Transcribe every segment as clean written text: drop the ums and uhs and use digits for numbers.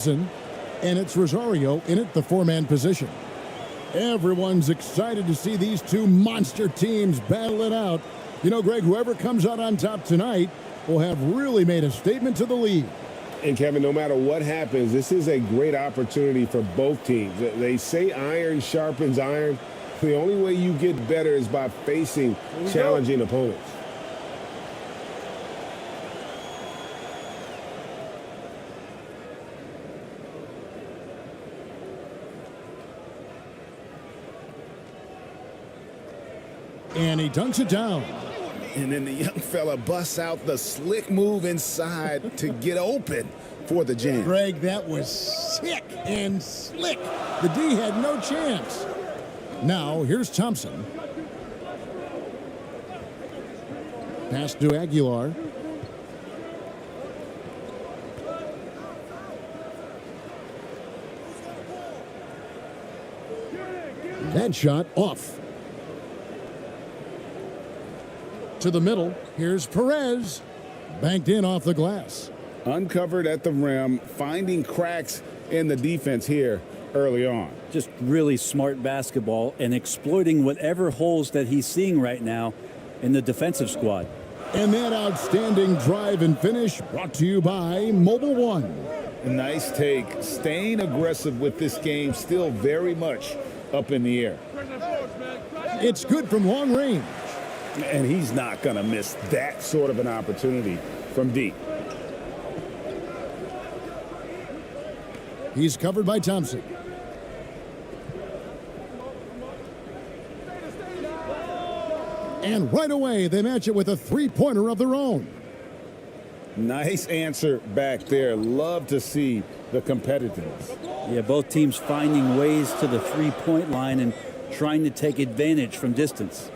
And it's Rosario in at the four-man position. Everyone's excited to see these two monster teams battle it out. You know, Greg, whoever comes out on top tonight will have really made a statement to the league. And, Kevin, no matter what happens, this is a great opportunity for both teams. They say iron sharpens iron. The only way you get better is by facing challenging opponents. And he dunks it down. And then the young fella busts out the slick move inside to get open for the jam. Greg, that was sick and slick. The D had no chance. Now, here's Thompson. Pass to Aguilar. That shot off. To the middle, here's Perez. Banked in off the glass. Uncovered at the rim, finding cracks in the defense here early on. Just really smart basketball and exploiting whatever holes that he's seeing right now in the defensive squad. And that outstanding drive and finish brought to you by Mobile One. Nice take. Staying aggressive with this game, still very much up in the air. It's good from long range. And he's not going to miss that sort of an opportunity from deep. He's covered by Thompson. And right away, they match it with a three-pointer of their own. Nice answer back there. Love to see the competitiveness. Yeah, both teams finding ways to the three-point line and trying to take advantage from distance.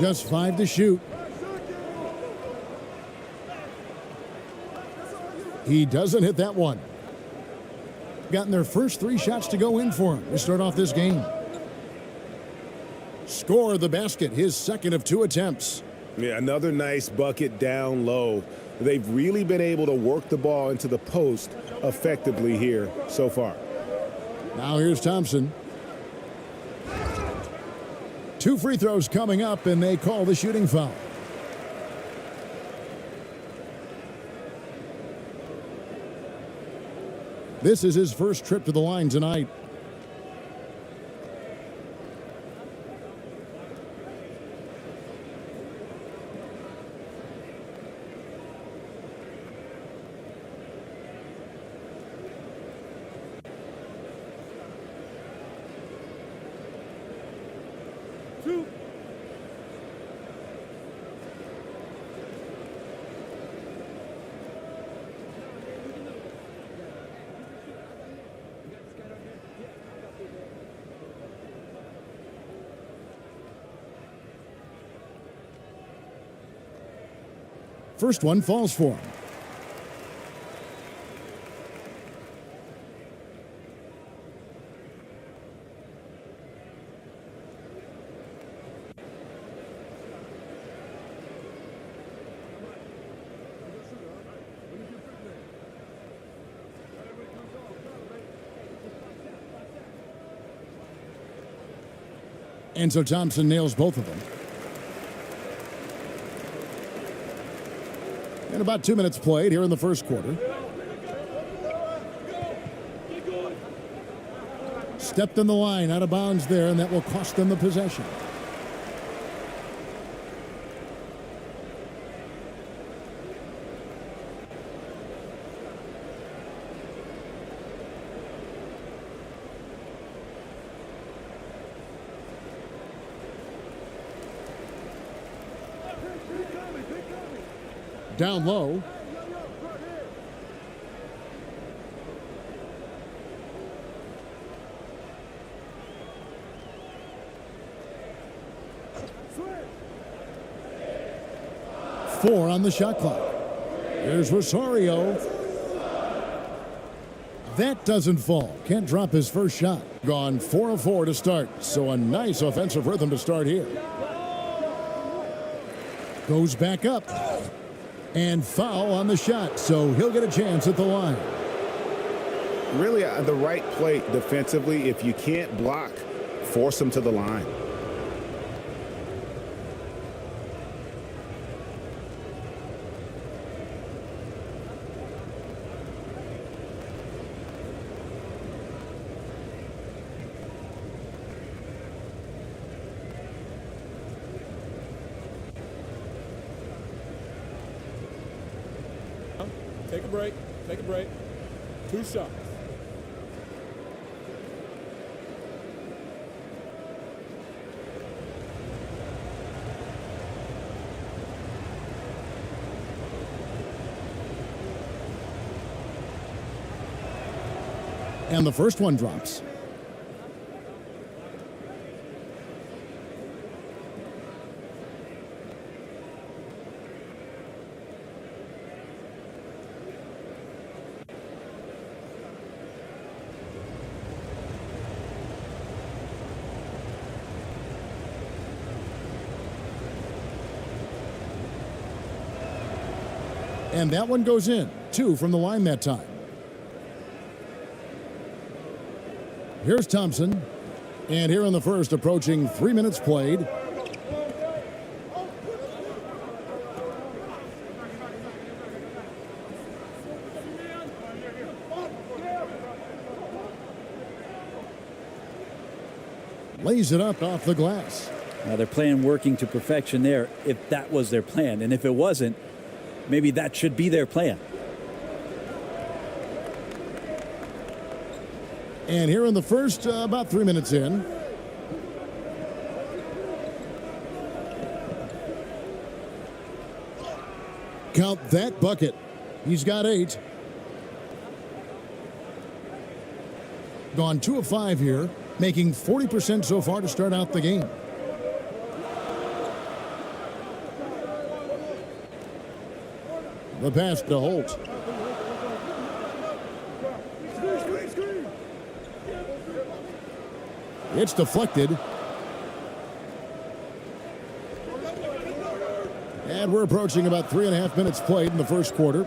Just 5 to shoot. He doesn't hit that one. Gotten their first 3 shots to go in for him to start off this game. Score the basket, his second of 2 attempts. Yeah, another nice bucket down low. They've really been able to work the ball into the post effectively here so far. Now here's Thompson. 2 free throws coming up, and they call the shooting foul. This is his first trip to the line tonight. First one falls for him. And so Thompson nails both of them. And about 2 minutes played here in the first quarter. Stepped in the line, out of bounds there, and that will cost them the possession. Down low. Four on the shot clock. Here's Rosario. That doesn't fall. Can't drop his first shot. Gone 4 of 4 to start. So a nice offensive rhythm to start here. Goes back up. And foul on the shot. So he'll get a chance at the line. Really the right play defensively. If you can't block, force him to the line. Take a break. Take a break. 2 shots. And the first one drops. And that one goes in. 2 from the line that time. Here's Thompson. And here in the first, approaching 3 minutes played. Lays it up off the glass. Now they're playing working to perfection there, if that was their plan. And if it wasn't, maybe that should be their plan. And here in the first, about 3 minutes in. Count that bucket. He's got 8. Gone 2 of 5 here, making 40% so far to start out the game. The pass to Holt. It's deflected. And we're approaching about 3.5 minutes played in the first quarter.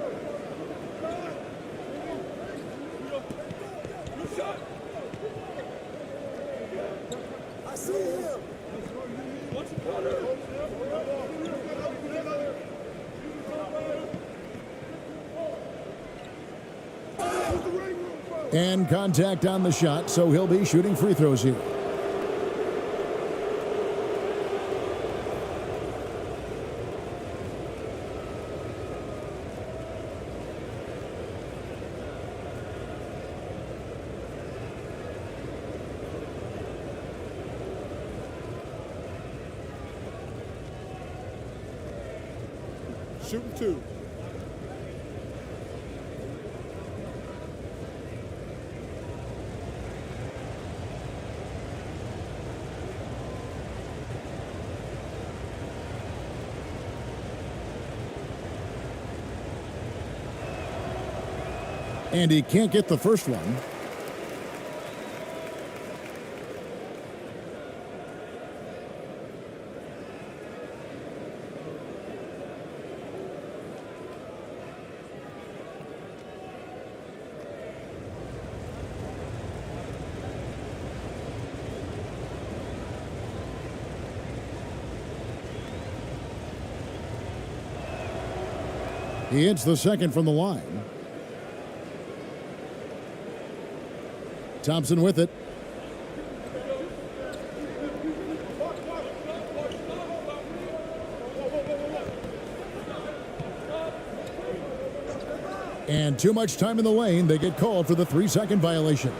And contact on the shot, so he'll be shooting free throws here. Shooting 2. And he can't get the first one. He hits the second from the line. Thompson with it. And too much time in the lane. They get called for the 3-second violation.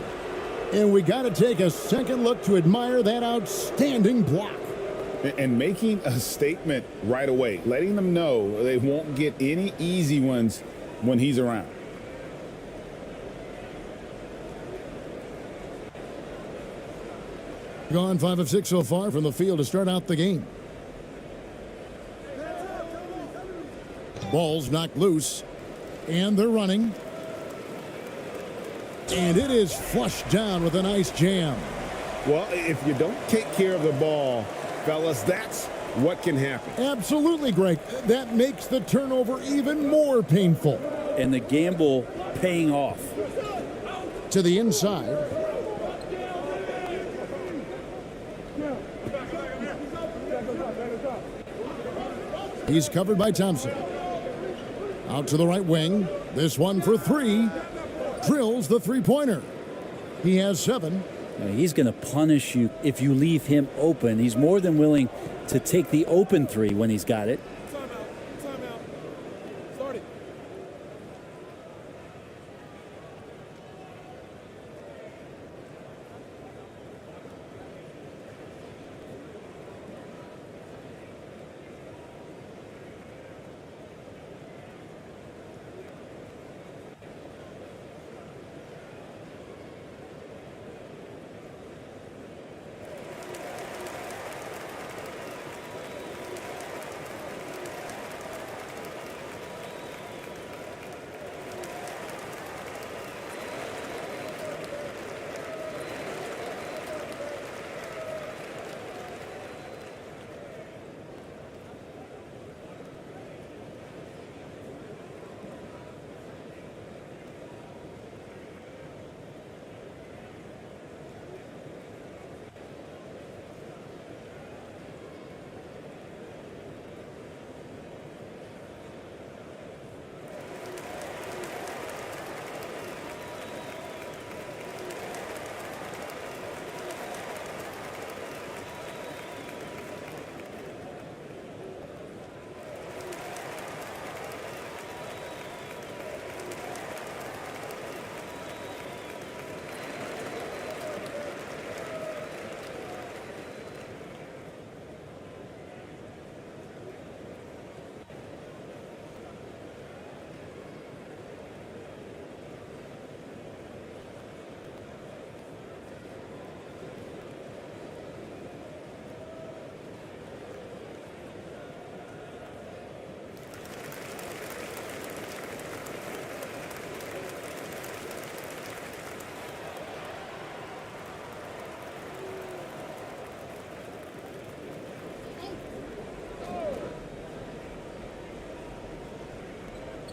And we got to take a second look to admire that outstanding block. And making a statement right away, letting them know they won't get any easy ones when he's around. Gone 5 of 6 so far from the field to start out the game. Ball's knocked loose, and they're running. And it is flushed down with a nice jam. Well, if you don't take care of the ball, fellas, that's what can happen. Absolutely, Greg. That makes the turnover even more painful. And the gamble paying off. To the inside. He's covered by Thompson. Out to the right wing. This one for three. Drills the three-pointer. He has 7. Now, he's going to punish you if you leave him open. He's more than willing to take the open 3 when he's got it. Timeout. Timeout. Start it.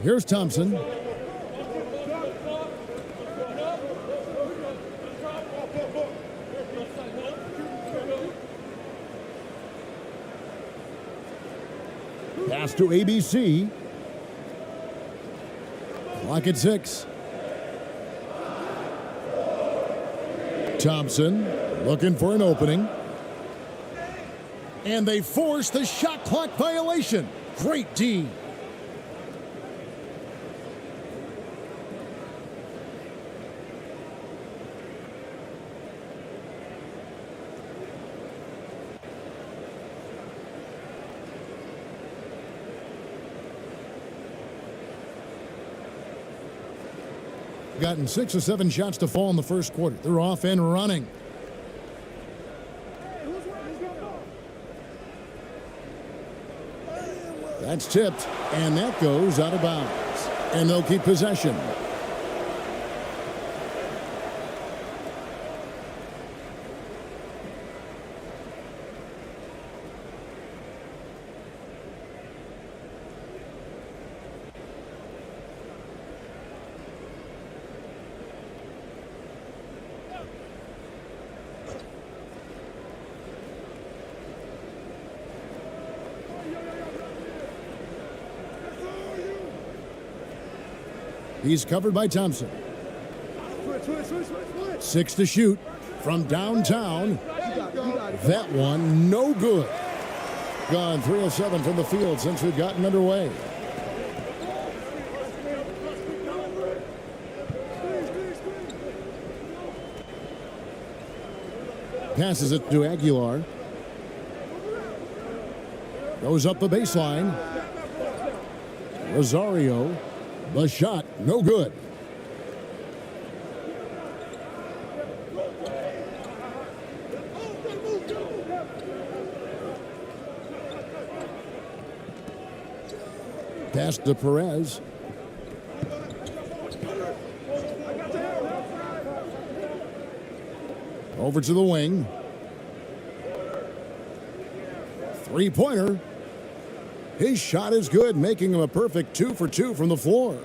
Here's Thompson. Pass to ABC. Clock at 6. Thompson looking for an opening. And they force the shot clock violation. Great D. Gotten 6 or 7 shots to fall in the first quarter. They're off and running. That's tipped, and that goes out of bounds. And they'll keep possession. He's covered by Thompson. 6 to shoot from downtown. That one, no good. Gone 3 of 7 from the field since we've gotten underway. Passes it to Aguilar. Goes up the baseline. Rosario. The shot, no good. Pass to Perez. Over to the wing. Three-pointer. His shot is good, making him a perfect 2 for 2 from the floor.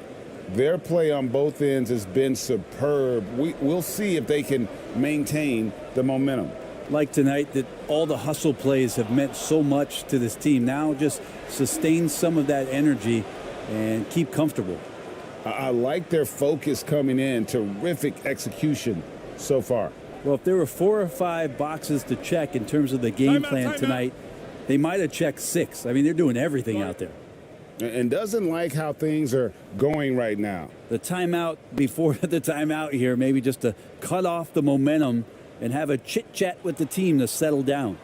Their play on both ends has been superb. We'll see if they can maintain the momentum. Like tonight, that all the hustle plays have meant so much to this team. Now just sustain some of that energy and keep comfortable. I like their focus coming in. Terrific execution so far. Well, if there were 4 or 5 boxes to check in terms of the game plan tonight, they might have checked 6. I mean, they're doing everything out there. And doesn't like how things are going right now. The timeout before the timeout here, maybe just to cut off the momentum and have a chit-chat with the team to settle down.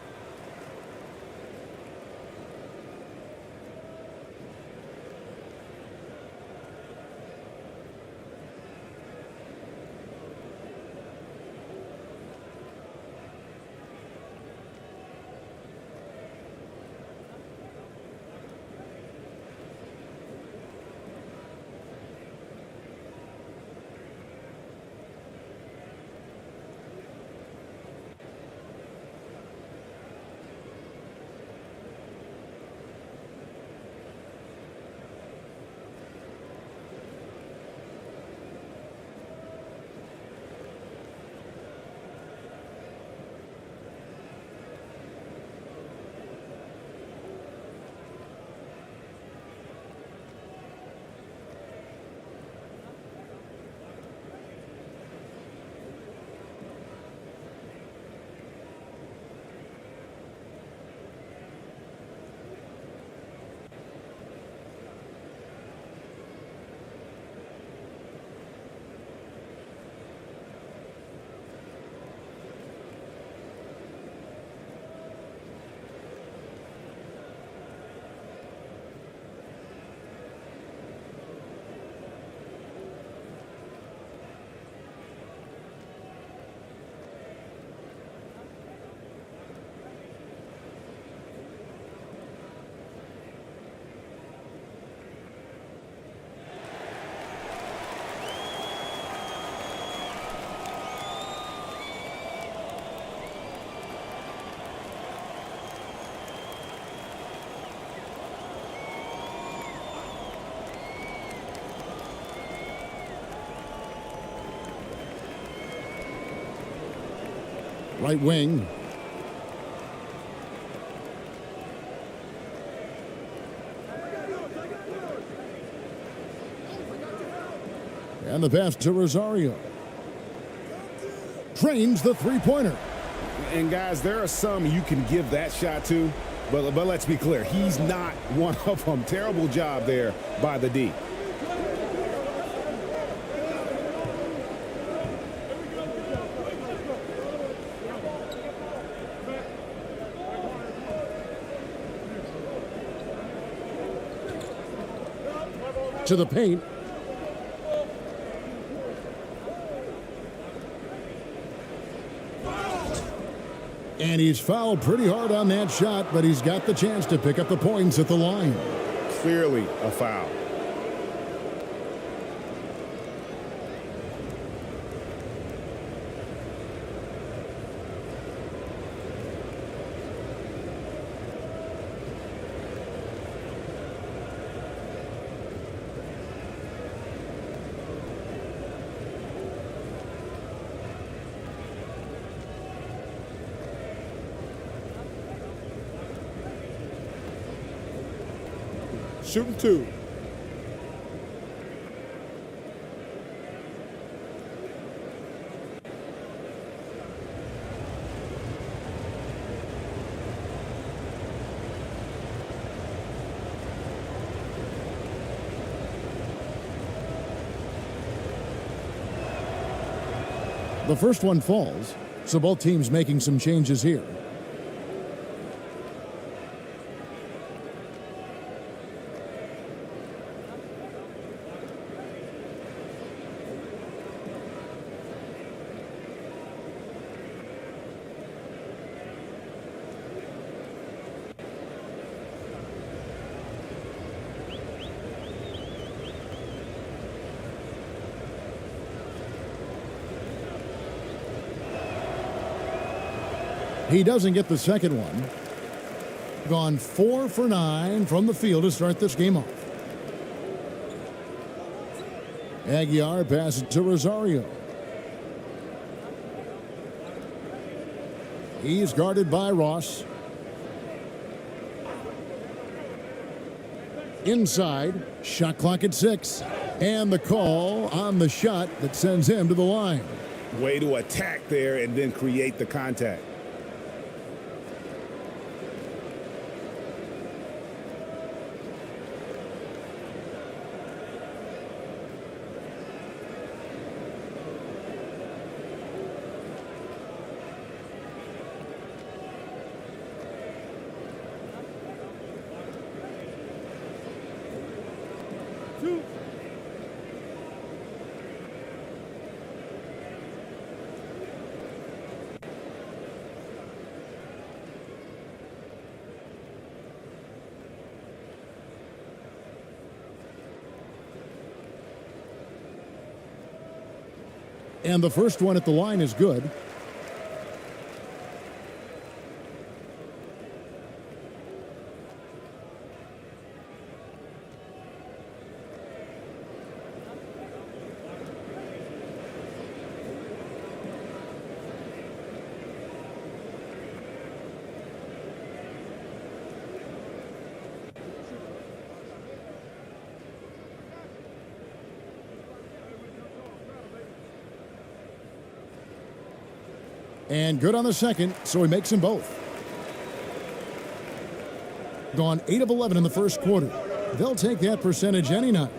Right wing. And the pass to Rosario. Drains the three-pointer. And guys, there are some you can give that shot to, but let's be clear, he's not one of them. Terrible job there by the D. To the paint. And he's fouled pretty hard on that shot, but he's got the chance to pick up the points at the line. Clearly a foul. Shooting 2. The first one falls, so both teams making some changes here. He doesn't get the second one. Gone 4 for 9 from the field to start this game off. Aguilar passes to Rosario. He's guarded by Ross. Inside, shot clock at 6. And the call on the shot that sends him to the line. Way to attack there and then create the contact. And the first one at the line is good. And good on the second, so he makes them both. Gone 8 of 11 in the first quarter. They'll take that percentage any night.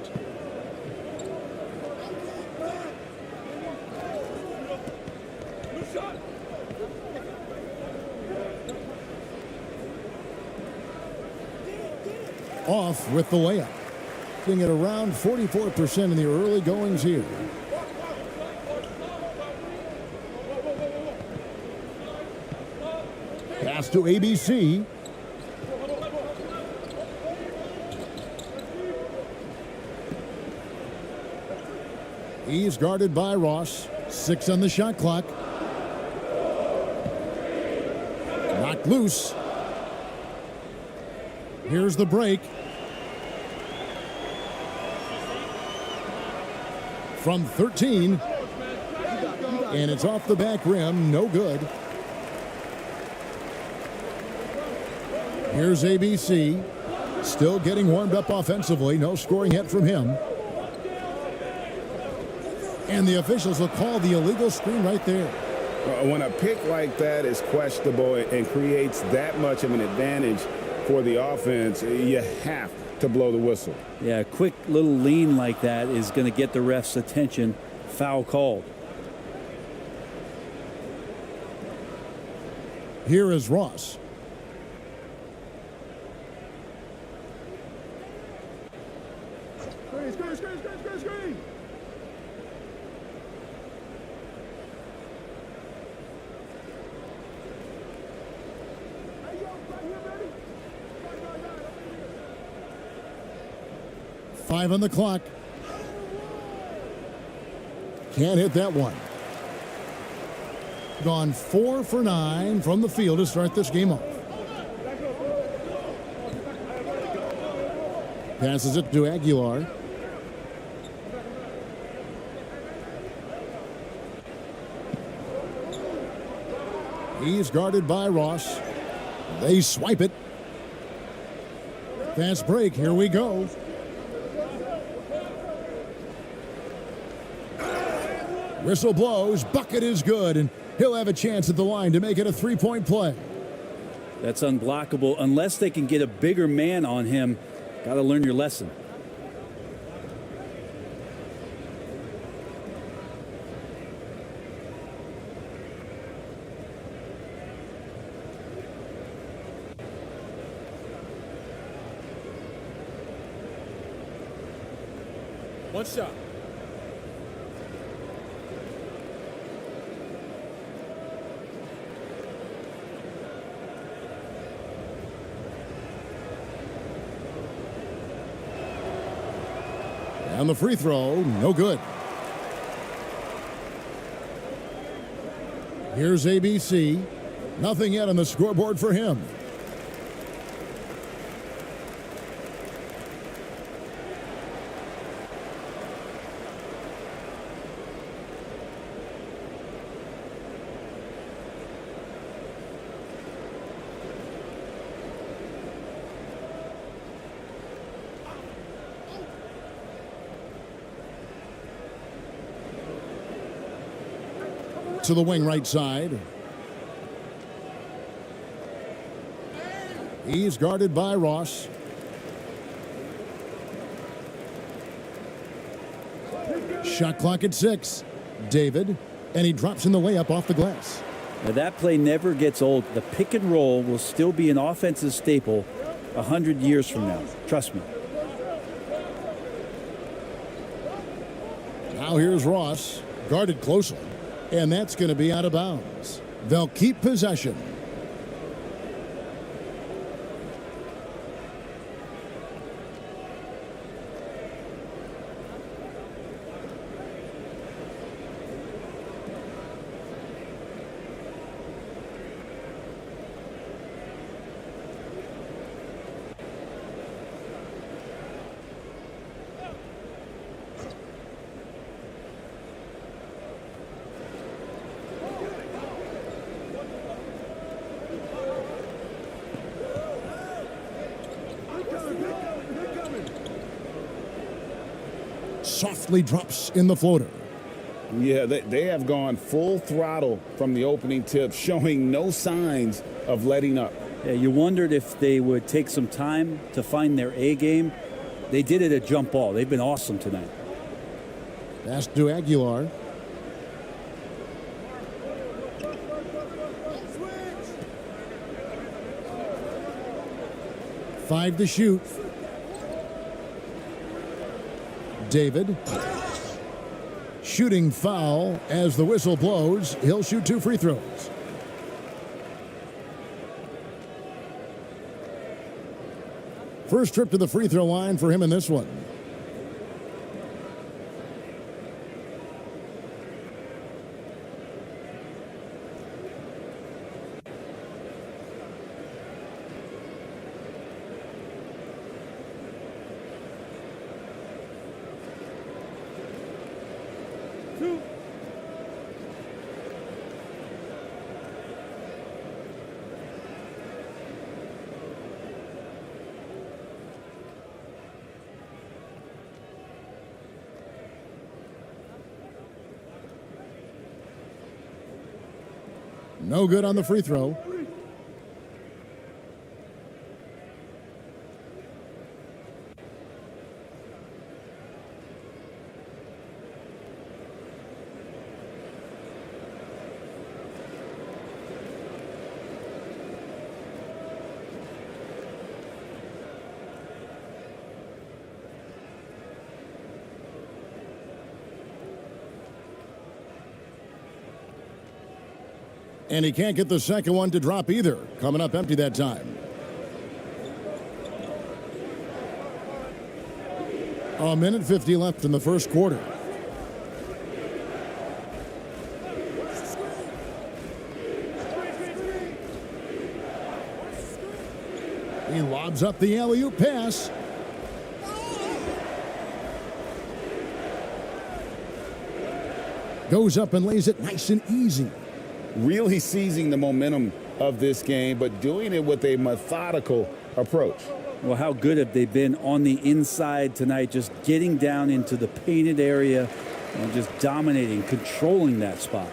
Off with the layup. Being at around 44% in the early goings here. Pass to ABC. He's guarded by Ross. 6 on the shot clock. Knocked loose. Here's the break. From 13. And it's off the back rim. No good. Here's ABC. Still getting warmed up offensively. No scoring yet from him. And the officials will call the illegal screen right there. When a pick like that is questionable and creates that much of an advantage for the offense, you have to blow the whistle. Yeah, a quick little lean like that is going to get the ref's attention. Foul called. Here is Ross. Screen. 5 on the clock. Can't hit that one. Gone 4 for 9 from the field to start this game off. Passes it to Aguilar. He's guarded by Ross. They swipe it. Fast break. Here we go. Whistle blows. Bucket is good, and he'll have a chance at the line to make it a three-point play. That's unblockable unless they can get a bigger man on him. Got to learn your lesson.1 shot. And the free throw, no good. Here's ABC. Nothing yet on the scoreboard for him. To the wing right side. He's guarded by Ross. Shot clock at 6. David, and he drops in the layup off the glass. Now that play never gets old. The pick and roll will still be an offensive staple 100 years from now. Trust me. Now here's Ross, guarded closely, and that's going to be out of bounds. They'll keep possession. Softly drops in the floater. Yeah, they have gone full throttle from the opening tip, showing no signs of letting up. Yeah, you wondered if they would take some time to find their A game. They did it at jump ball. They've been awesome tonight. Pass to Aguilar. Five to shoot. David. Shooting foul as the whistle blows. He'll shoot 2 free throws. First trip to the free throw line for him in this one. No good on the free throw. And he can't get the second one to drop either. Coming up empty that time. A minute 50 left in the first quarter. He lobs up the alley-oop pass. Goes up and lays it nice and easy. Really seizing the momentum of this game, but doing it with a methodical approach. Well, how good have they been on the inside tonight, just getting down into the painted area and just dominating, controlling that spot.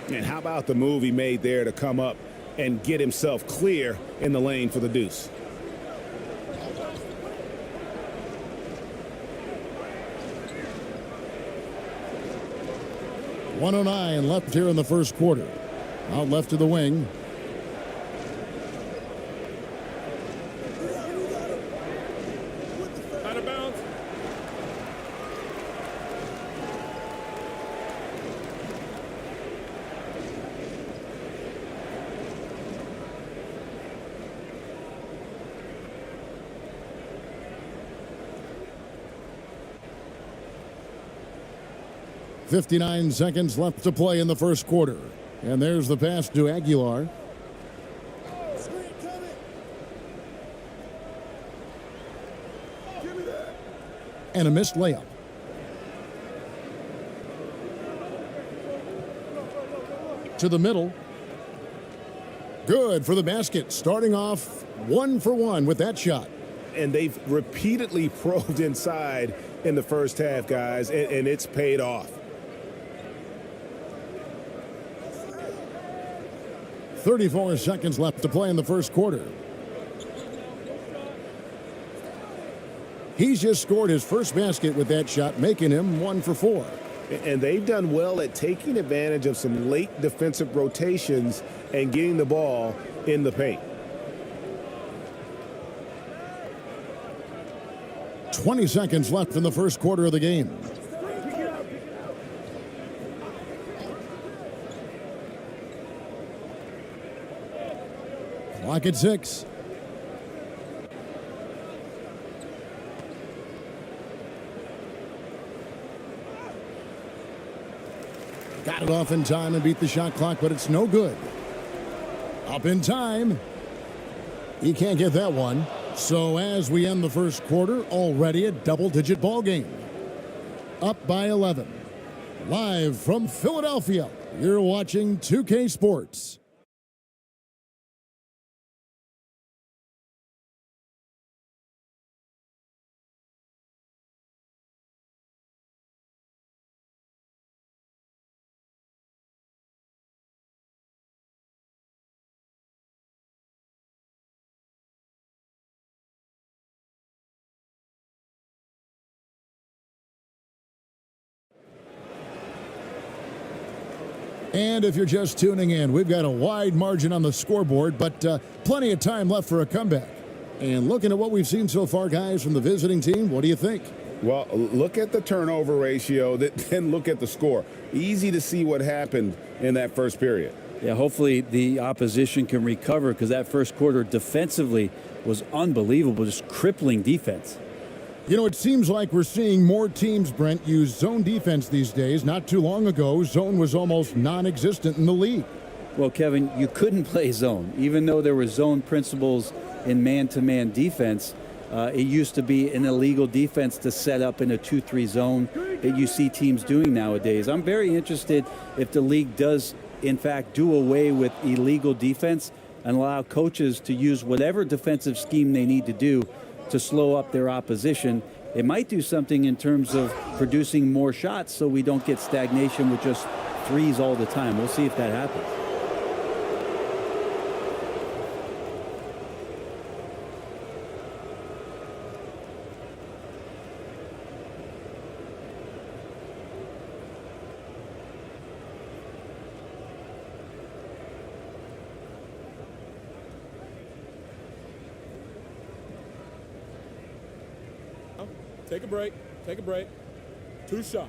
And how about the move he made there to come up and get himself clear in the lane for the deuce? .109 left here in the first quarter. Out left to the wing. Out of bounds. .59 seconds left to play in the first quarter. And there's the pass to Aguilar. And a missed layup. To the middle. Good for the basket. Starting off 1 for 1 with that shot. And they've repeatedly probed inside in the first half, guys, and it's paid off. 34 seconds left to play in the first quarter. He's just scored his first basket with that shot, making him 1 for 4. And they've done well at taking advantage of some late defensive rotations and getting the ball in the paint. 20 seconds left in the first quarter of the game. Clock at 6. Got it off in time and beat the shot clock, but it's no good. Up in time. He can't get that one. So as we end the first quarter, already a double-digit ball game. Up by 11. Live from Philadelphia, you're watching 2K Sports. And if you're just tuning in, we've got a wide margin on the scoreboard, but plenty of time left for a comeback. And looking at what we've seen so far, guys, from the visiting team, what do you think? Well, look at the turnover ratio, then look at the score. Easy to see what happened in that first period. Yeah, hopefully the opposition can recover, because that first quarter defensively was unbelievable, just crippling defense. You know, it seems like we're seeing more teams, Brent, use zone defense these days. Not too long ago, zone was almost non-existent in the league. Well, Kevin, you couldn't play zone. Even though there were zone principles in man-to-man defense, it used to be an illegal defense to set up in a 2-3 zone that you see teams doing nowadays. I'm very interested if the league does, in fact, do away with illegal defense and allow coaches to use whatever defensive scheme they need to do to slow up their opposition. It might do something in terms of producing more shots so we don't get stagnation with just threes all the time. We'll see if that happens. Take a break. Take a break. 2 shots.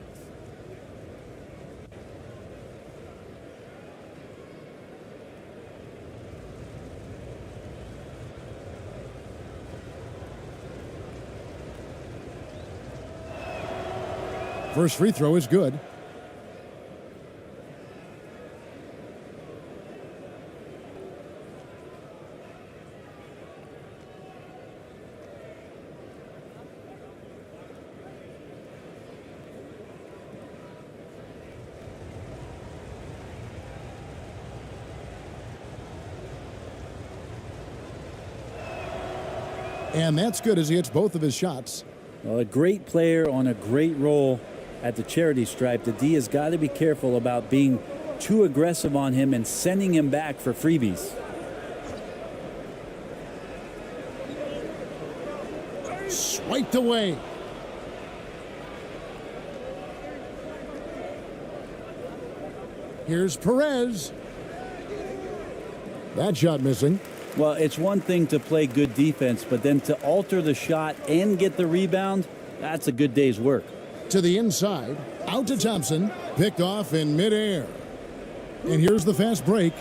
First free throw is good. And that's good as he hits both of his shots. Well, a great player on a great role at the charity stripe. The D has got to be careful about being too aggressive on him and sending him back for freebies. Swiped away. Here's Perez. That shot missing. Well, it's one thing to play good defense, but then to alter the shot and get the rebound, that's a good day's work. To the inside, out to Thompson, picked off in midair. And here's the fast break.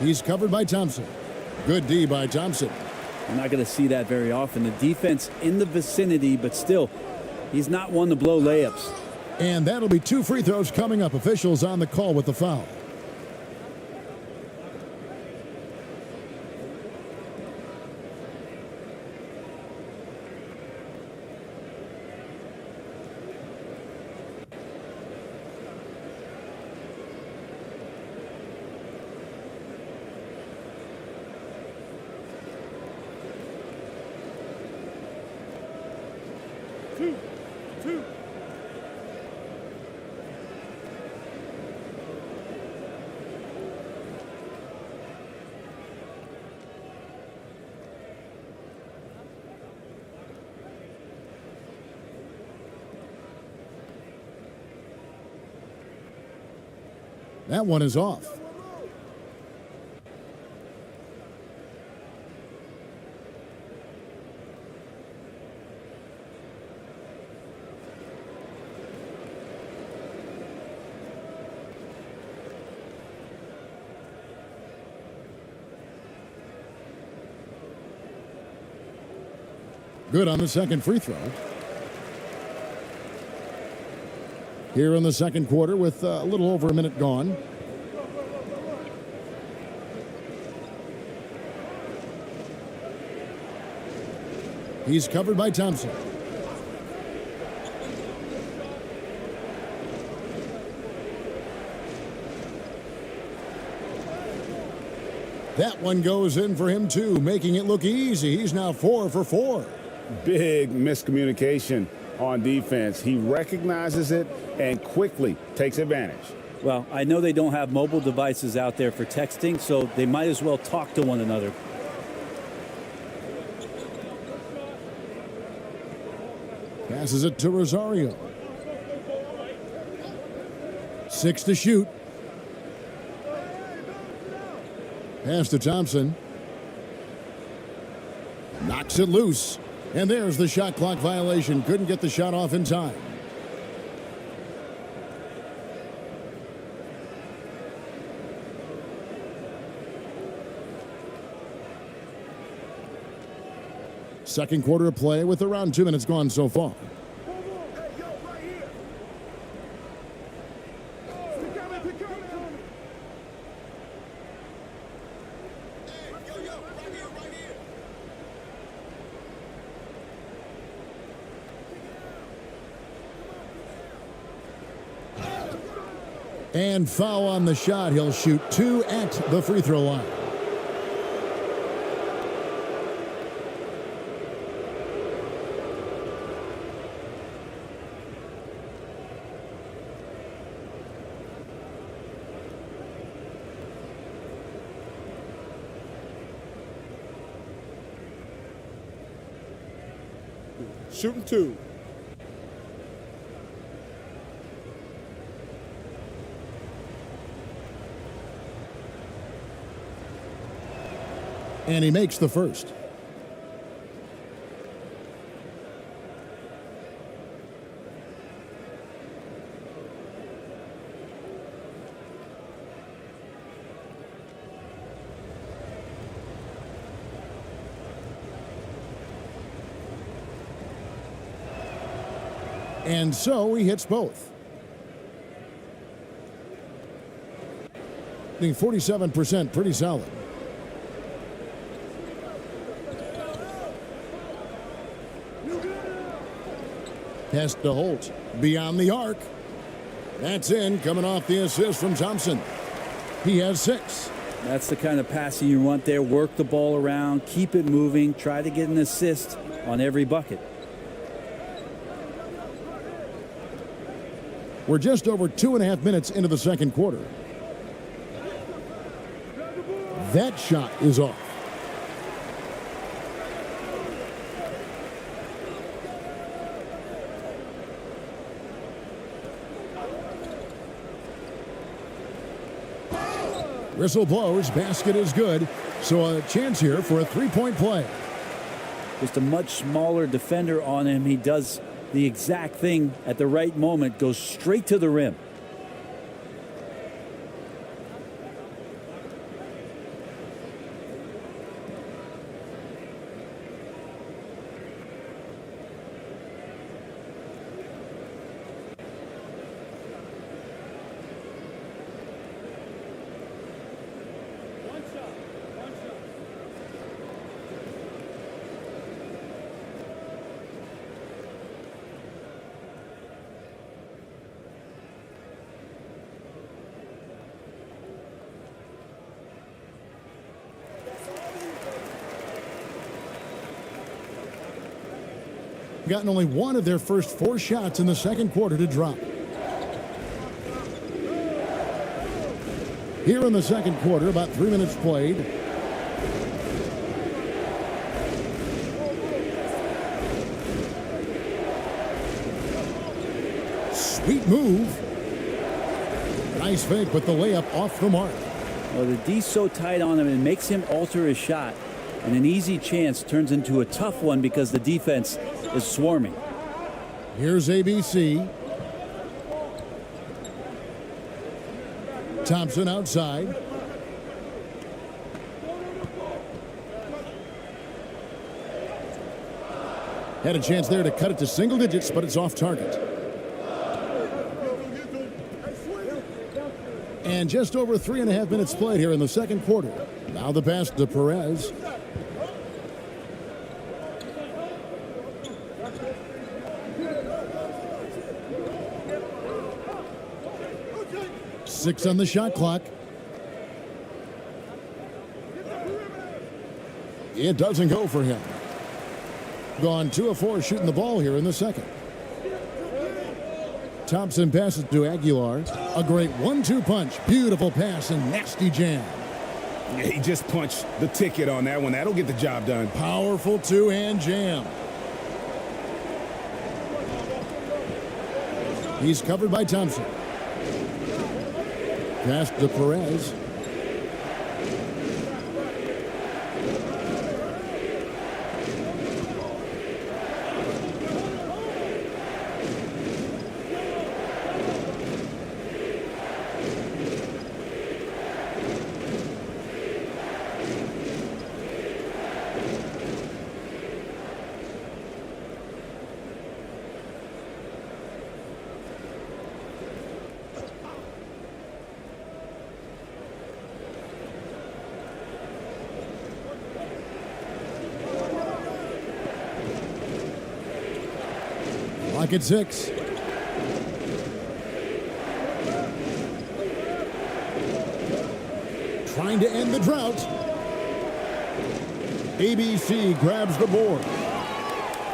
He's covered by Thompson. Good D by Thompson. We're not going to see that very often. The defense in the vicinity, but still, he's not one to blow layups. And that'll be 2 free throws coming up. Officials on the call with the foul. That one is off. Good on the second free throw. Here in the second quarter with a little over a minute gone. He's covered by Thompson. That one goes in for him too, making it look easy. He's now 4 for 4. Big miscommunication on defense. He recognizes it and quickly takes advantage. Well, I know they don't have mobile devices out there for texting, so they might as well talk to one another. Passes it to Rosario. 6 to shoot. Pass to Thompson. Knocks it loose. And there's the shot clock violation. Couldn't get the shot off in time. Second quarter of play with around 2 minutes gone so far. And foul on the shot. He'll shoot 2 at the free throw line. Shooting 2. And he makes the first. And so he hits both. I think 47%, pretty solid. Pass to Holt. Beyond the arc. That's in, coming off the assist from Thompson. He has 6. That's the kind of passing you want there. Work the ball around, keep it moving, try to get an assist on every bucket. We're just over 2.5 minutes into the second quarter. That shot is off. Whistle blows, basket is good, so a chance here for a three-point play. Just a much smaller defender on him. He does the exact thing at the right moment, goes straight to the rim. Gotten only one of their first 4 shots in the second quarter to drop. Here in the second quarter, about 3 minutes played. Sweet move. Nice fake, but the layup off the mark. Well, the D's so tight on him, it makes him alter his shot. And an easy chance turns into a tough one because the defense is swarming. Here's ABC. Thompson outside. Had a chance there to cut it to single digits, but it's off target. And just over 3.5 minutes played here in the second quarter. Now the pass to Perez. Six on the shot clock. It doesn't go for him. Gone 2 of 4 shooting the ball here in the second. Thompson passes to Aguilar. A great 1-2 punch. Beautiful pass and nasty jam. Yeah, he just punched the ticket on that one. That'll get the job done. Powerful two-hand jam. He's covered by Thompson. Pass to Perez. Clock at 6. Trying to end the drought. ABC grabs the board.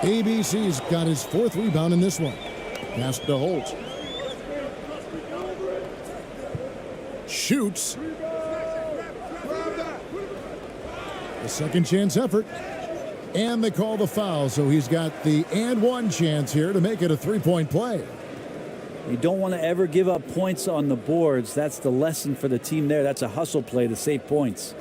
ABC's got his 4th rebound in this one. Pass to Holt. Shoots. A second chance effort. And they call the foul, so he's got the and one chance here to make it a 3-point play. You don't want to ever give up points on the boards. That's the lesson for the team there. That's a hustle play to save points.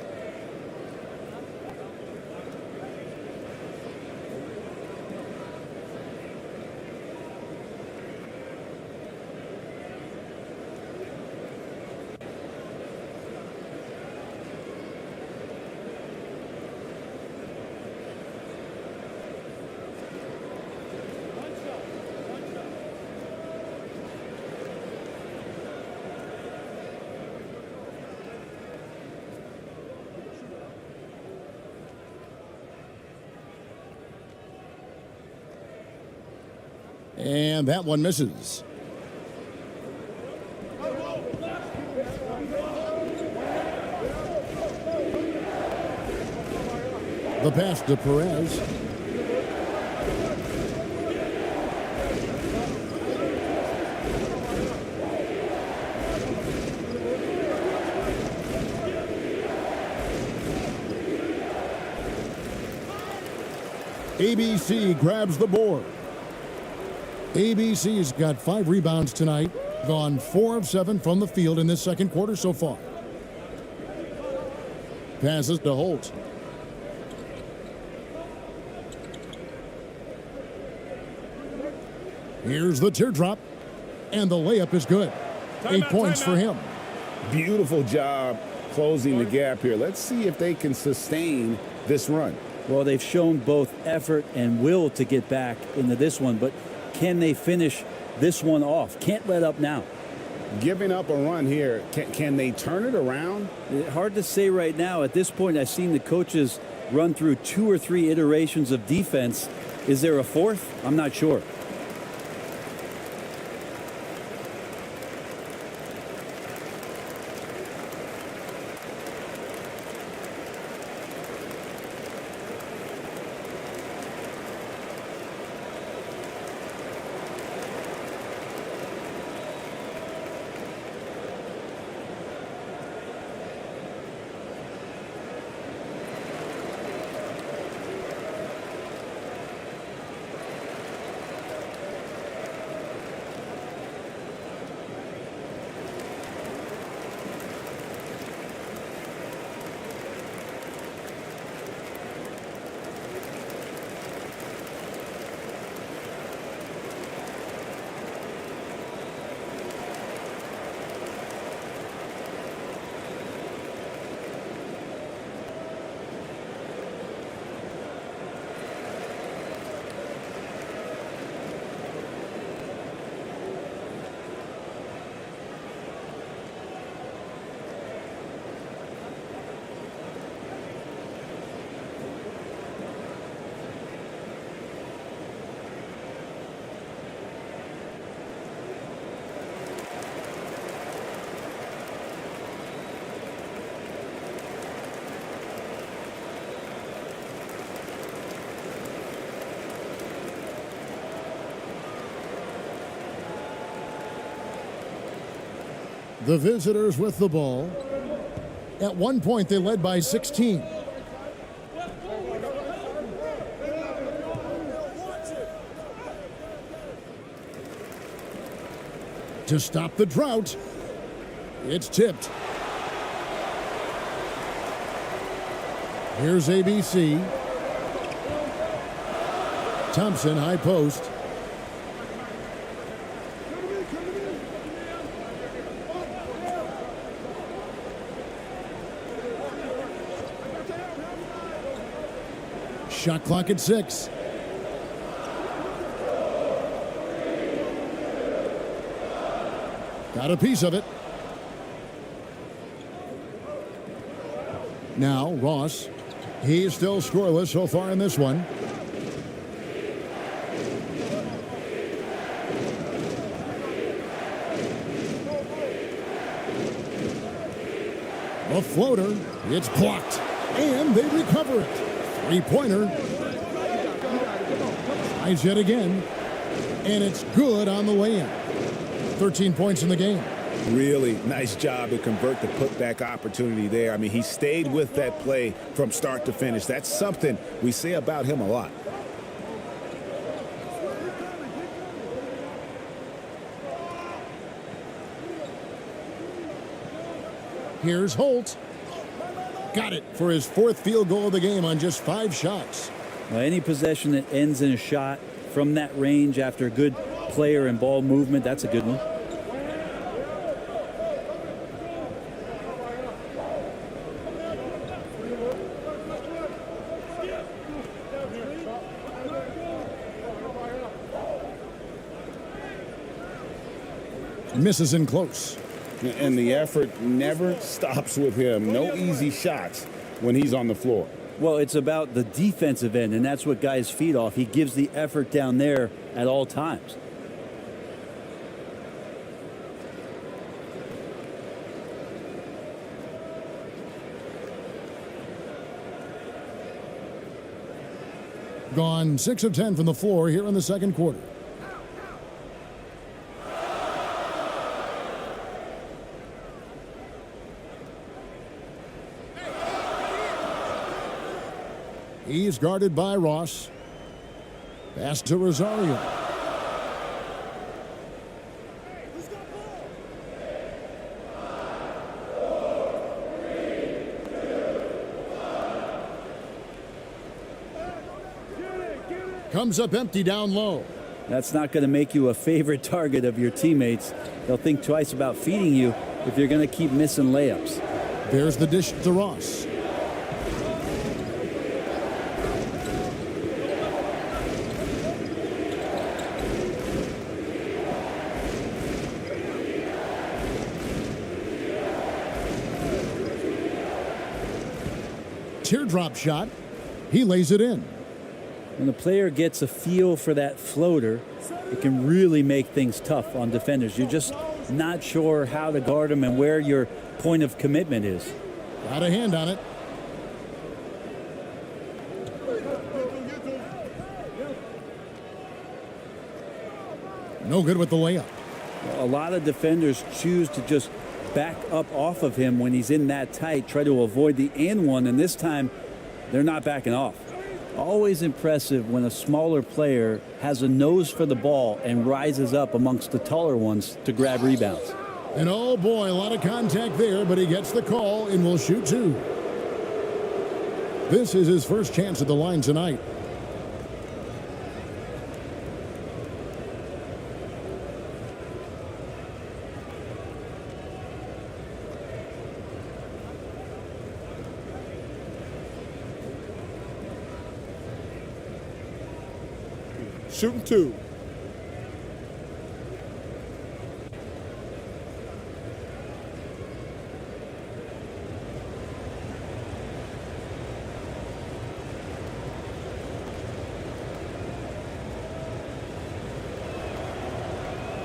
And that one misses. The pass to Perez. ABC grabs the board. ABC's got 5 rebounds tonight. Gone 4 of 7 from the field in this second quarter so far. Passes to Holt. Here's the teardrop. And the layup is good. 8 points for him. Beautiful job closing the gap here. Let's see if they can sustain this run. Well, they've shown both effort and will to get back into this one, but can they finish this one off? Can't let up now. Giving up a run here, can they turn it around? Hard to say right now. At this point, I've seen the coaches run through 2 or 3 iterations of defense. Is there a 4th? I'm not sure. The visitors with the ball. At one point, they led by 16. To stop the drought, it's tipped. Here's ABC. Thompson, high post. Shot clock at 6. Got a piece of it. Now, Ross. He's still scoreless so far in this one. A floater. It's blocked. And they recover it. Three-pointer. Tries yet again. And it's good on the way in. 13 points in the game. Really nice job to convert the putback opportunity there. I mean, he stayed with that play from start to finish. That's something we say about him a lot. Here's Holt. Got it for his 4th field goal of the game on just 5 shots. Well, any possession that ends in a shot from that range after good player and ball movement, that's a good one. Misses in close. And the effort never stops with him. No easy shots when he's on the floor. Well, it's about the defensive end, and that's what guys feed off. He gives the effort down there at all times. Gone 6 of 10 from the floor here in the second quarter. He's guarded by Ross. Pass to Rosario. Comes up empty down low. That's not going to make you a favorite target of your teammates. They'll think twice about feeding you if you're going to keep missing layups. There's the dish to Ross. Teardrop shot. He lays it in. When the player gets a feel for that floater, it can really make things tough on defenders. You're just not sure how to guard them and where your point of commitment is. Got a hand on it. No good with the layup. A lot of defenders choose to just back up off of him when he's in that tight, try to avoid the and one, and this time they're not backing off. Always impressive when a smaller player has a nose for the ball and rises up amongst the taller ones to grab rebounds. And oh boy, a lot of contact there, but he gets the call and will shoot 2. This is his first chance at the line tonight. Shooting 2.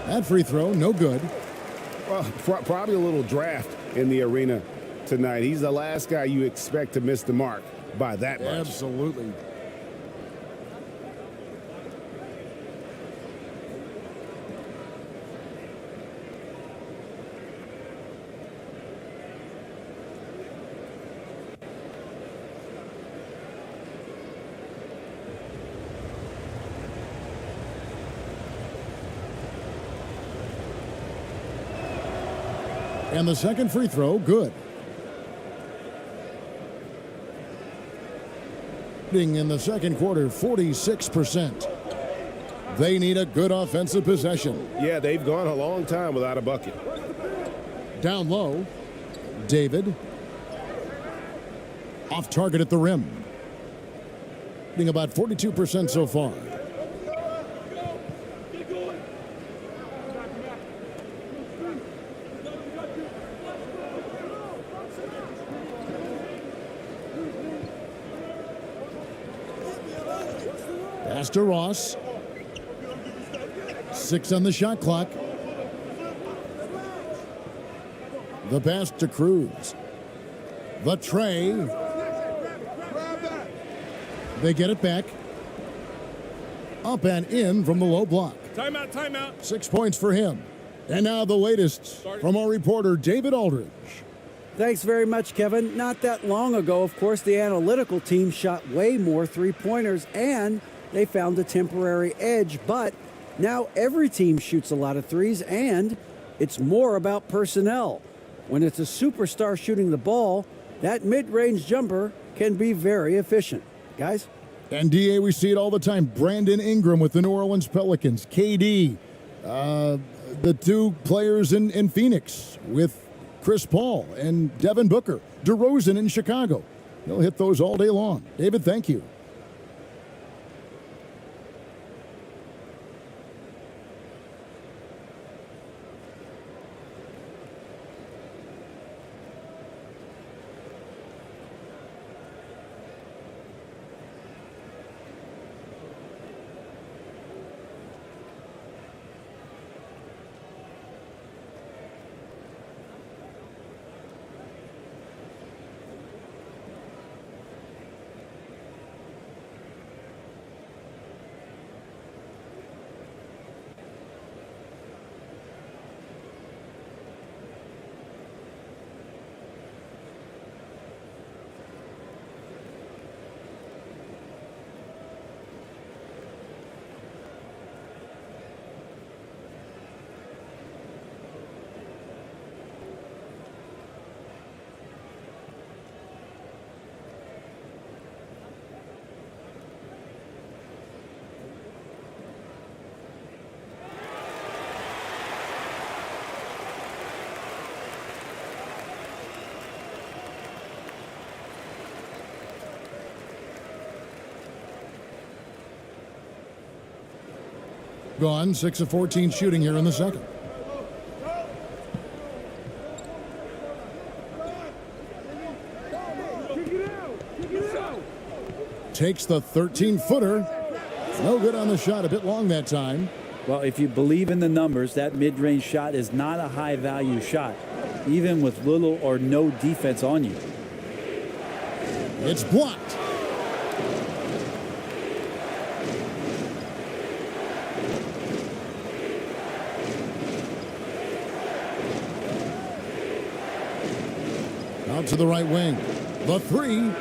That free throw, no good. Well, probably a little draft in the arena tonight. He's the last guy you expect to miss the mark by that much. Absolutely. And the second free throw, good. In the second quarter, 46%. They need a good offensive possession. Yeah, they've gone a long time without a bucket. Down low, David. Off target at the rim. Being about 42% so far. Pass to Ross. 6 on the shot clock. The pass to Cruz. The tray. They get it back. Up and in from the low block. Timeout, timeout. 6 points for him. And now the latest from our reporter, David Aldridge. Thanks very much, Kevin. Not that long ago, of course, the analytical team shot way more three-pointers, and they found a temporary edge. But now every team shoots a lot of threes, and it's more about personnel. When it's a superstar shooting the ball, that mid-range jumper can be very efficient. Guys? And DA, we see it all the time. Brandon Ingram with the New Orleans Pelicans. KD, the two players in Phoenix with Chris Paul and Devin Booker. DeRozan in Chicago. He'll hit those all day long. David, thank you. Gone, 6 of 14 shooting here in the second. Takes the 13-footer. No good on the shot, a bit long that time. Well, if you believe in the numbers, that mid-range shot is not a high-value shot, even with little or no defense on you. It's blocked. Out to the right wing. The three.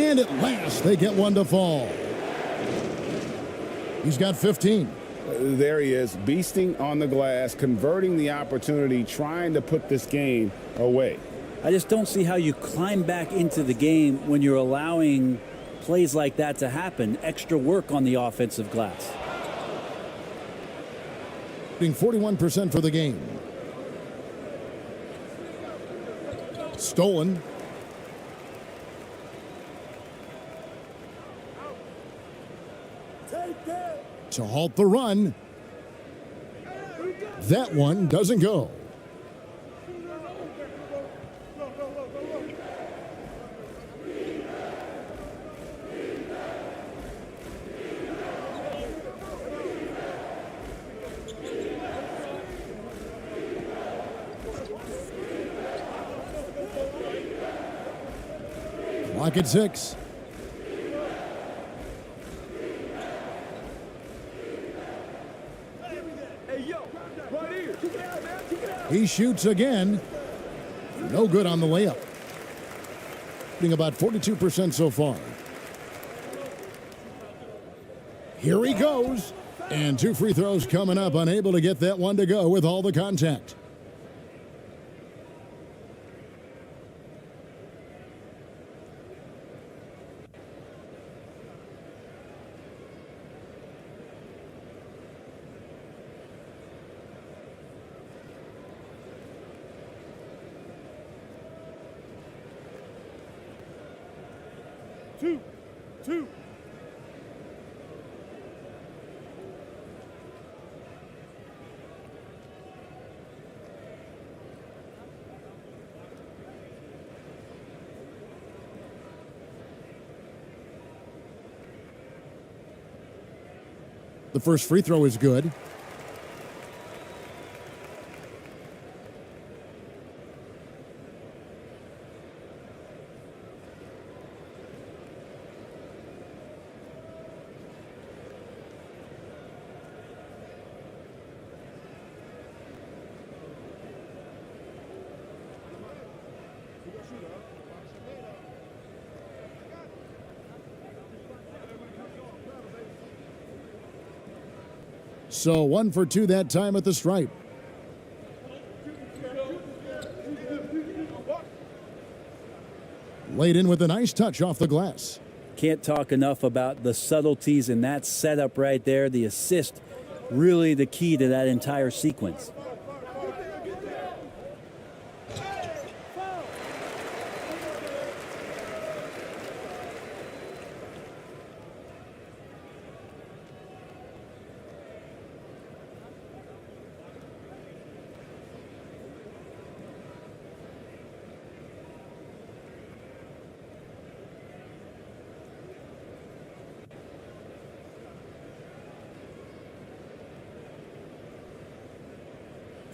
And at last, they get one to fall. He's got 15. There he is, beasting on the glass, converting the opportunity, trying to put this game away. I just don't see how you climb back into the game when you're allowing plays like that to happen. Extra work on the offensive glass. Being 41% for the game. Stolen. To halt the run. That one doesn't go. Clock at 6. He shoots again. No good on the layup. Being about 42% so far. Here he goes. And 2 free throws coming up, unable to get that one to go with all the contact. Two. The first free throw is good. So 1 for 2 that time at the stripe. Laid in with a nice touch off the glass. Can't talk enough about the subtleties in that setup right there. The assist, really the key to that entire sequence.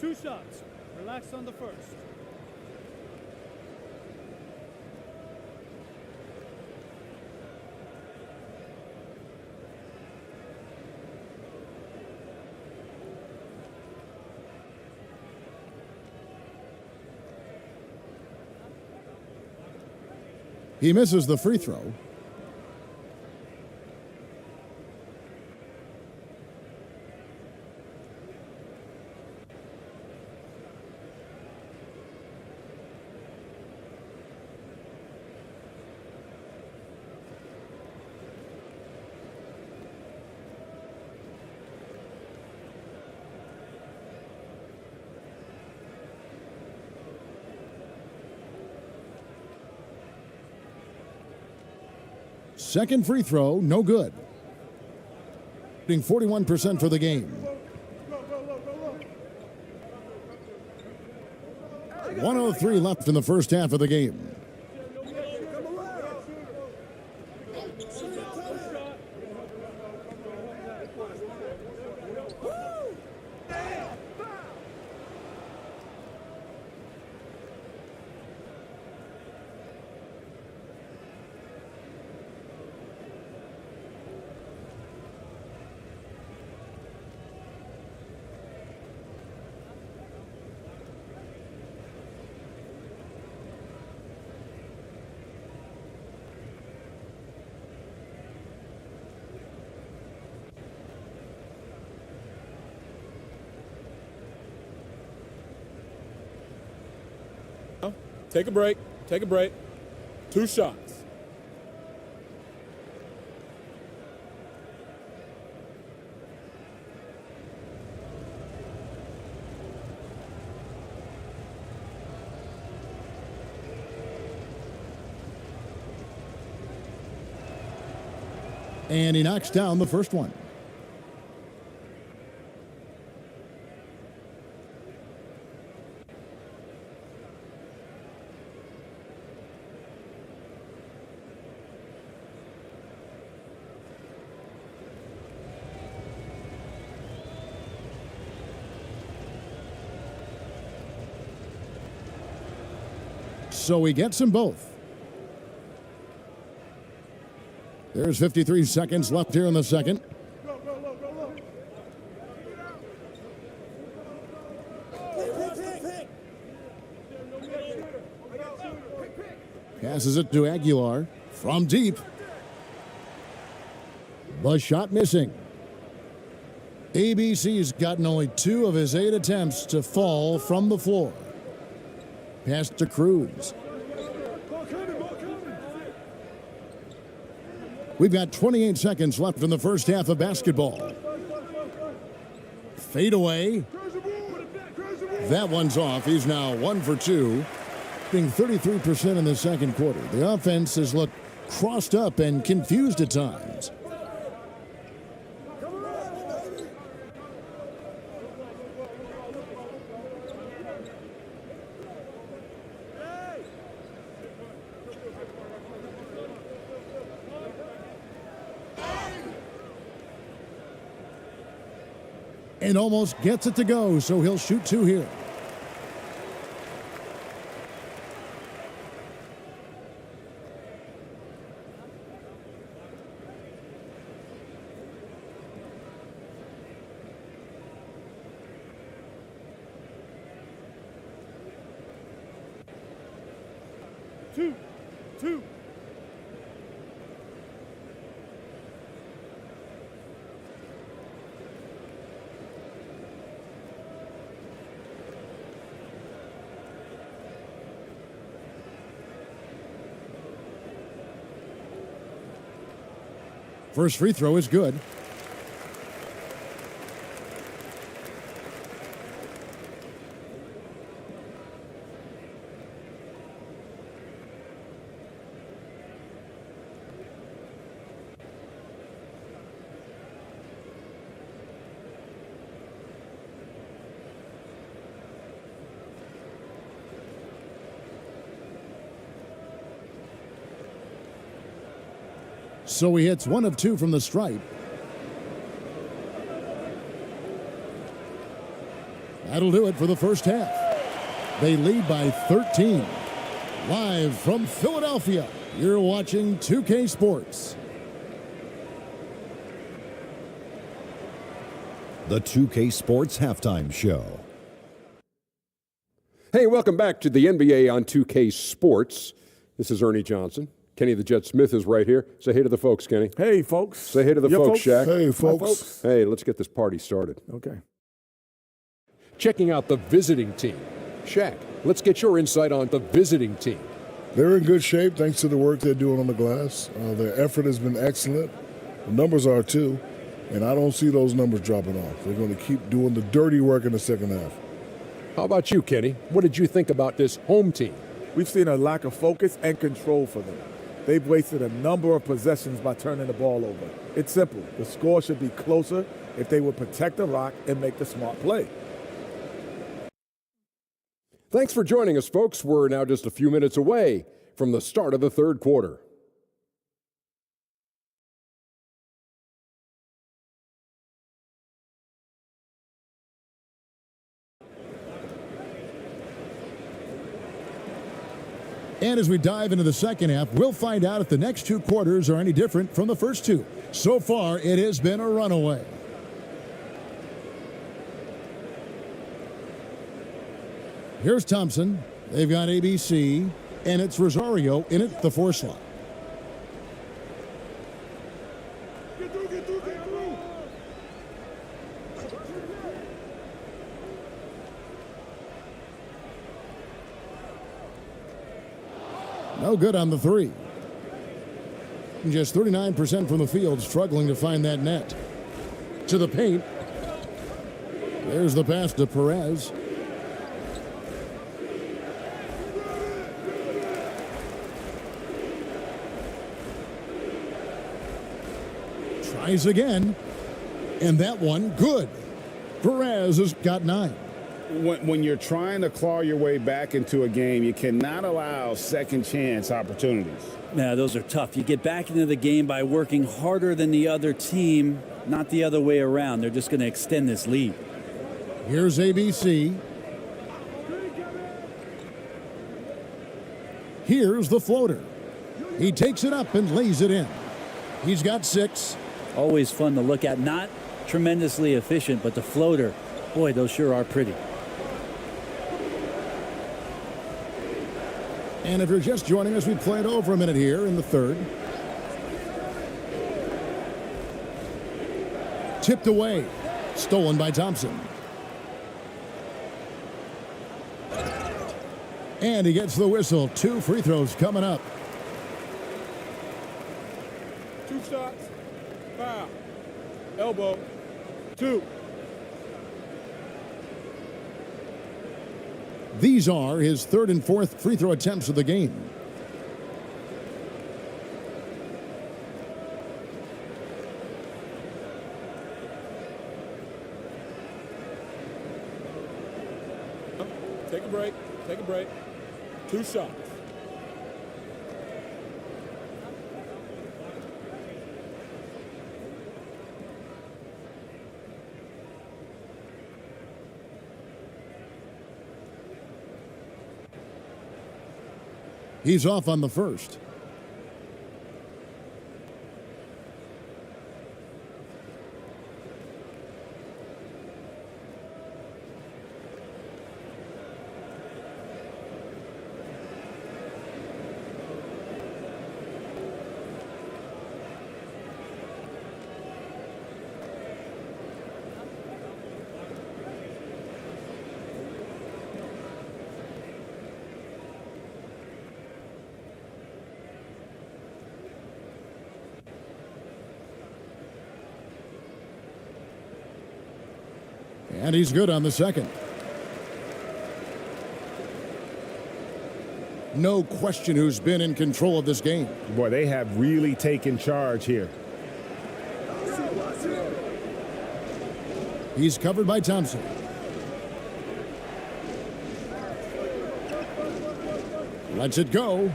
Two shots. Relax on the first. He misses the free throw. Second free throw, no good. Shooting 41% for the game. 1:03 left in the first half of the game. Take a break. Take a break. 2 shots. And he knocks down the first one. So he gets them both. There's 53 seconds left here in the second. Passes it to Aguilar from deep. The shot missing. ABC's gotten only 2 of his 8 attempts to fall from the floor. Pass to Cruz. We've got 28 seconds left in the first half of basketball. Fade away. That one's off. He's now 1 for 2, being 33% in the second quarter. The offense has looked crossed up and confused at times. And almost gets it to go, so he'll shoot 2 here. Two. First free throw is good. So he hits 1 of 2 from the stripe. That'll do it for the first half. They lead by 13. Live from Philadelphia, you're watching 2K Sports. The 2K Sports Halftime Show. Hey, welcome back to the NBA on 2K Sports. This is Ernie Johnson. Kenny the Jet Smith is right here. Say hey to the folks, Kenny. Hey, folks. Say hey to the folks, Shaq. Hey, folks. Hey, let's get this party started. Okay. Checking out the visiting team. Shaq, let's get your insight on the visiting team. They're in good shape thanks to the work they're doing on the glass. Their effort has been excellent. The numbers are too, and I don't see those numbers dropping off. They're going to keep doing the dirty work in the second half. How about you, Kenny? What did you think about this home team? We've seen a lack of focus and control for them. They've wasted a number of possessions by turning the ball over. It's simple. The score should be closer if they would protect the rock and make the smart play. Thanks for joining us, folks. We're now just a few minutes away from the start of the third quarter. And as we dive into the second half, we'll find out if the next 2 quarters are any different from the first 2. So far, it has been a runaway. Here's Thompson. They've got ABC, and it's Rosario in at the 4 slot. No good on the 3. Just 39% from the field, struggling to find that net. To the paint. There's the pass to Perez. Tries again. And that one, good. Perez has got 9. When you're trying to claw your way back into a game, you cannot allow second chance opportunities. Yeah, those are tough. You get back into the game by working harder than the other team, not the other way around. They're just going to extend this lead. Here's ABC. Here's the floater. He takes it up and lays it in. He's got 6. Always fun to look at. Not tremendously efficient, but the floater, boy, those sure are pretty. And if you're just joining us, we played over a minute here in the third. Tipped away. Stolen by Thompson. And he gets the whistle. 2 free throws coming up. 2 shots. Foul. Elbow. 2. These are his 3rd and 4th free throw attempts of the game. Take a break. Take a break. 2 shots. He's off on the first. And he's good on the second. No question who's been in control of this game. Boy, they have really taken charge here. He's covered by Thompson. Lets it go.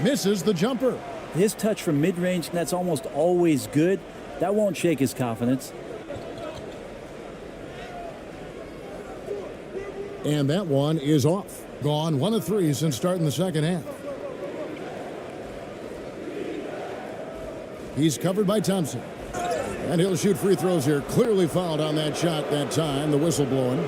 Misses the jumper. His touch from mid-range, that's almost always good. That won't shake his confidence. And that one is off. Gone 1 of 3 since starting the second half. He's covered by Thompson. And he'll shoot free throws here. Clearly fouled on that shot that time. The whistle blowing.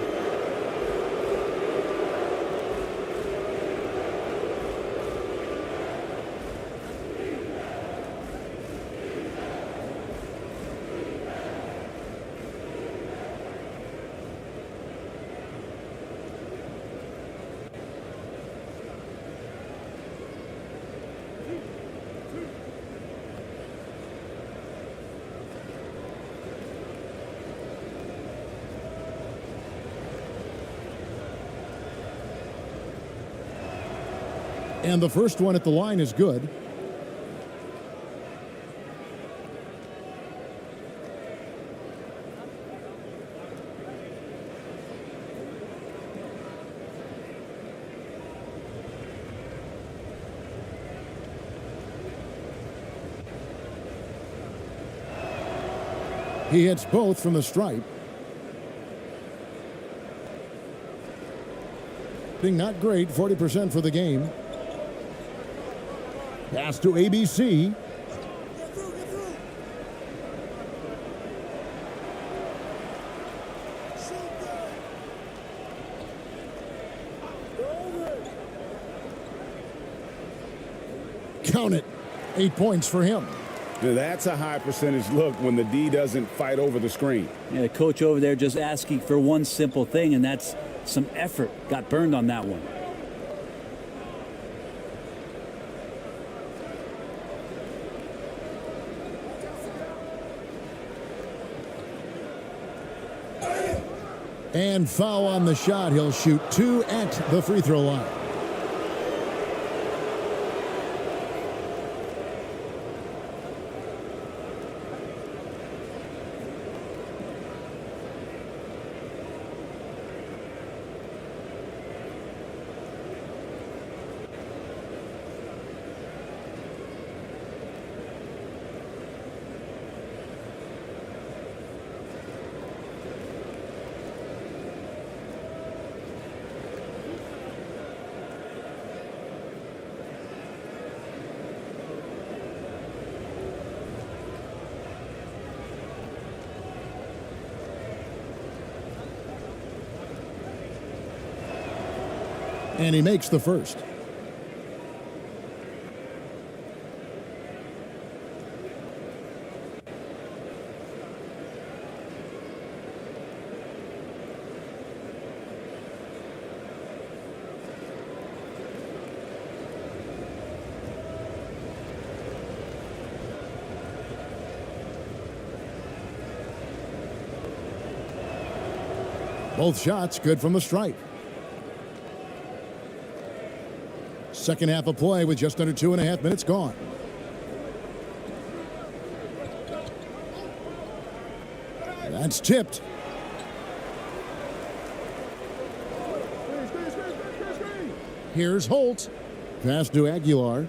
And the first one at the line is good. He hits both from the stripe. Being not great, 40% for the game. Pass to ABC. Count it. 8 points for him. Now, that's a high percentage look when the D doesn't fight over the screen. Yeah, the coach over there just asking for one simple thing, and that's some effort. Got burned on that one. And foul on the shot. He'll shoot 2 at the free throw line. And he makes the first. Both shots good from the stripe. Second half of play with just under 2.5 minutes gone. That's tipped. Here's Holt. Pass to Aguilar.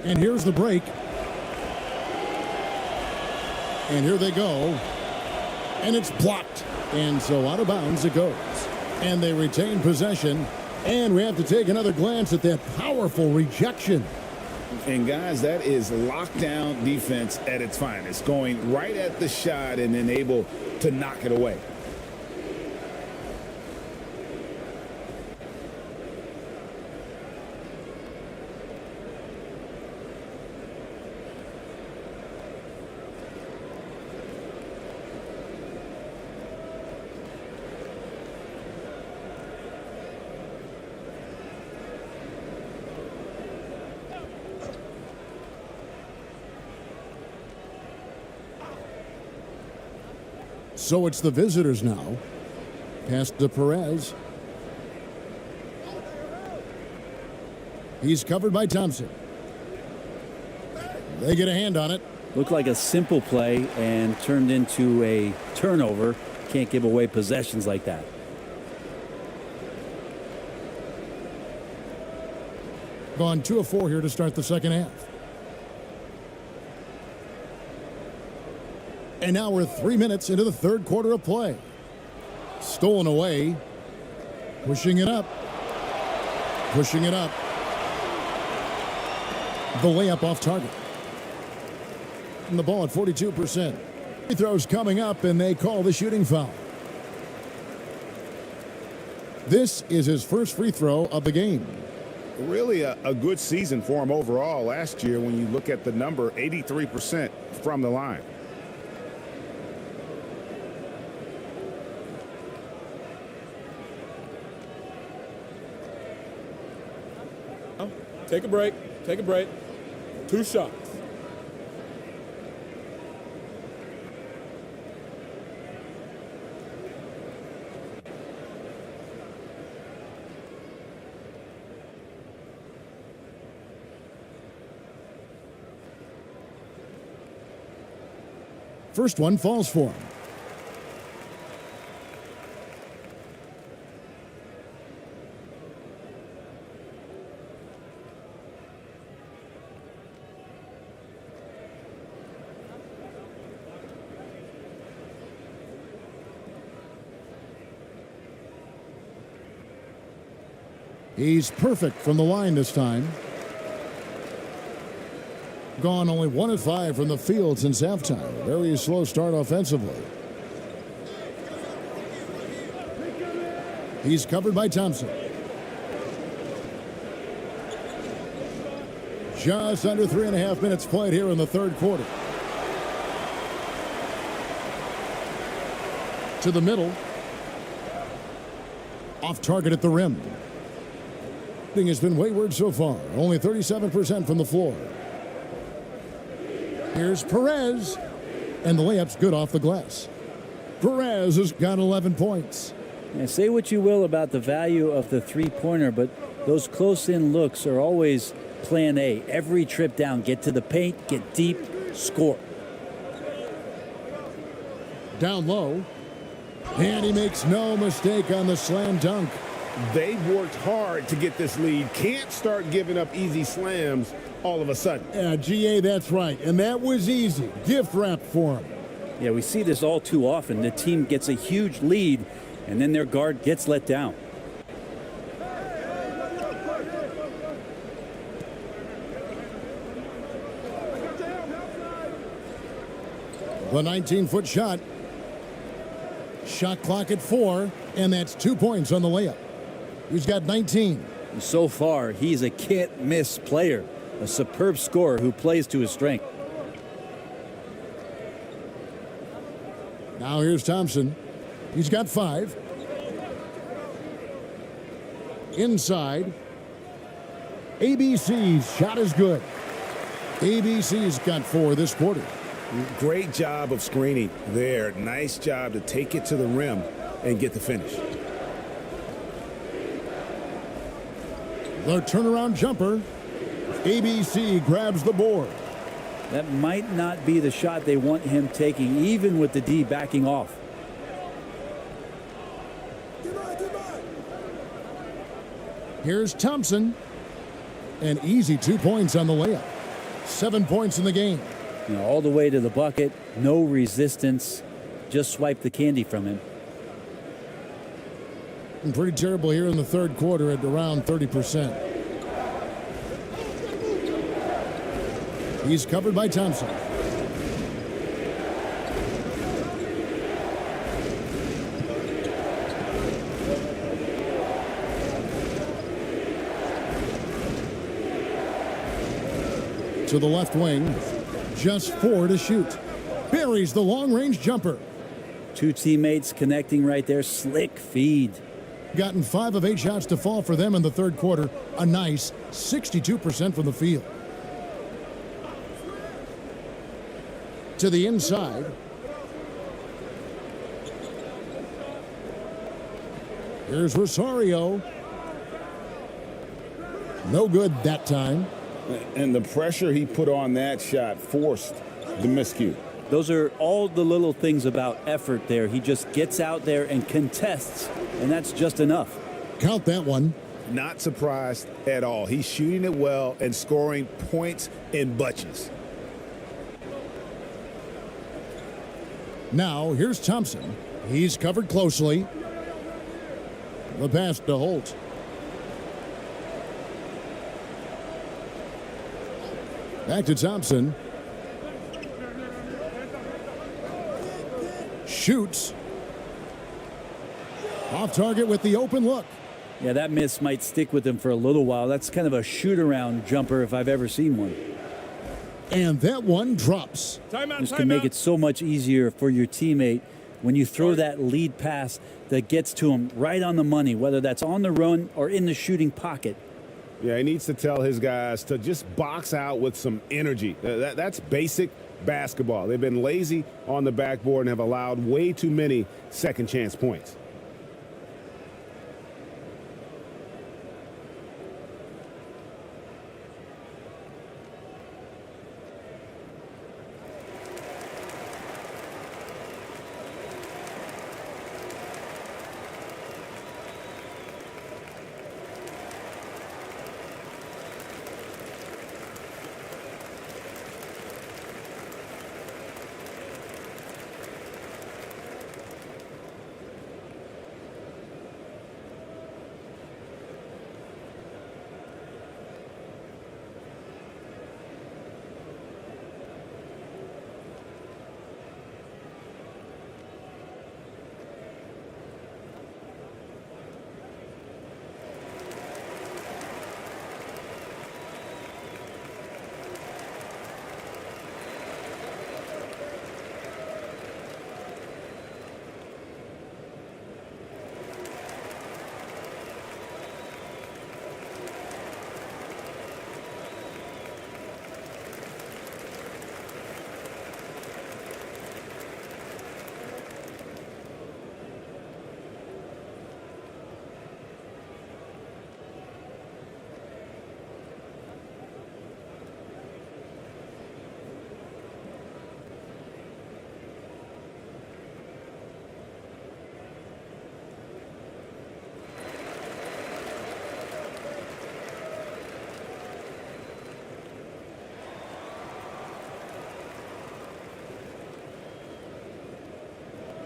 And here's the break. And here they go. And it's blocked. And so out of bounds it goes. And they retain possession. And we have to take another glance at that powerful rejection. And guys, that is lockdown defense at its finest. Going right at the shot and then able to knock it away. So it's the visitors now. Pass to Perez. He's covered by Thompson. They get a hand on it. Looked like a simple play and turned into a turnover. Can't give away possessions like that. Gone 2 of 4 here to start the second half. And now we're 3 minutes into the third quarter of play. Stolen away. Pushing it up. Pushing it up. The layup off target. And the ball at 42%. Free throws coming up, and they call the shooting foul. This is his first free throw of the game. Really a good season for him overall last year when you look at the number, 83% from the line. Take a break. Take a break. 2 shots. First one falls for him. He's perfect from the line this time. Gone only 1 of 5 from the field since halftime. Very slow start offensively. He's covered by Thompson. Just under 3.5 minutes played here in the third quarter. To the middle. Off target at the rim. Has been wayward so far. Only 37% from the floor. Here's Perez. And the layup's good off the glass. Perez has got 11 points. Yeah, say what you will about the value of the three-pointer, but those close-in looks are always plan A. Every trip down, get to the paint, get deep, score. Down low. And he makes no mistake on the slam dunk. They've worked hard to get this lead. Can't start giving up easy slams all of a sudden. Yeah, GA, that's right. And that was easy. Gift wrap for him. Yeah, we see this all too often. The team gets a huge lead, and then their guard gets let down. The 19-foot shot. Shot clock at 4, and that's 2 points on the layup. He's got 19. So far, he's a can't-miss player, a superb scorer who plays to his strength. Now here's Thompson. He's got 5. Inside. ABC's shot is good. ABC's got 4 this quarter. Great job of screening there. Nice job to take it to the rim and get the finish. The turnaround jumper. ABC grabs the board. That might not be the shot they want him taking, even with the D backing off. Here's Thompson. An easy 2 points on the layup. 7 points in the game. You know, all the way to the bucket, no resistance, just swipe the candy from him. And pretty terrible here in the third quarter at around 30%. He's covered by Thompson. To the left wing. Just 4 to shoot. Buries the long-range jumper. Two teammates connecting right there. Slick feed. Gotten 5 of 8 shots to fall for them in the third quarter. A nice 62% from the field. To the inside. Here's Rosario. No good that time. And the pressure he put on that shot forced the miscue. Those are all the little things about effort there. He just gets out there and contests, and that's just enough. Count that one. Not surprised at all. He's shooting it well and scoring points in bunches. Now, here's Thompson. He's covered closely. The pass to Holt. Back to Thompson. Shoots. Off target with the open look. Yeah, that miss might stick with him for a little while. That's kind of a shoot-around jumper if I've ever seen one. And that one drops. This can make it so much easier for your teammate when you throw that lead pass that gets to him right on the money, whether that's on the run or in the shooting pocket. Yeah, he needs to tell his guys to just box out with some energy. That's basic basketball. They've been lazy on the backboard and have allowed way too many second chance points.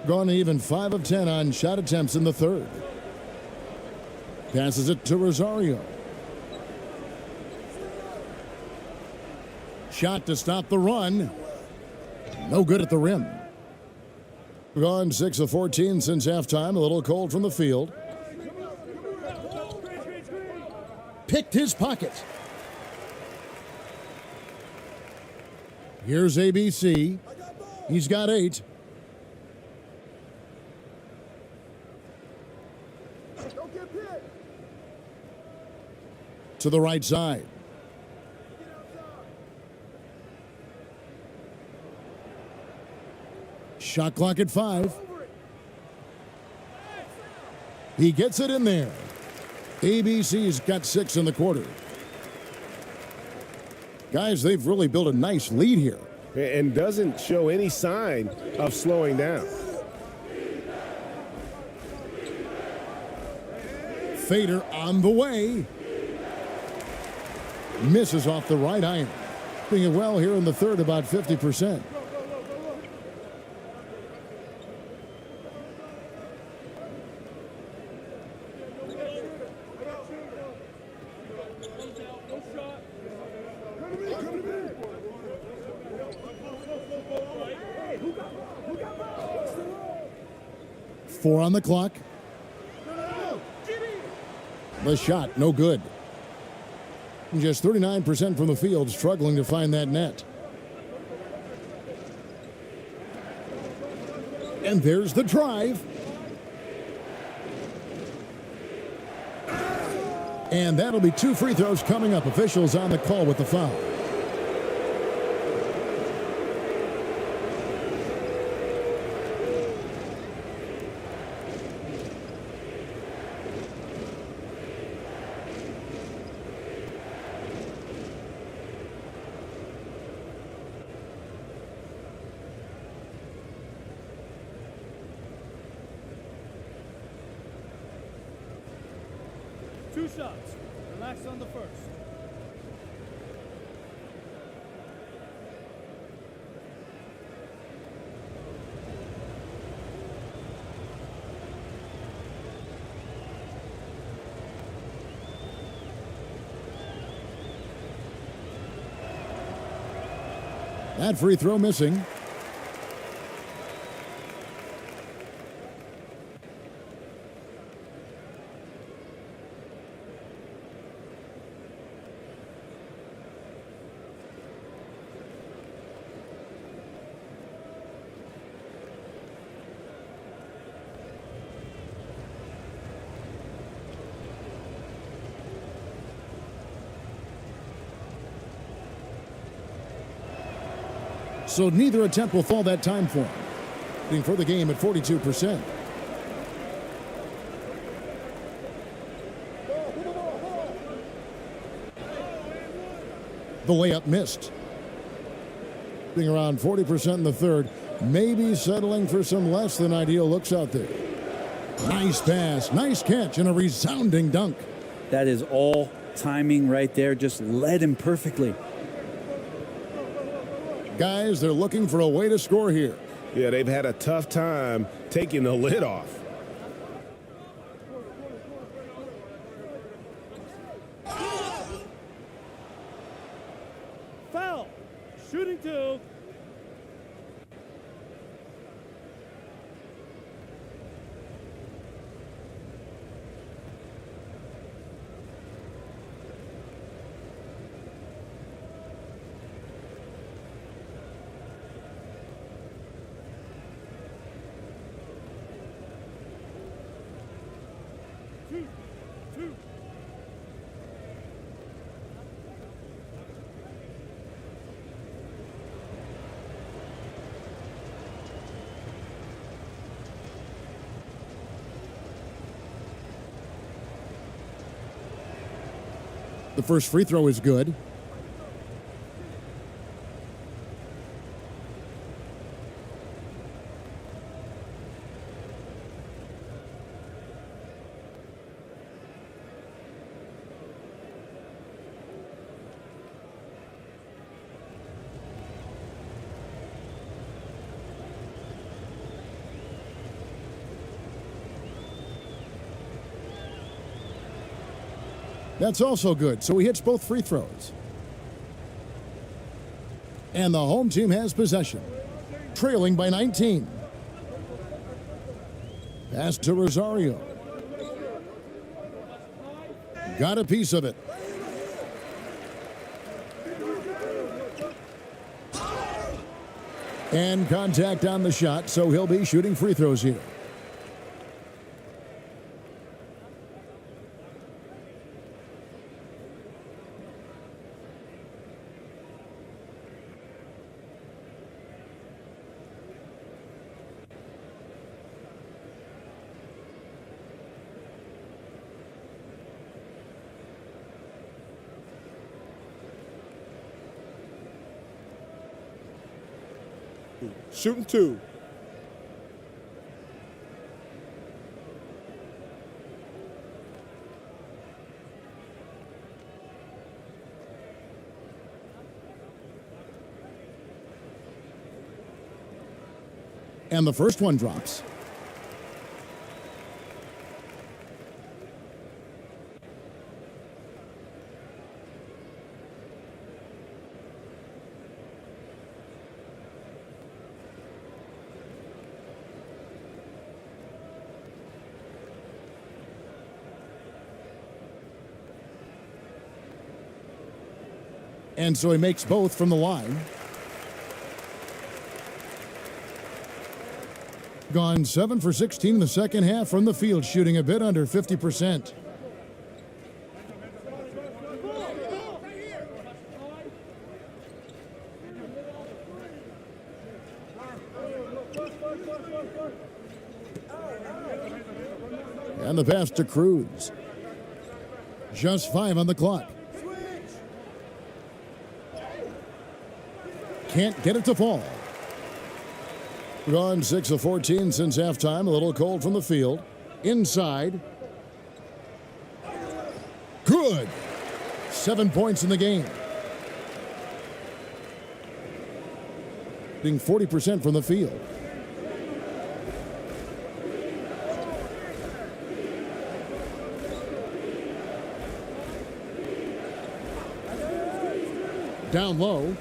Gone even 5 of 10 on shot attempts in the third. Passes it to Rosario. Shot to stop the run. No good at the rim. Gone 6 of 14 since halftime. A little cold from the field. Picked his pocket. Here's ABC. He's got 8. To the right side. Shot clock at 5. He gets it in there. ABC's got 6 in the quarter. Guys, they've really built a nice lead here. And doesn't show any sign of slowing down. Fader on the way. Misses off the right iron. Doing it well here in the third, about 50%. Four on the clock. The shot, no good. Just 39% from the field, struggling to find that net. And there's the drive. And that'll be 2 free throws coming up. Officials on the call with the foul. Two shots. Relax on the first. That free throw missing. So neither attempt will fall that time for him. Being for the game at 42%. The layup missed. Being around 40% in the third. Maybe settling for some less than ideal looks out there. Nice pass, nice catch, and a resounding dunk. That is all timing right there. Just led him perfectly. Guys, they're looking for a way to score here. Yeah, they've had a tough time taking the lid off. Foul. Shooting two. The first free throw is good. That's also good, so he hits both free throws. And the home team has possession, trailing by 19. Pass to Rosario. Got a piece of it. And contact on the shot, so he'll be shooting free throws here. 50. Shooting 2. And the first one drops. And so he makes both from the line. Gone 7 for 16 in the second half from the field, shooting a bit under 50%. And the pass to Cruz. Just 5 on the clock. Can't get it to fall. Gone 6 of 14 since halftime. A little cold from the field. Inside. Good. 7 points in the game. Being 40% from the field. Down low.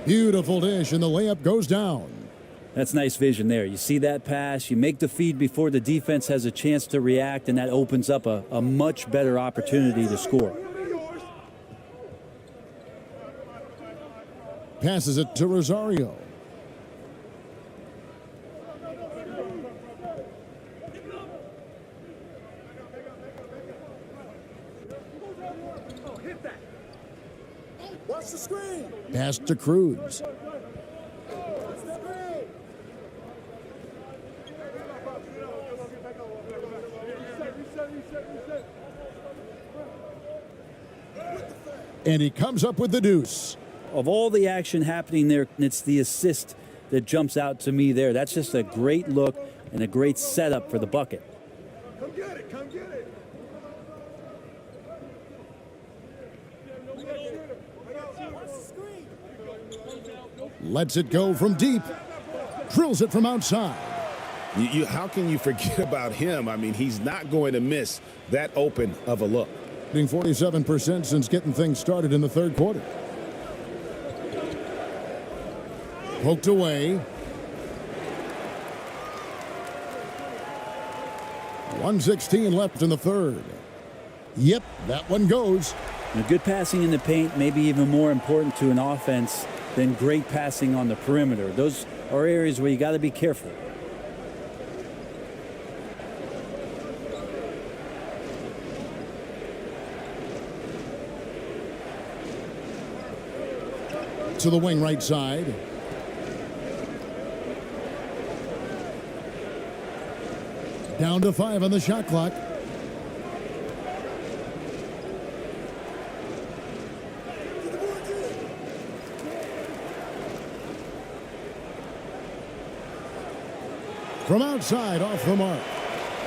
Beautiful dish, and the layup goes down. That's nice vision there. You see that pass, you make the feed before the defense has a chance to react, and that opens up a much better opportunity to score. Passes it to Rosario. Watch the screen. Pass to Cruz. And he comes up with the deuce. Of all the action happening there, it's the assist that jumps out to me there. That's just a great look and a great setup for the bucket. Come get it. Come get it. Lets it go from deep. Drills it from outside. How can you forget about him? I mean, he's not going to miss that open of a look. Being 47% since getting things started in the third quarter. Poked away. 1:16 left in the third. Yep, that one goes. Now, good passing in the paint may be even more important to an offense than great passing on the perimeter. Those are areas where you got to be careful. To the wing right side. Down to 5 on the shot clock. From outside, off the mark.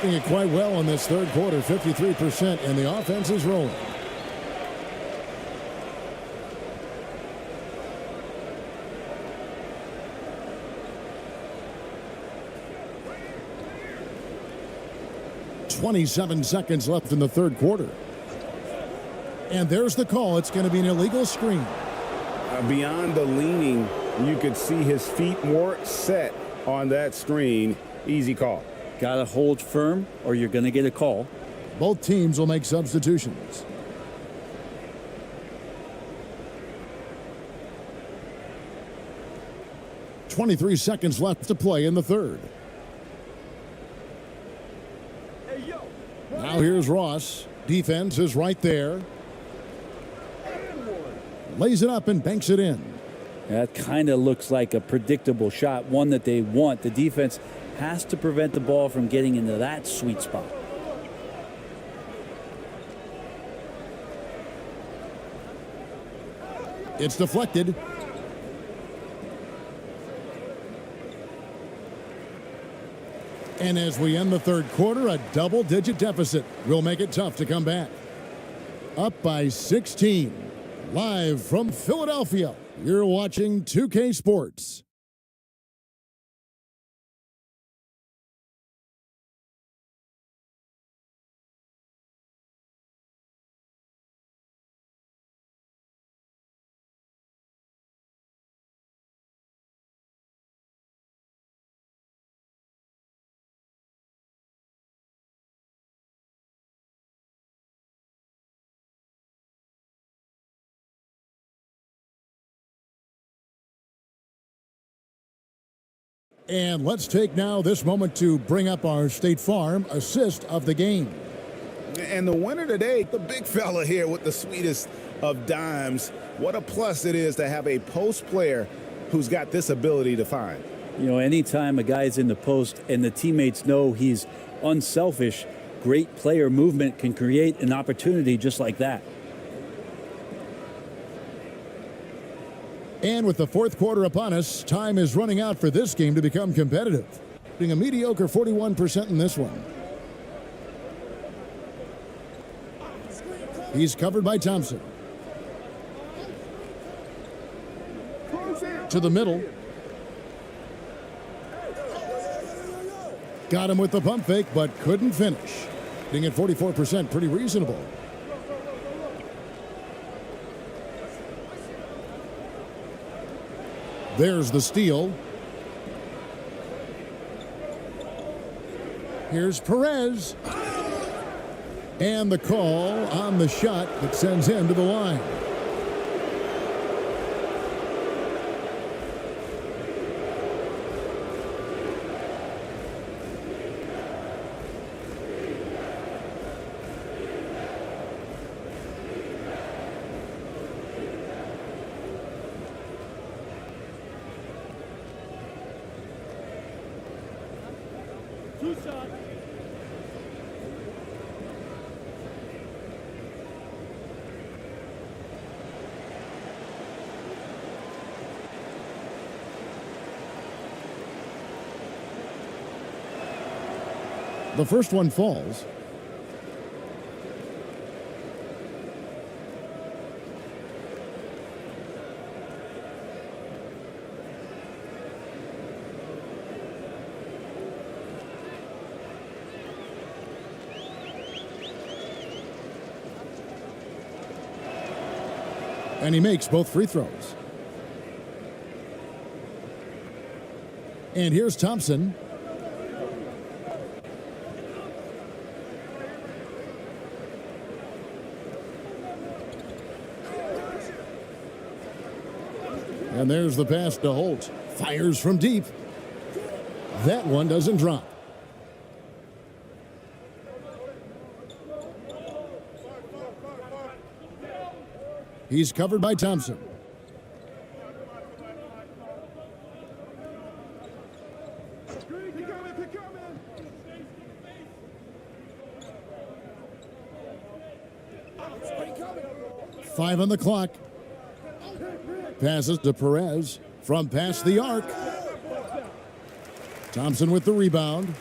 Doing it quite well in this third quarter, 53%, and the offense is rolling. .27 seconds left in the third quarter. And there's the call. It's going to be an illegal screen. Beyond the leaning, you could see his feet more set on that screen. Easy call. Got to hold firm or you're going to get a call. Both teams will make substitutions. .23 seconds left to play in the third. Now here's Ross. Defense is right there. Lays it up and banks it in. That kind of looks like a predictable shot, one that they want. The defense has to prevent the ball from getting into that sweet spot. It's deflected. And as we end the third quarter, a double-digit deficit will make it tough to come back. Up by 16. Live from Philadelphia, you're watching 2K Sports. And let's take now this moment to bring up our State Farm assist of the game. And the winner today, the big fella here with the sweetest of dimes. What a plus it is to have a post player who's got this ability to find. You know, anytime a guy's in the post and the teammates know he's unselfish, great player movement can create an opportunity just like that. And with the fourth quarter upon us, time is running out for this game to become competitive. Being a mediocre 41% in this one. He's covered by Thompson. To the middle. Got him with the pump fake, but couldn't finish. Being at 44%, pretty reasonable. There's the steal. Here's Perez. And the call on the shot that sends him to the line. The first one falls. And he makes both free throws. And here's Thompson. And there's the pass to Holt. Fires from deep. That one doesn't drop. He's covered by Thompson. Five on the clock. Passes to Perez from past the arc. Thompson with the rebound.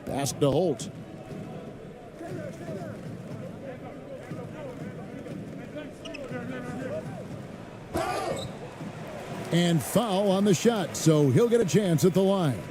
Pass to Holt. And foul on the shot, so he'll get a chance at the line.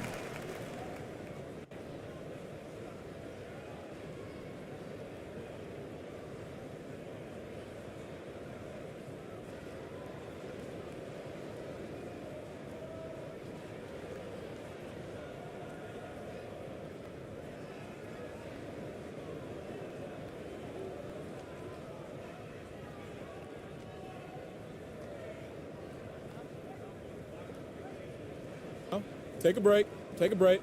Take a break. Take a break.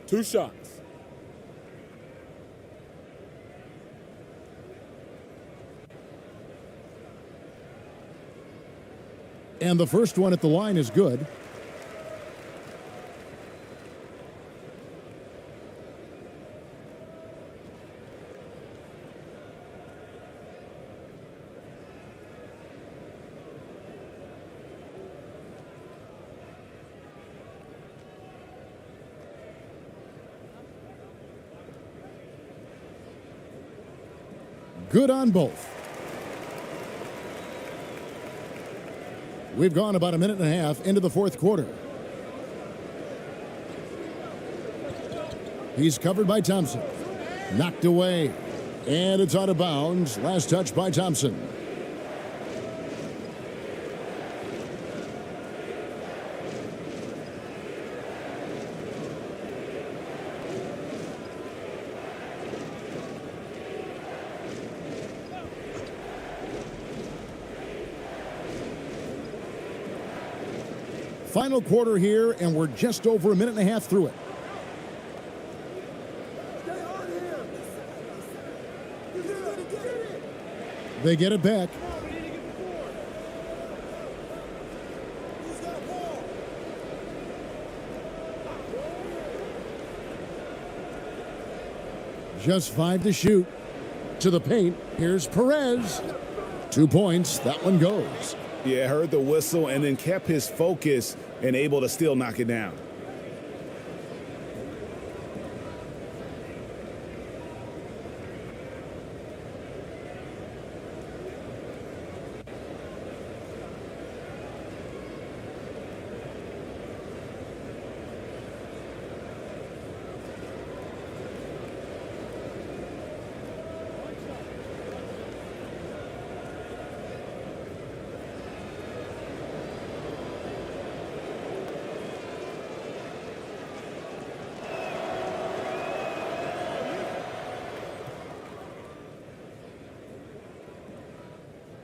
2 shots. And the first one at the line is good. Good on both. We've gone about a minute and a half into the fourth quarter. He's covered by Thompson. Knocked away. And it's out of bounds. Last touch by Thompson. Final quarter here, and we're just over a minute and a half through it. They get it back. Just 5 to shoot. To the paint. Here's Perez. 2 points. That one goes. Yeah, heard the whistle and then kept his focus and able to still knock it down.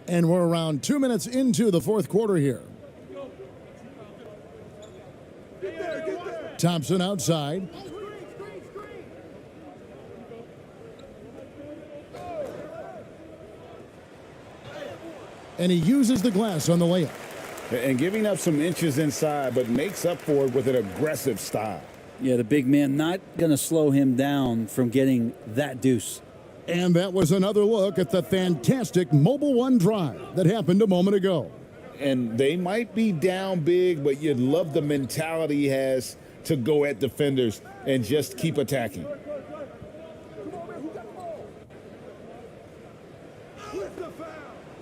And we're around 2 minutes into the fourth quarter here. Thompson outside. And he uses the glass on the layup. And giving up some inches inside, but makes up for it with an aggressive style. Yeah, the big man not going to slow him down from getting that deuce. And that was another look at the fantastic Mobile One drive that happened a moment ago. And they might be down big, but you'd love the mentality he has to go at defenders and just keep attacking.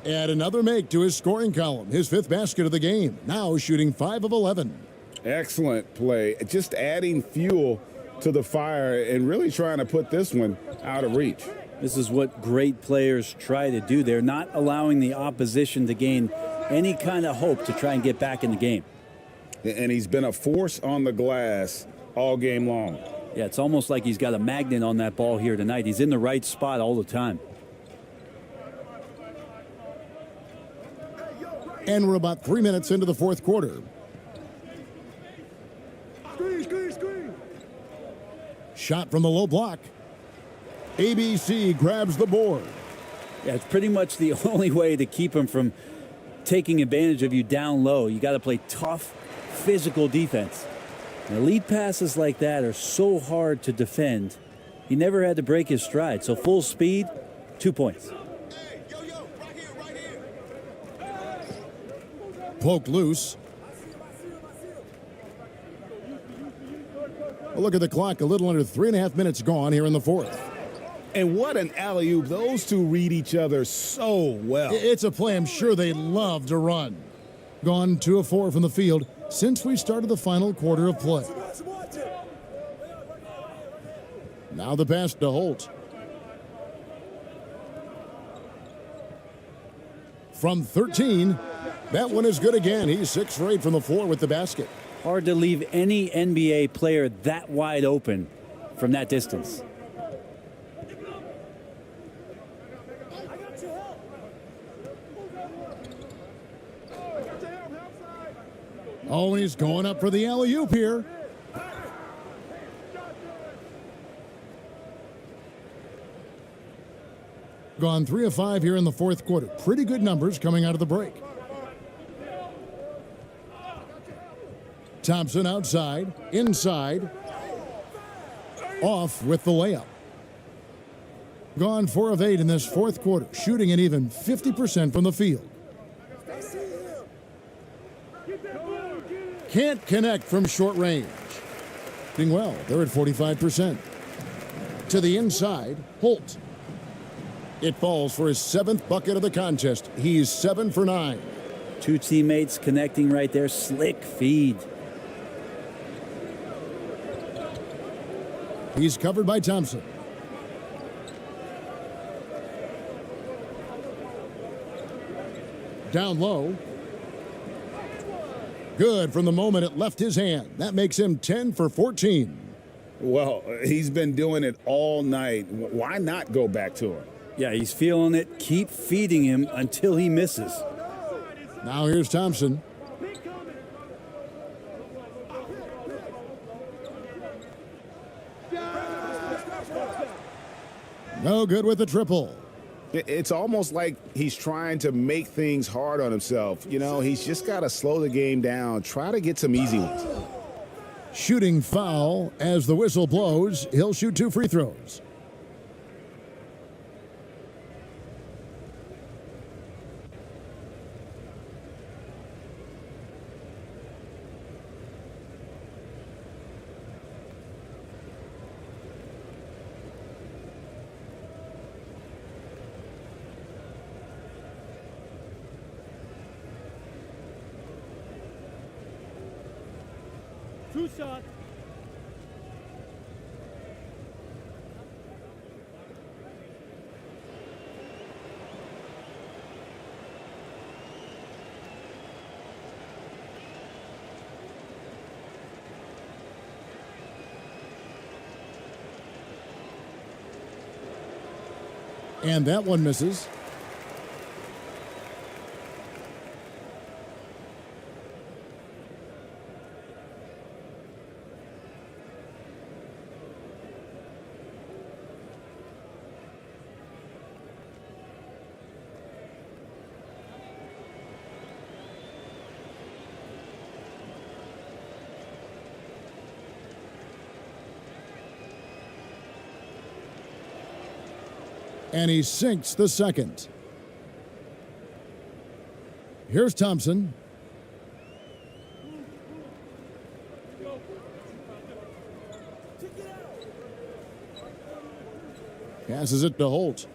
Add another make to his scoring column, his 5th basket of the game. Now shooting 5 of 11. Excellent play. Just adding fuel to the fire and really trying to put this one out of reach. This is what great players try to do. They're not allowing the opposition to gain any kind of hope to try and get back in the game. And he's been a force on the glass all game long. Yeah, it's almost like he's got a magnet on that ball here tonight. He's in the right spot all the time. And we're about 3 minutes into the fourth quarter. Shot from the low block. ABC grabs the board. Yeah, it's pretty much the only way to keep him from taking advantage of you down low. You got to play tough, physical defense. And lead passes like that are so hard to defend. He never had to break his stride. So full speed, 2 points. Poked loose. A look at the clock. A little under 3.5 minutes gone here in the fourth. And what an alley-oop. Those two read each other so well. It's a play I'm sure they love to run. Gone 2 of 4 from the field since we started the final quarter of play. Now the pass to Holt. From 13, that one is good again. He's 6 for 8 from the floor with the basket. Hard to leave any NBA player that wide open from that distance. Oh, and he's going up for the alley-oop here. Gone 3 of 5 here in the fourth quarter. Pretty good numbers coming out of the break. Thompson outside, inside, off with the layup. Gone 4 of 8 in this fourth quarter, shooting an even 50% from the field. Can't connect from short range. Doing well, they're at 45%. To the inside, Holt. It falls for his 7th bucket of the contest. He's 7 for 9. Two teammates connecting right there. Slick feed. He's covered by Thompson. Down low. Good from the moment it left his hand. That makes him 10 for 14. Well, he's been doing it all night. Why not go back to him? Yeah, he's feeling it. Keep feeding him until he misses. Now here's Thompson. No good with the triple. It's almost like he's trying to make things hard on himself. You know, he's just got to slow the game down, try to get some easy ones. Shooting foul as the whistle blows. He'll shoot 2 free throws. Two shots. And that one misses. And he sinks the second. Here's Thompson. Passes it to Holt.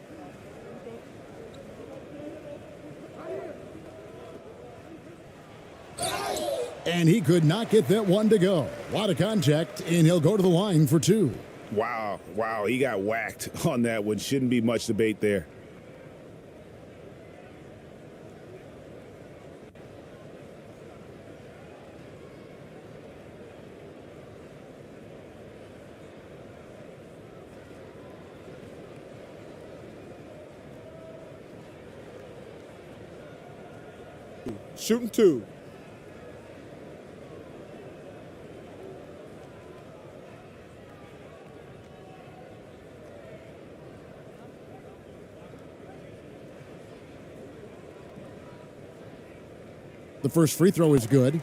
And he could not get that one to go. A lot of contact, and he'll go to the line for 2. Wow, he got whacked on that one. Shouldn't be much debate there. Shooting 2. The first free throw is good.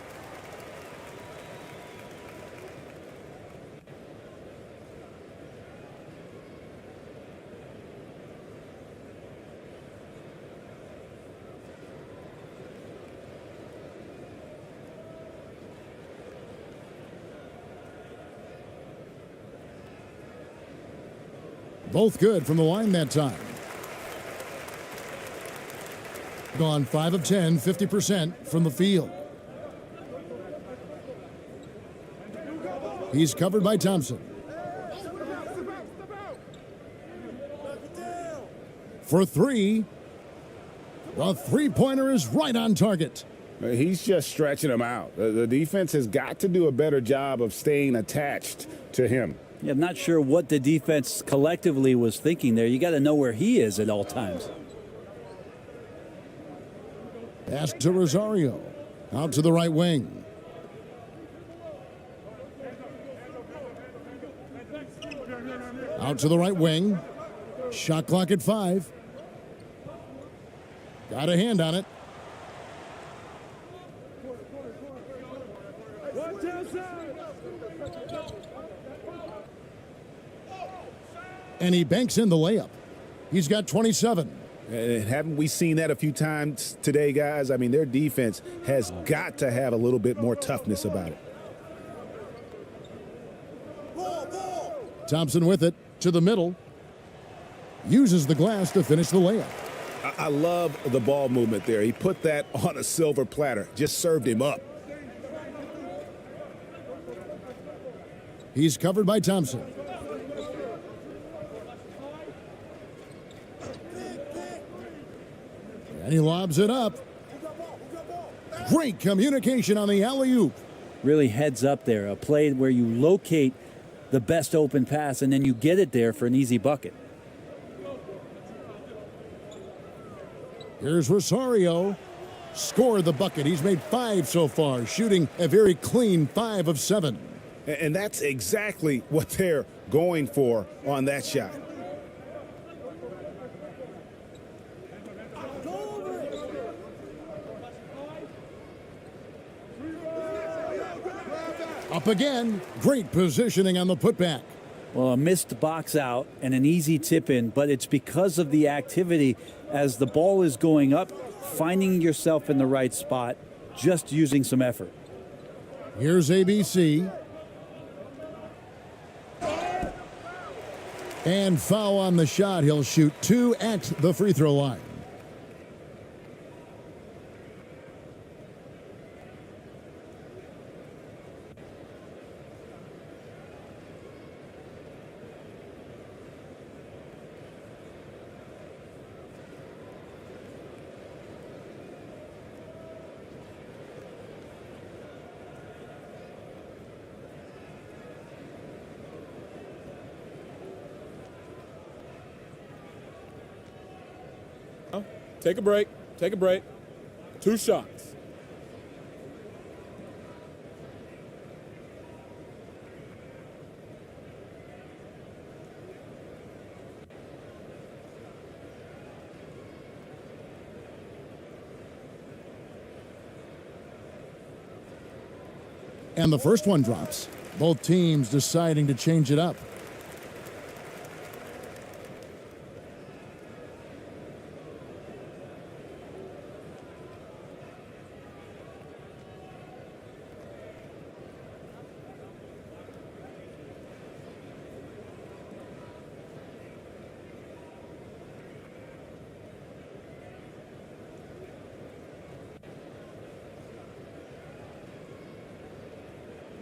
Both good from the line that time. Gone 5 of 10, 50% from the field. He's covered by Thompson. For 3. The three-pointer is right on target. He's just stretching him out. The defense has got to do a better job of staying attached to him. Yeah, I'm not sure what the defense collectively was thinking there. You got to know where he is at all times. Pass to Rosario. Out to the right wing. Out to the right wing. Shot clock at 5. Got a hand on it. And he banks in the layup. He's got 27. And haven't we seen that a few times today, guys? I mean, their defense has got to have a little bit more toughness about it. Thompson with it to the middle. uses the glass to finish the layup. I love the ball movement there. He put that on a silver platter, just served him up. He's covered by Thompson. And he lobs it up. Great communication on the alley-oop. Really heads up there, a play where you locate the best open pass and then you get it there for an easy bucket. Here's Rosario. Scored the bucket. He's made 5 so far, shooting a very clean 5 of 7. And that's exactly what they're going for on that shot. Up again. Great positioning on the putback. Well, a missed box out and an easy tip in, but it's because of the activity as the ball is going up, finding yourself in the right spot, just using some effort. Here's ABC. And foul on the shot. He'll shoot 2 at the free throw line. Take a break. Take a break. 2 shots. And the first one drops. Both teams deciding to change it up.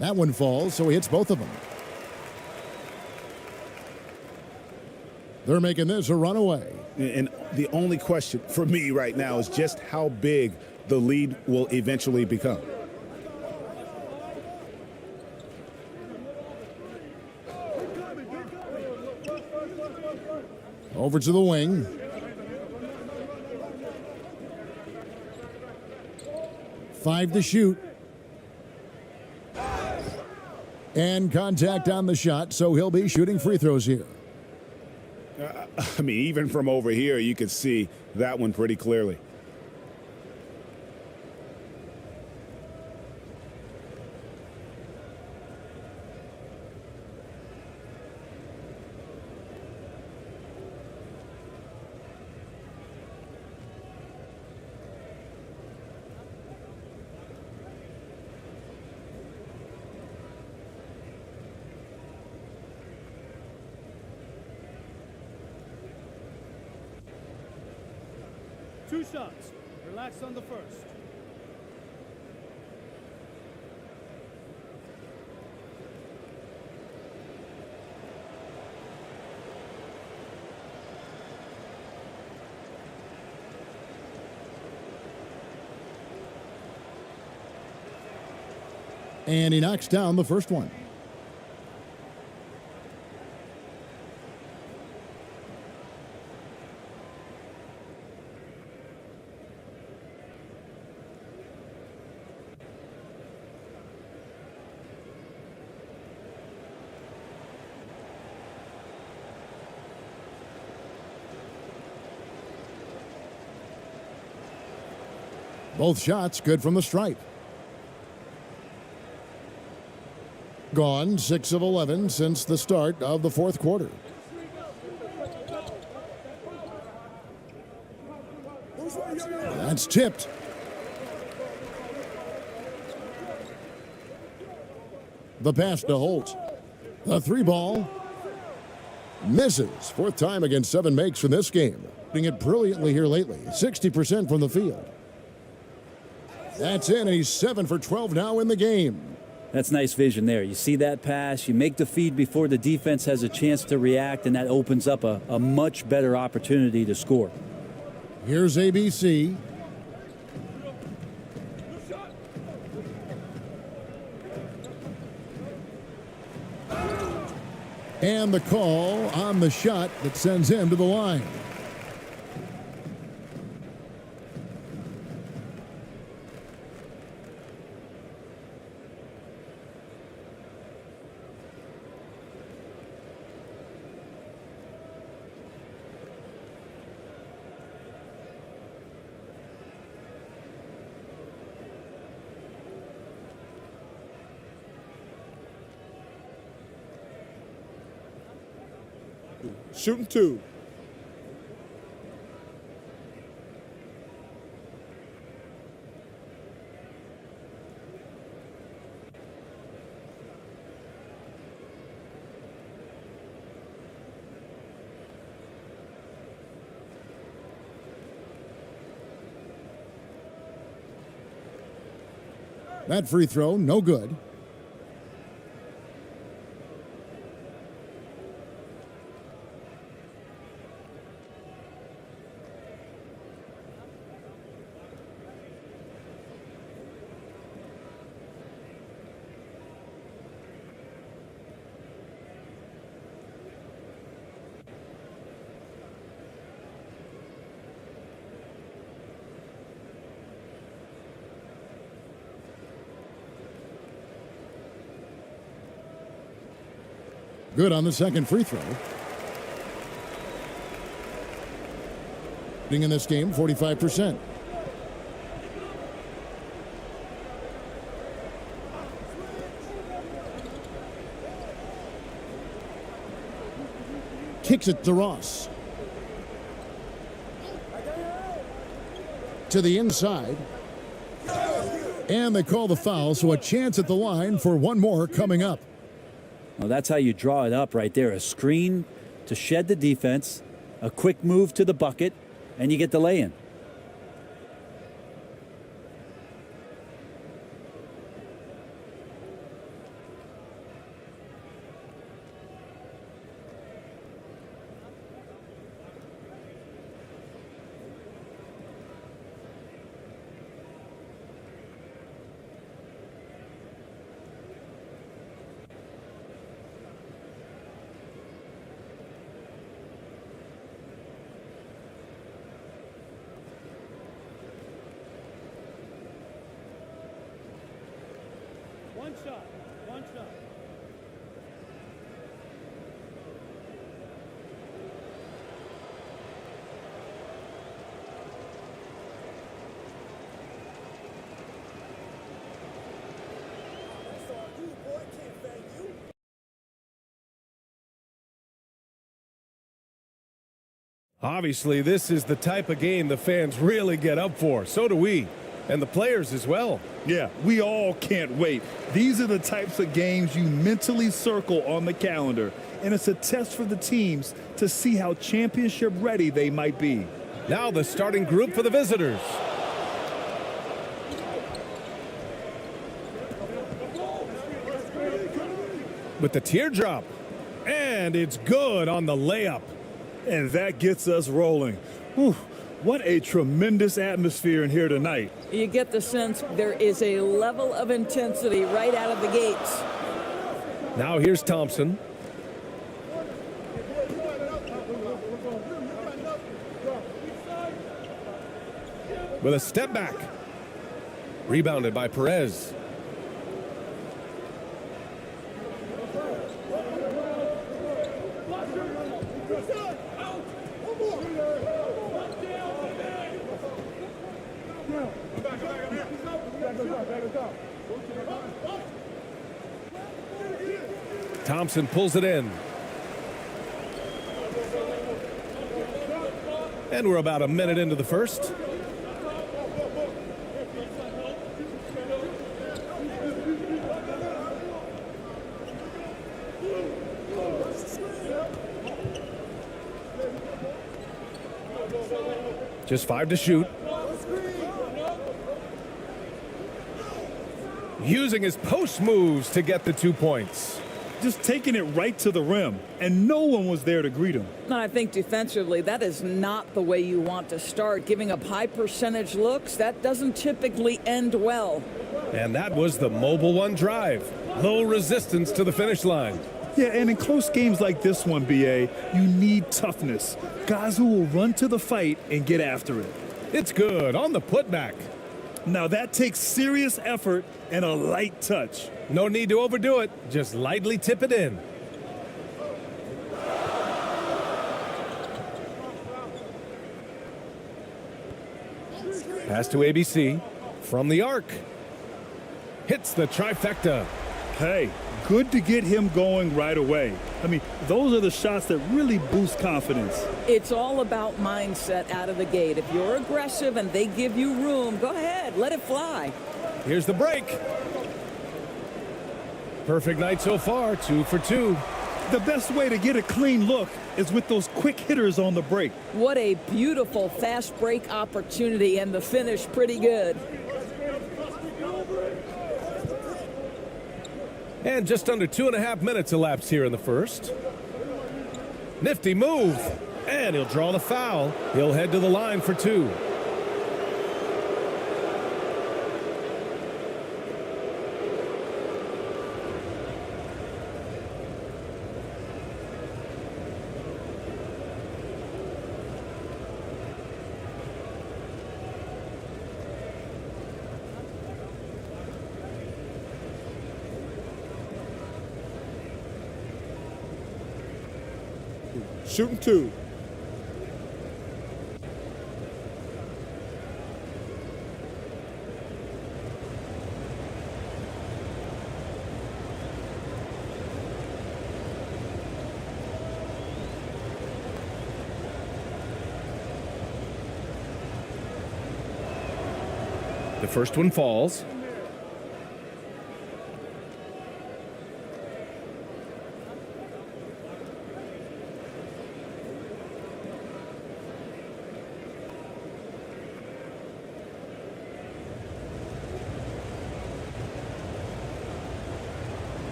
That one falls, so he hits both of them. They're making this a runaway. And the only question for me right now is just how big the lead will eventually become. Over to the wing. Five to shoot. And contact on the shot, so he'll be shooting free throws here. I mean, even from over here, you could see that one pretty clearly. Two shots. Relax on the first. And he knocks down the first one. Both shots good from the stripe. Gone 6 of 11 since the start of the fourth quarter. That's tipped. The pass to Holt. The 3 ball. Misses. Fourth time against 7 makes in this game. Doing it brilliantly here lately. 60% from the field. That's in, and he's 7 for 12 now in the game. That's nice vision there. You see that pass, you make the feed before the defense has a chance to react, and that opens up a much better opportunity to score. Here's ABC. And the call on the shot that sends him to the line. Shooting 2. That free throw, no good. Good on the second free throw. In this game, 45%. Kicks it to Ross. To the inside. And they call the foul, so a chance at the line for one more coming up. Well, that's how you draw it up right there. A screen to shed the defense, a quick move to the bucket, and you get the lay-in. One shot. One shot. Obviously, this is the type of game the fans really get up for. So do we. And the players as well. Yeah, we all can't wait. These are the types of games you mentally circle on the calendar. And it's a test for the teams to see how championship ready they might be. Now the starting group for the visitors. With the teardrop. And it's good on the layup. And that gets us rolling. Whew, what a tremendous atmosphere in here tonight. You get the sense there is a level of intensity right out of the gates. Now here's Thompson. With a step back. Rebounded by Perez. Thompson pulls it in. And we're about a minute into the first. Just 5 to shoot. Using his post moves to get the 2 points. Just taking it right to the rim, and no one was there to greet him. And I think defensively, that is not the way you want to start. Giving up high percentage looks, that doesn't typically end well. And that was the mobile one drive. Low resistance to the finish line. Yeah, and in close games like this one, BA, you need toughness. Guys who will run to the fight and get after it. It's good on the putback. Now that takes serious effort and a light touch. No need to overdo it. Just lightly tip it in. Pass to ABC. From the arc. Hits the trifecta. Hey, good to get him going right away. I mean, those are the shots that really boost confidence. It's all about mindset out of the gate. If you're aggressive and they give you room, go ahead, let it fly. Here's the break. Perfect night so far, 2 for 2. The best way to get a clean look is with those quick hitters on the break. What a beautiful fast break opportunity, and the finish pretty good. And just under 2.5 minutes elapsed here in the first. Nifty move. And he'll draw the foul. He'll head to the line for 2. Shooting 2. The first one falls.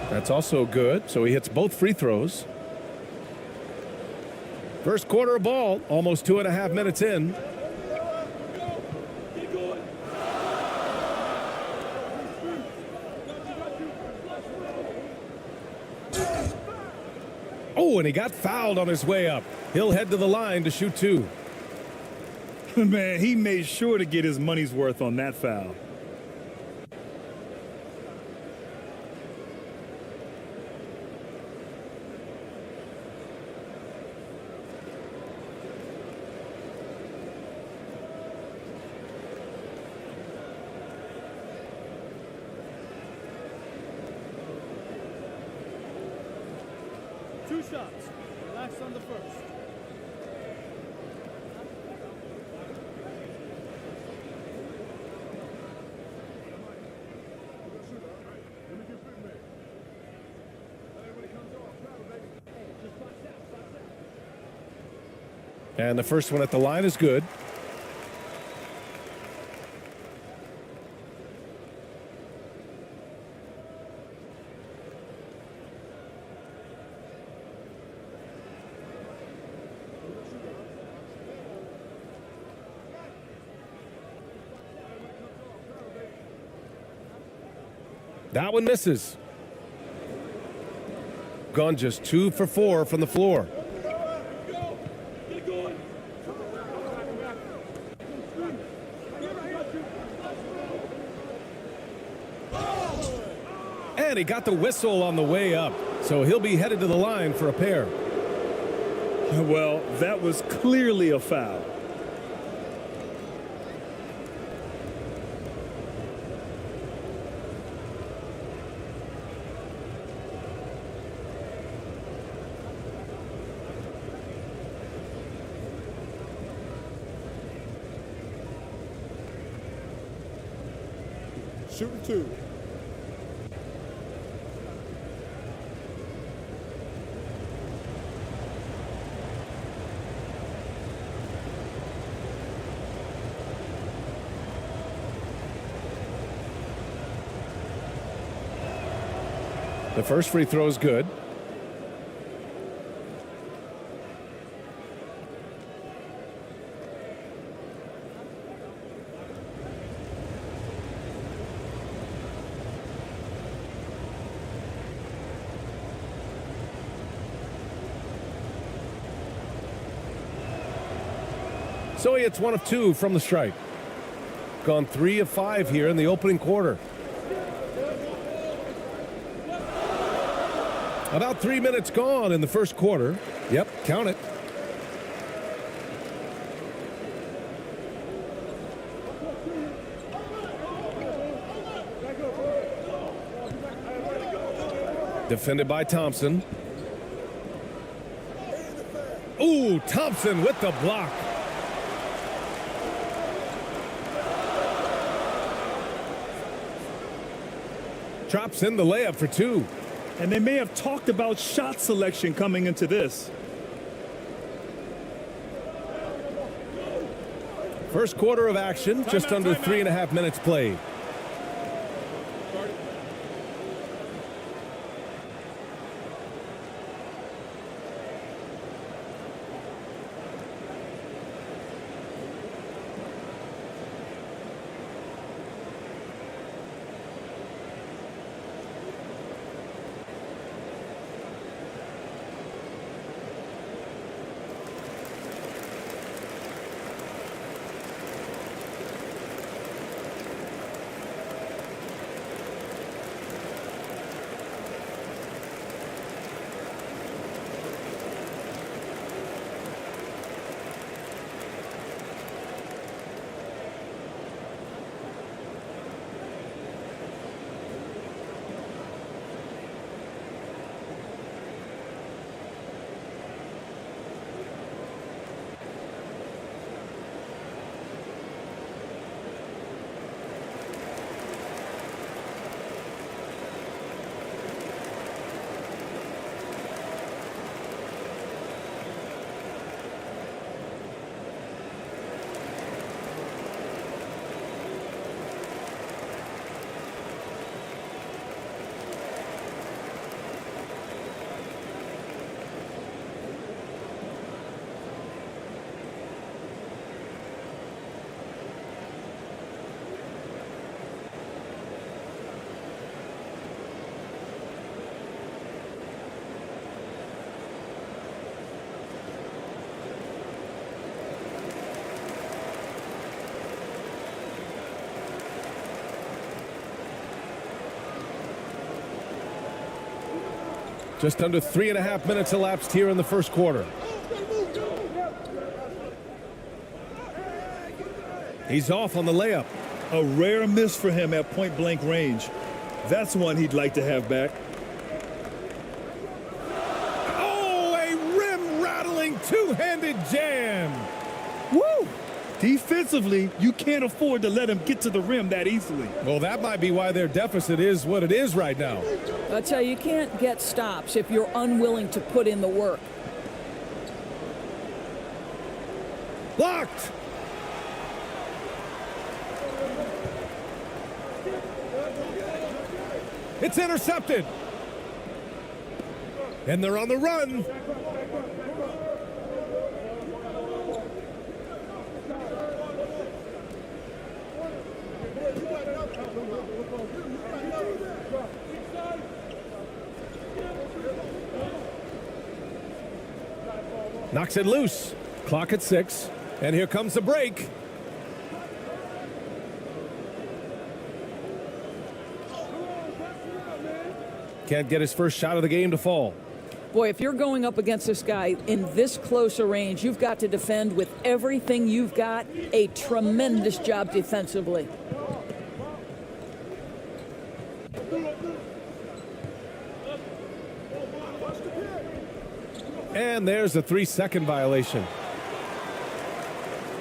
That's also good, so he hits both free throws. First quarter of ball, almost 2.5 minutes in. Oh, and he got fouled on his way up. He'll head to the line to shoot 2. Man, he made sure to get his money's worth on that foul. Two shots. Relax on the first. And the first one at the line is good. That one misses. Gone just 2 for 4 from the floor. And he got the whistle on the way up, so he'll be headed to the line for a pair. Well, that was clearly a foul. Shooting 2. The first free throw is good. So he hits 1 of 2 from the stripe. Gone 3 of 5 here in the opening quarter. About 3 minutes gone in the first quarter. Yep, count it. Defended by Thompson. Ooh, Thompson with the block. Drops in the layup for 2. And they may have talked about shot selection coming into this. First quarter of action, just under 3.5 minutes played. Just under 3.5 minutes elapsed here in the first quarter. He's off on the layup. A rare miss for him at point-blank range. That's one he'd like to have back. Oh, a rim-rattling two-handed jam. Woo! Defensively, you can't afford to let him get to the rim that easily. Well, that might be why their deficit is what it is right now. I tell you can't get stops if you're unwilling to put in the work. Blocked. It's intercepted. And they're on the run. Knocks it loose. Clock at 6. And here comes the break. Can't get his first shot of the game to fall. Boy, if you're going up against this guy in this close a range, you've got to defend with everything you've got. A tremendous job defensively. And there's a 3-second violation.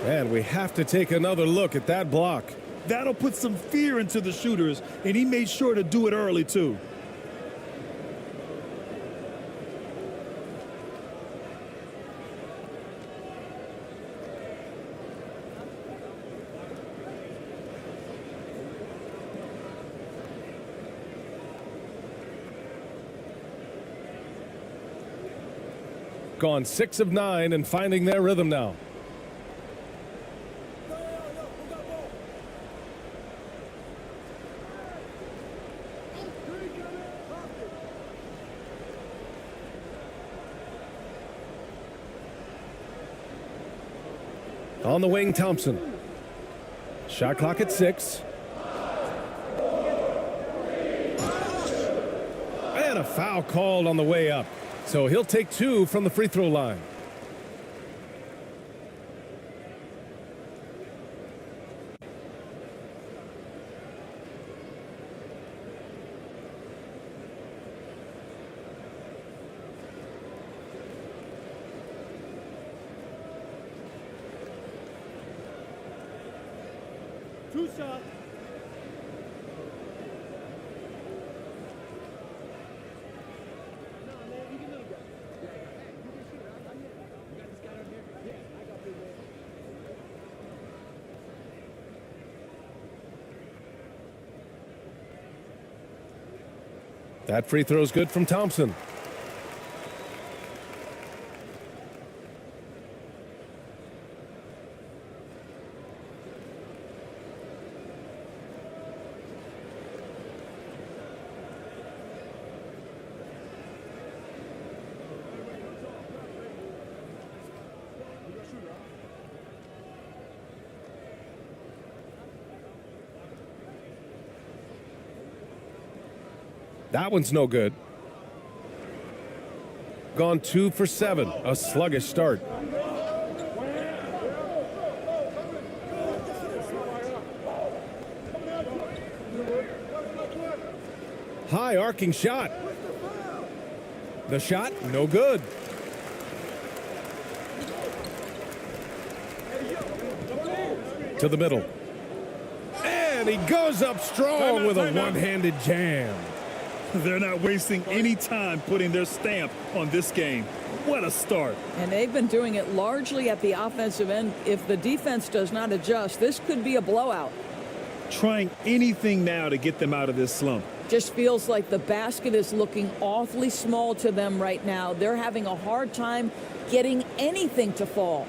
And we have to take another look at that block. That'll put some fear into the shooters, and he made sure to do it early, too. gone 6 of 9 and finding their rhythm now. On the wing, Thompson. Shot clock at 6. And a foul called on the way up. So he'll take 2 from the free throw line. Two shots. That free throw is good from Thompson. That one's no good. Gone 2 for 7. A sluggish start. High arcing shot. The shot, no good. To the middle. And he goes up strong with a one-handed jam. They're not wasting any time putting their stamp on this game. What a start. And they've been doing it largely at the offensive end. If the defense does not adjust, this could be a blowout. Trying anything now to get them out of this slump. Just feels like the basket is looking awfully small to them right now. They're having a hard time getting anything to fall.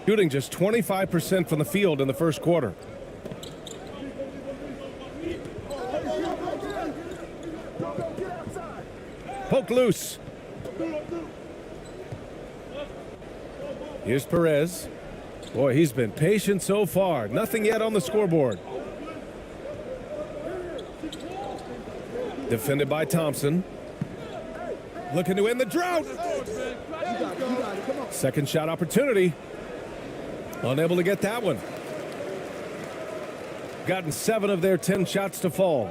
Shooting just 25% from the field in the first quarter. Poke loose. Here's Perez. Boy, he's been patient so far. Nothing yet on the scoreboard. Defended by Thompson. Looking to end the drought. Second shot opportunity. Unable to get that one. Gotten 7 of their 10 shots to fall.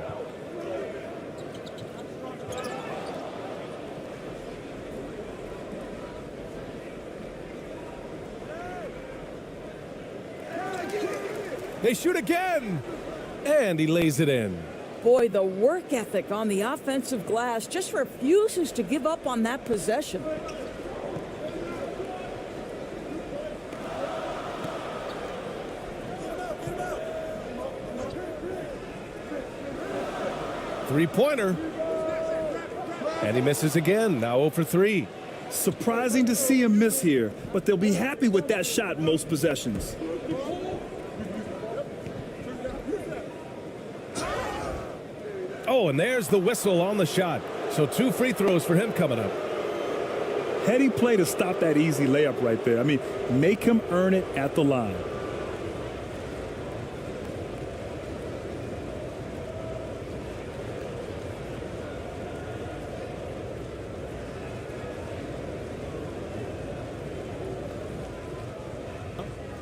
They shoot again. And he lays it in. Boy, the work ethic on the offensive glass just refuses to give up on that possession. Three-pointer. And he misses again. Now 0 for 3. Surprising to see him miss here, but they'll be happy with that shot in most possessions. Oh, and there's the whistle on the shot. So 2 free throws for him coming up. Heady play to stop that easy layup right there. I mean, make him earn it at the line.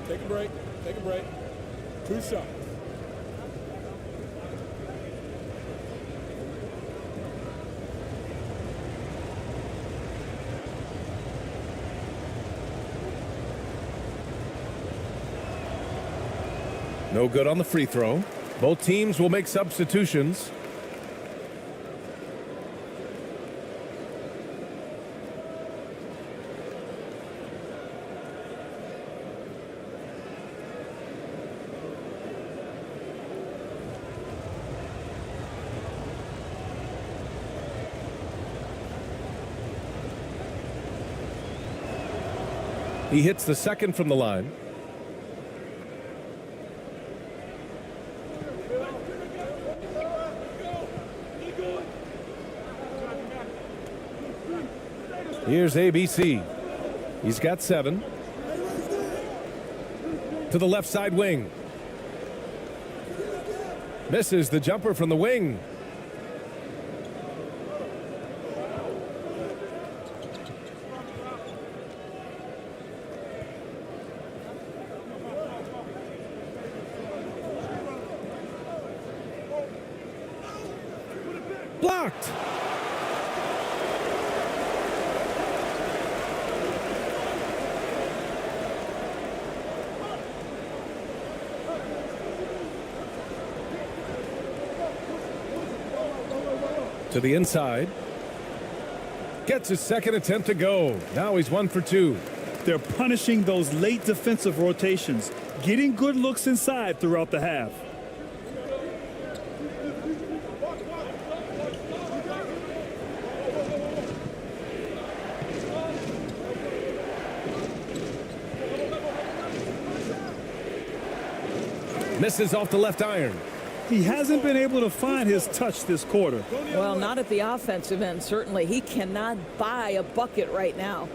Take a break. Take a break. 2 shots. No good on the free throw. Both teams will make substitutions. He hits the second from the line. Here's ABC. He's got 7. To the left side wing. Misses the jumper from the wing. Blocked. To the inside. Gets his second attempt to go. Now he's 1 for 2. They're punishing those late defensive rotations, getting good looks inside throughout the half. Misses off the left iron. He hasn't been able to find his touch this quarter. Well, not at the offensive end, certainly. He cannot buy a bucket right now.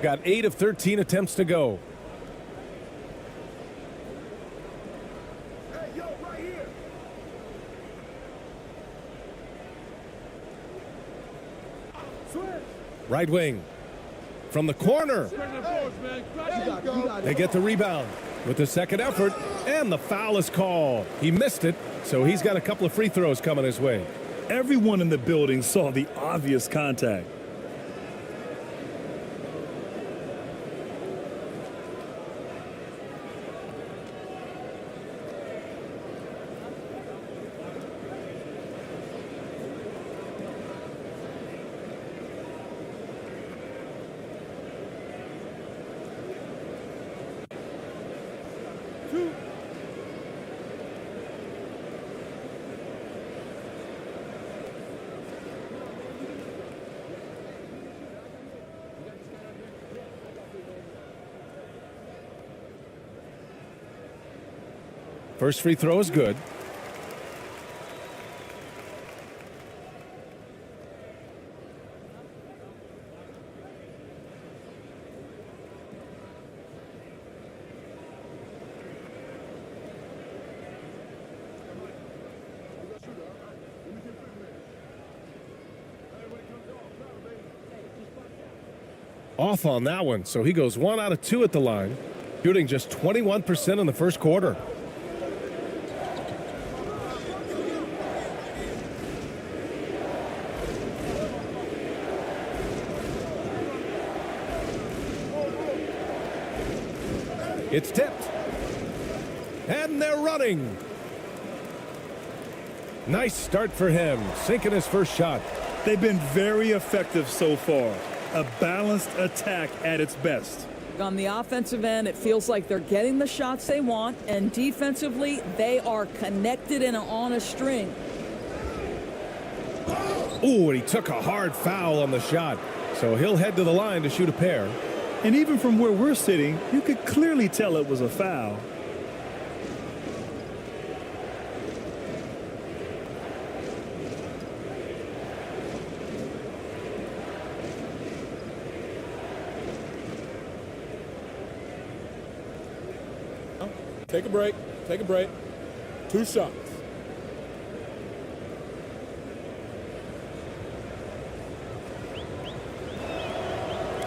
Got 8 of 13 attempts to go. Right wing. From the corner. They get the rebound with the second effort, and the foul is called. He missed it, so he's got a couple of free throws coming his way. Everyone in the building saw the obvious contact. First free throw is good. Off on that one, so he goes 1 out of 2 at the line, shooting just 21% in the first quarter. It's tipped. And they're running. Nice start for him, sinking his first shot. They've been very effective so far. A balanced attack at its best. On the offensive end, it feels like they're getting the shots they want, and defensively, they are connected and on a string. Ooh, and he took a hard foul on the shot. So he'll head to the line to shoot a pair. And even from where we're sitting, you could clearly tell it was a foul. Take a break. Take a break. 2 shots.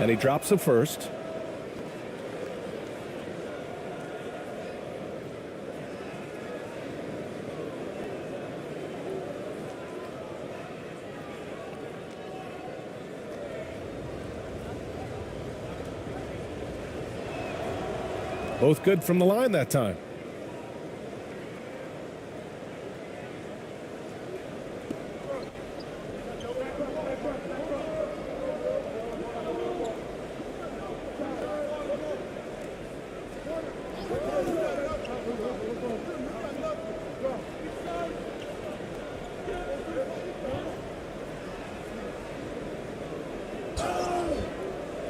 And he drops the first. Both good from the line that time.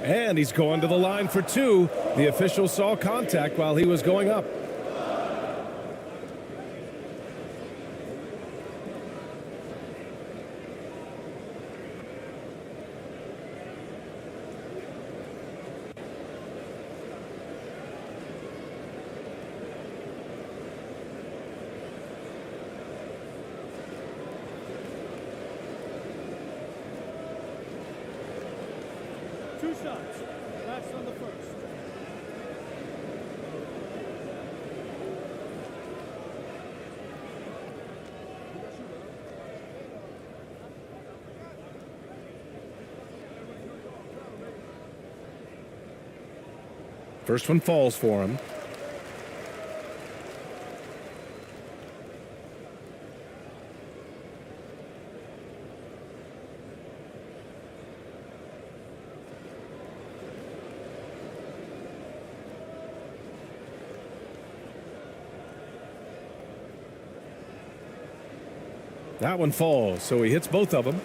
And he's going to the line for 2. The official saw contact while he was going up. Two shots. Last on the first. First one falls for him. That one falls, so he hits both of them.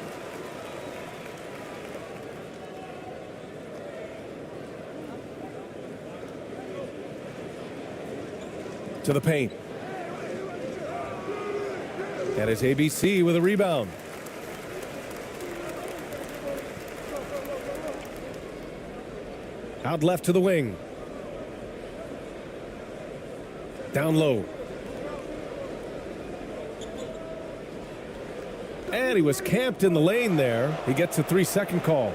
To the paint. And it's ABC with a rebound. Out left to the wing. Down low. And he was camped in the lane there. He gets a 3-second call.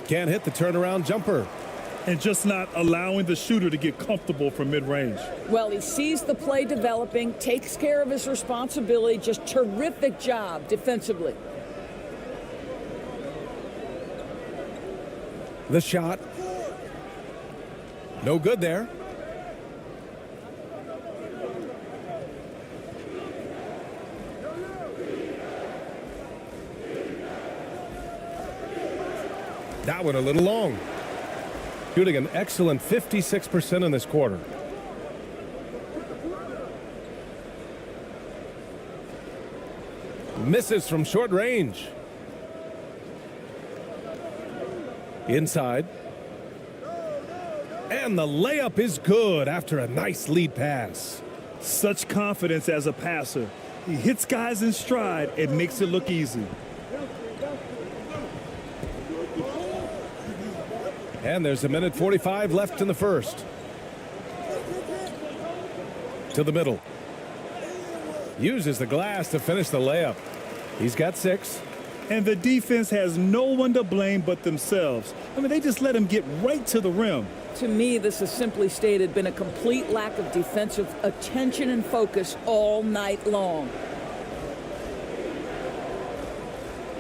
Can't hit the turnaround jumper. And just not allowing the shooter to get comfortable from mid-range. Well, he sees the play developing, takes care of his responsibility. Just terrific job defensively. The shot. No good there. That one a little long. Shooting an excellent 56% in this quarter. Misses from short range. Inside. And the layup is good after a nice lead pass. Such confidence as a passer. He hits guys in stride and makes it look easy. And there's a minute 45 left in the first. To the middle. Uses the glass to finish the layup. He's got 6. And the defense has no one to blame but themselves. I mean, they just let him get right to the rim. To me, this has simply stated been a complete lack of defensive attention and focus all night long.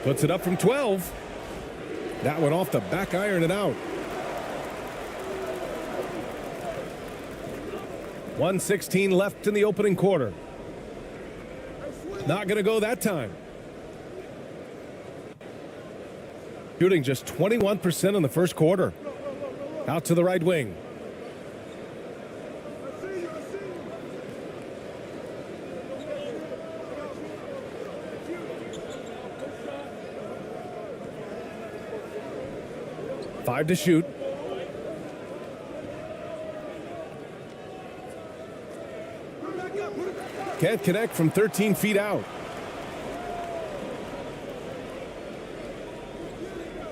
Puts it up from 12. That one off the back iron and out. 1:16 left in the opening quarter. Not going to go that time. Shooting just 21% in the first quarter. Out to the right wing. Five to shoot. Can't connect from 13 feet out.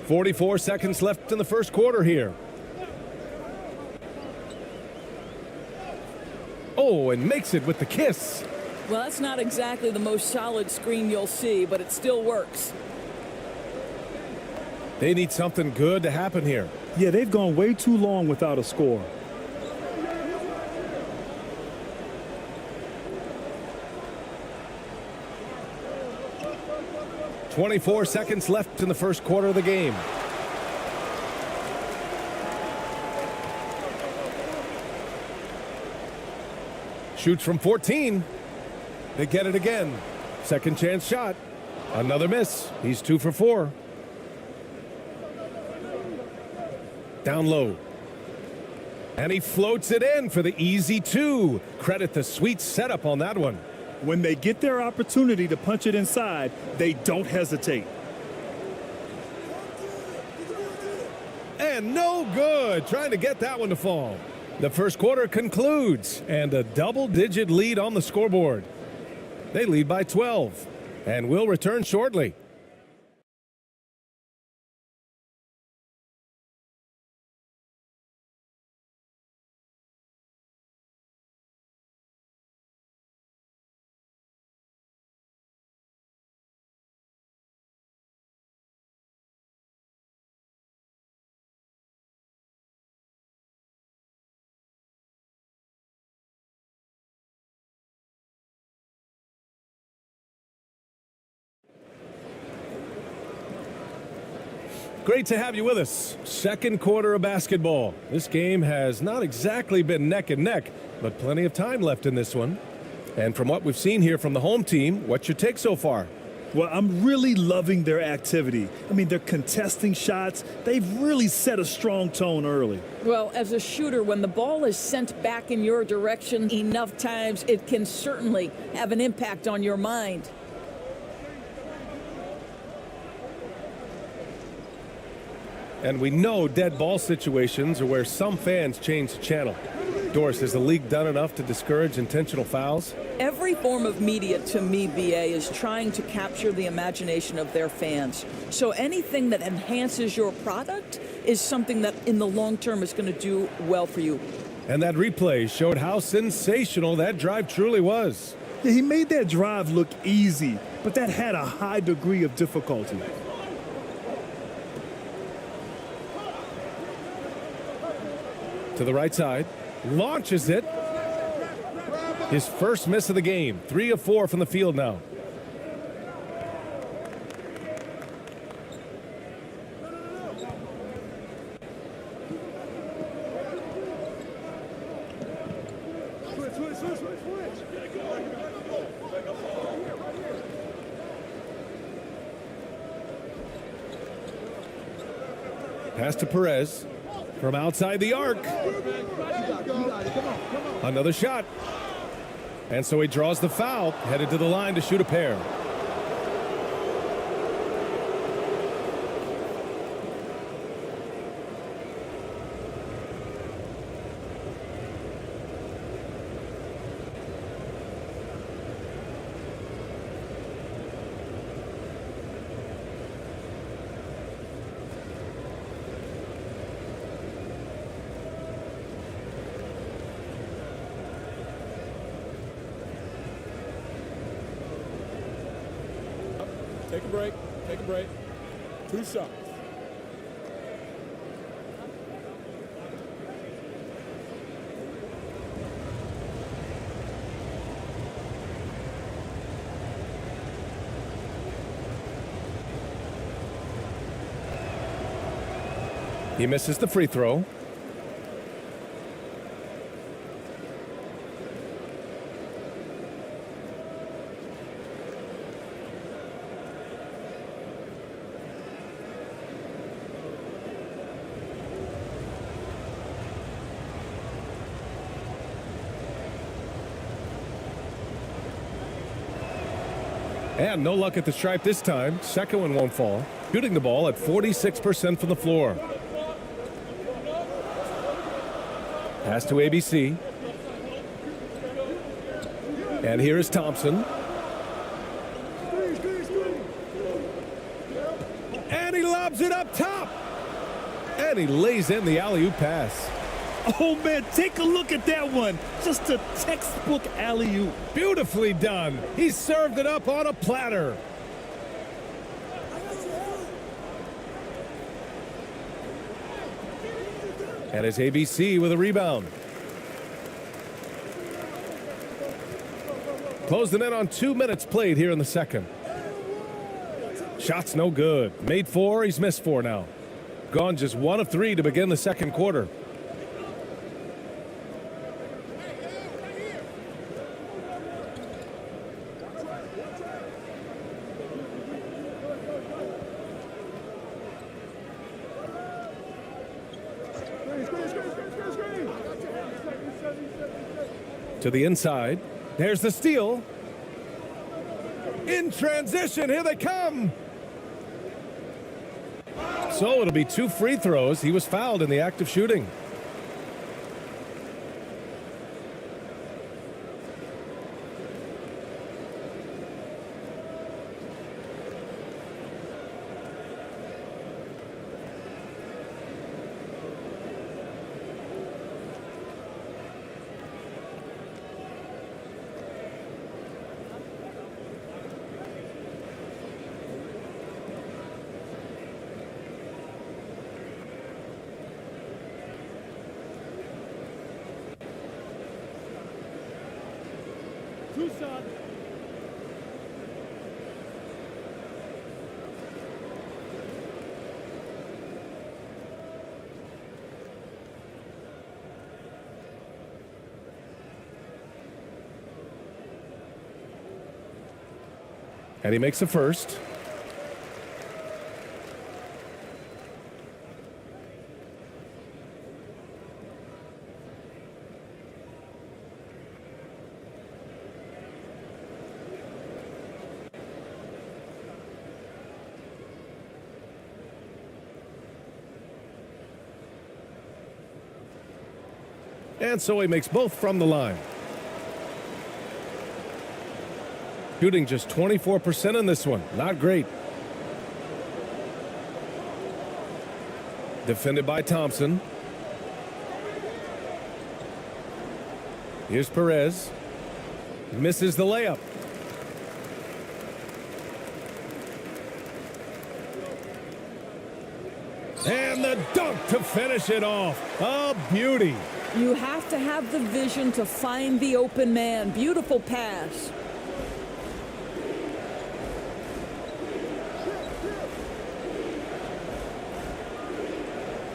44 seconds left in the first quarter here. Oh, and makes it with the kiss. Well, that's not exactly the most solid screen you'll see, but it still works. They need something good to happen here. Yeah, they've gone way too long without a score. .24 seconds left in the first quarter of the game. Shoots from 14. They get it again. Second chance shot. Another miss. He's 2 for 4. Down low. And he floats it in for the easy 2. Credit the sweet setup on that one. When they get their opportunity to punch it inside, they don't hesitate. And no good. Trying to get that one to fall. The first quarter concludes, and a double-digit lead on the scoreboard. They lead by 12, and will return shortly. Great to have you with us. Second quarter of basketball. This game has not exactly been neck and neck, but plenty of time left in this one. And from what we've seen here from the home team, what's your take so far? Well, I'm really loving their activity. I mean, they're contesting shots. They've really set a strong tone early. Well, as a shooter, when the ball is sent back in your direction enough times, it can certainly have an impact on your mind. And we know dead ball situations are where some fans change the channel. Doris, has the league done enough to discourage intentional fouls? Every form of media, to me, BA, is trying to capture the imagination of their fans. So anything that enhances your product is something that in the long term is going to do well for you. And that replay showed how sensational that drive truly was. Yeah, he made that drive look easy, but that had a high degree of difficulty. To the right side, launches it. His first miss of the game. 3 of 4 from the field now. Pass to Perez. From outside the arc. Another shot. And so he draws the foul, headed to the line to shoot a pair. Take a break. Take a break. 2 shots. He misses the free throw. And no luck at the stripe this time. Second one won't fall. Shooting the ball at 46% from the floor. Pass to ABC. And here's Thompson. And he lobs it up top. And he lays in the alley-oop pass. Oh, man, take a look at that one. Just a textbook alley-oop. Beautifully done. He served it up on a platter. And it's ABC with a rebound. Closing in on 2 minutes played here in the second. Shot's no good. Made 4, he's missed 4 now. Gone just 1 of 3 to begin the second quarter. To the inside. There's the steal. In transition, here they come. So it'll be 2 free throws. He was fouled in the act of shooting. And he makes the first. And so he makes both from the line. Shooting just 24% in this one. Not great. Defended by Thompson. Here's Perez. Misses the layup. And the dunk to finish it off. A beauty. You have to have the vision to find the open man. Beautiful pass.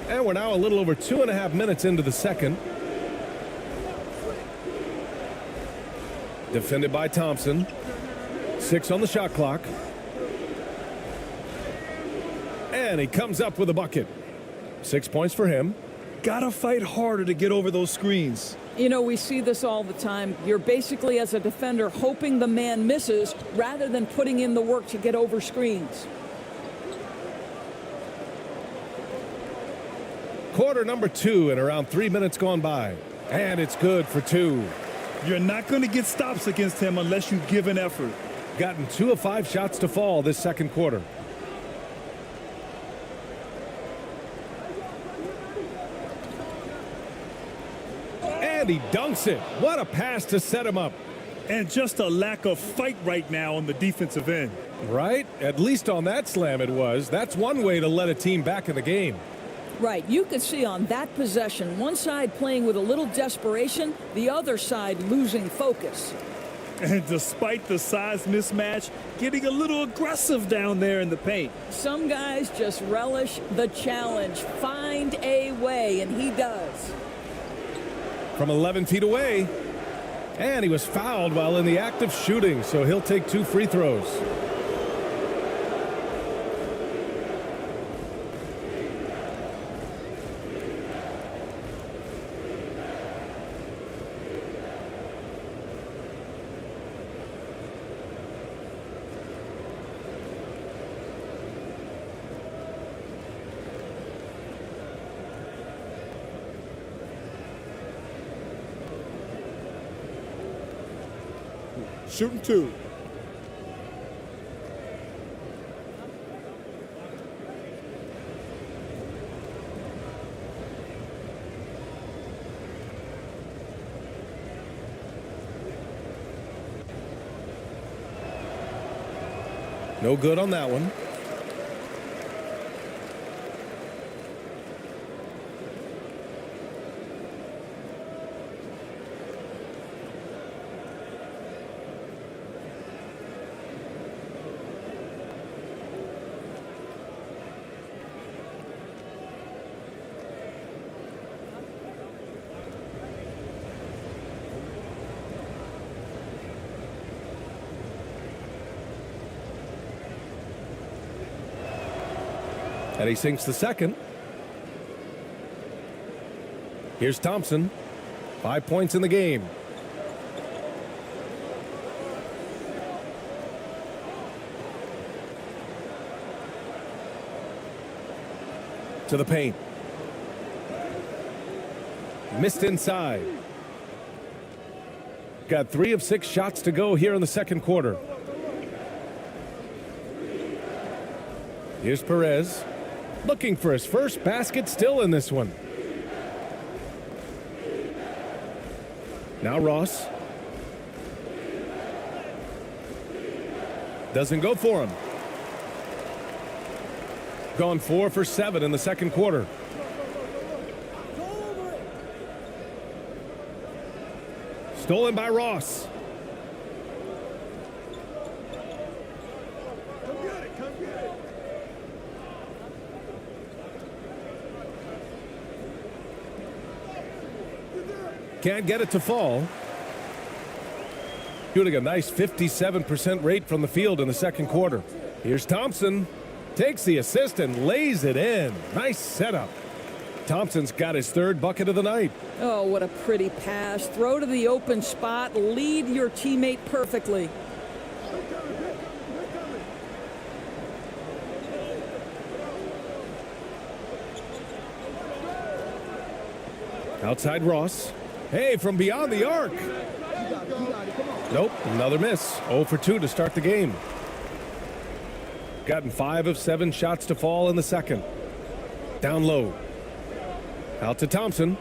And we're now a little over 2.5 minutes into the second. Defended by Thompson. 6 on the shot clock. And he comes up with a bucket. 6 points for him. Gotta fight harder to get over those screens. You know, we see this all the time. You're basically, as a defender, hoping the man misses rather than putting in the work to get over screens. Quarter number 2 and around 3 minutes gone by. And it's good for 2. You're not going to get stops against him unless you give an effort. Gotten 2 of 5 shots to fall this second quarter. And he dunks it. What a pass to set him up. And just a lack of fight right now on the defensive end. Right? At least on that slam it was. That's one way to let a team back in the game. Right. You could see on that possession, one side playing with a little desperation, the other side losing focus. And despite the size mismatch, getting a little aggressive down there in the paint. Some guys just relish the challenge. Find a way, and he does. From 11 feet away. And he was fouled while in the act of shooting, so he'll take 2 free throws. Shooting 2. No good on that one. And he sinks the second. Here's Thompson. 5 points in the game. To the paint. Missed inside. Got 3 of 6 shots to go here in the second quarter. Here's Perez. Looking for his first basket, still in this one. Now Ross. Doesn't go for him. Gone 4 for 7 in the second quarter. Stolen by Ross. Can't get it to fall. Shooting a nice 57% rate from the field in the second quarter. Here's Thompson. Takes the assist and lays it in. Nice setup. Thompson's got his 3rd bucket of the night. Oh, what a pretty pass. Throw to the open spot. Lead your teammate perfectly. Outside Ross. Hey, from beyond the arc. Nope, another miss. 0 for 2 to start the game. Gotten 5 of 7 shots to fall in the second. Down low. Out to Thompson.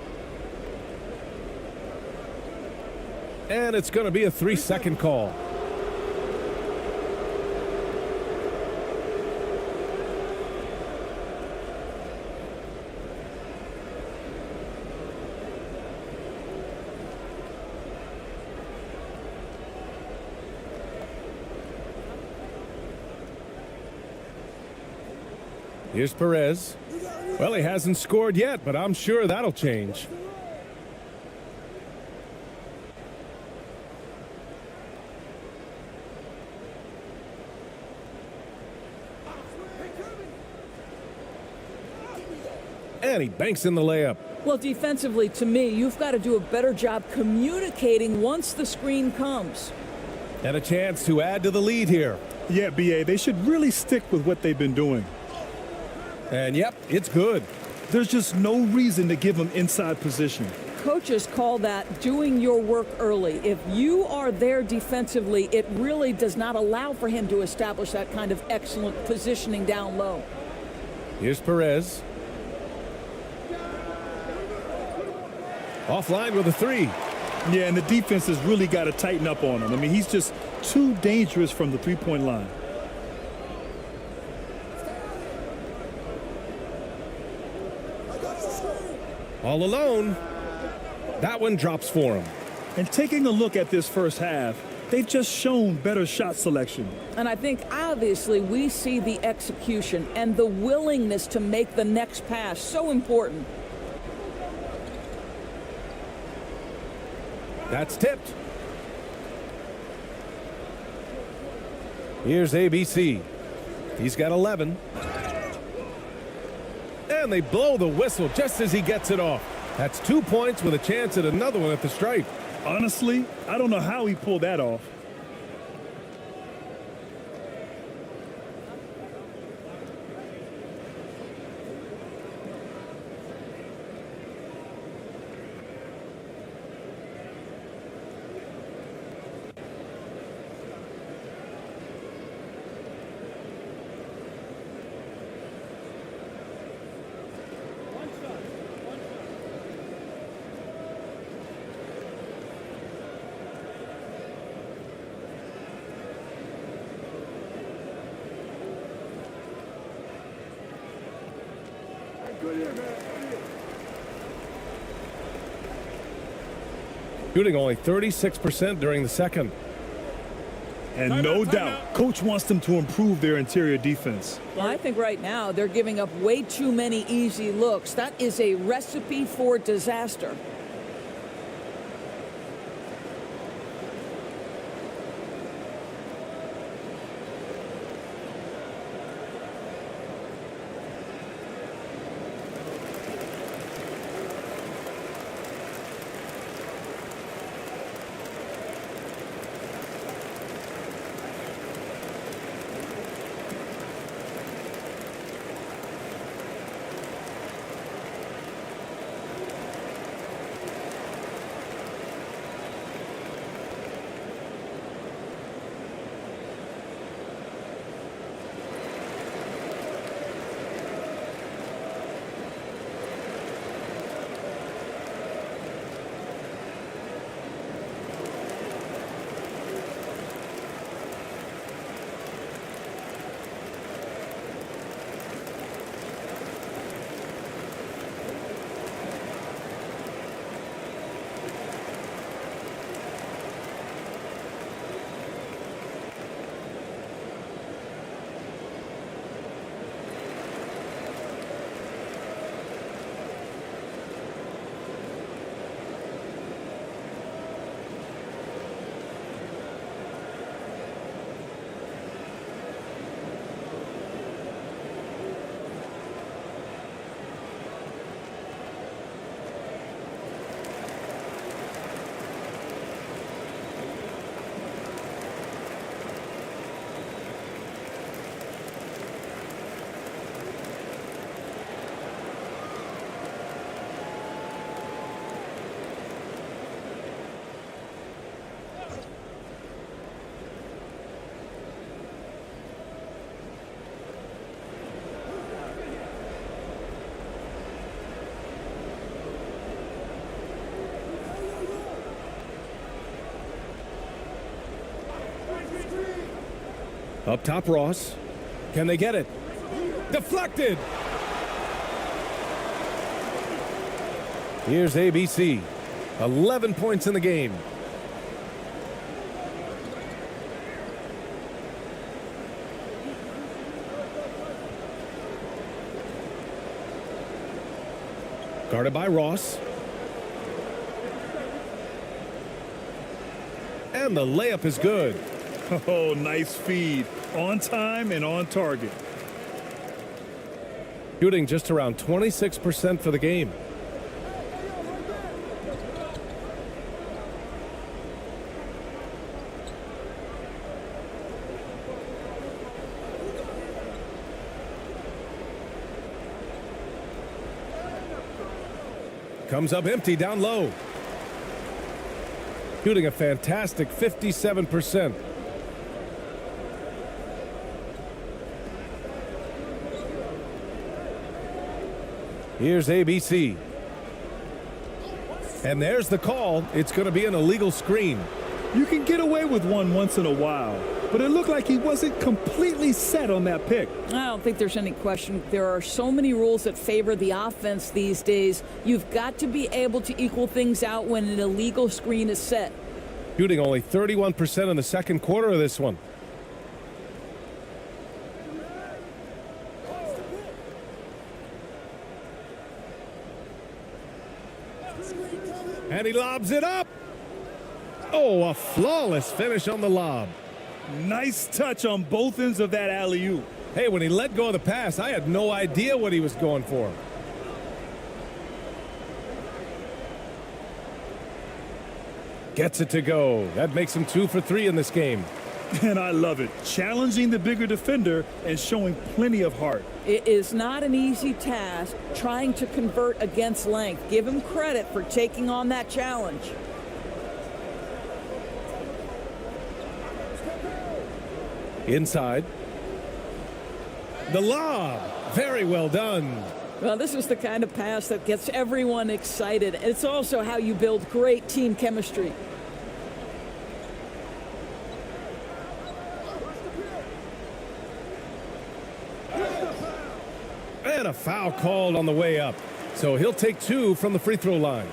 And it's going to be a 3-second call. Here's Perez. Well, he hasn't scored yet, but I'm sure that'll change. And he banks in the layup. Well, defensively, to me, you've got to do a better job communicating once the screen comes. And a chance to add to the lead here. Yeah, BA, they should really stick with what they've been doing. And yep, it's good. There's just no reason to give them inside position. Coaches call that doing your work early. If you are there defensively, it really does not allow for him to establish that kind of excellent positioning down low. Here's Perez. Offline with a 3. Yeah, and the defense has really got to tighten up on him. I mean, he's just too dangerous from the three-point line. All alone. That one drops for him. And taking a look at this first half, they've just shown better shot selection. And I think obviously we see the execution and the willingness to make the next pass so important. That's tipped. Here's ABC. He's got 11. And they blow the whistle just as he gets it off. That's 2 points with a chance at another one at the stripe. Honestly, I don't know how he pulled that off. Shooting only 36% during the second. And no doubt, coach wants them to improve their interior defense. Well, I think right now they're giving up way too many easy looks. That is a recipe for disaster. Up top, Ross. Can they get it? Deflected. Here's ABC. 11 points in the game. Guarded by Ross. And the layup is good. Oh, nice feed. On time and on target. Shooting just around 26% for the game. Comes up empty down low. Shooting a fantastic 57%. Here's ABC. And there's the call. It's going to be an illegal screen. You can get away with one once in a while, but it looked like he wasn't completely set on that pick. I don't think there's any question. There are so many rules that favor the offense these days. You've got to be able to equal things out when an illegal screen is set. Shooting only 31% in the second quarter of this one. And he lobs it up. Oh, a flawless finish on the lob. Nice touch on both ends of that alley-oop. Hey, when he let go of the pass, I had no idea what he was going for. Gets it to go. That makes him 2 for 3 in this game. And I love it. Challenging the bigger defender and showing plenty of heart. It is not an easy task trying to convert against length. Give him credit for taking on that challenge. Inside. The lob. Very well done. Well, this is the kind of pass that gets everyone excited. It's also how you build great team chemistry. And a foul called on the way up. So he'll take 2 from the free throw line.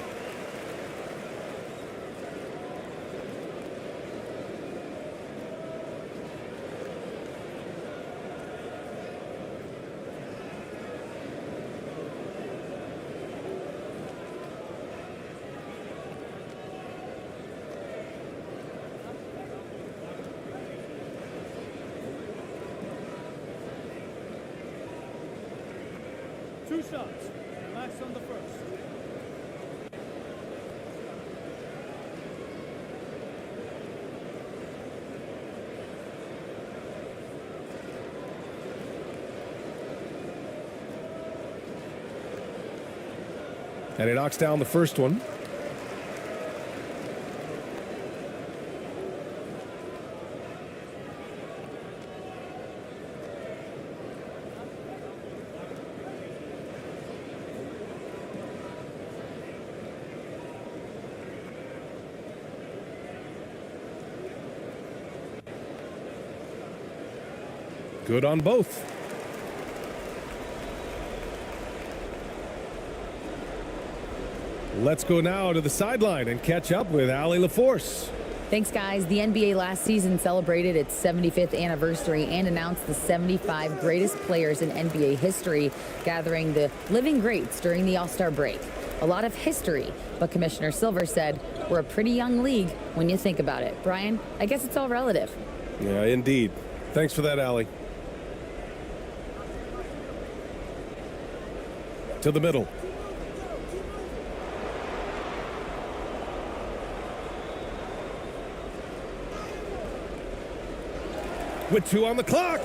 Two shots. Relax on the first. And he knocks down the first one. Good on both. Let's go now to the sideline and catch up with Allie LaForce. Thanks, guys. The NBA last season celebrated its 75th anniversary and announced the 75 greatest players in NBA history, gathering the living greats during the All-Star break. A lot of history, but Commissioner Silver said we're a pretty young league when you think about it. Brian, I guess it's all relative. Yeah, indeed. Thanks for that, Allie. To the middle. With 2 on the clock.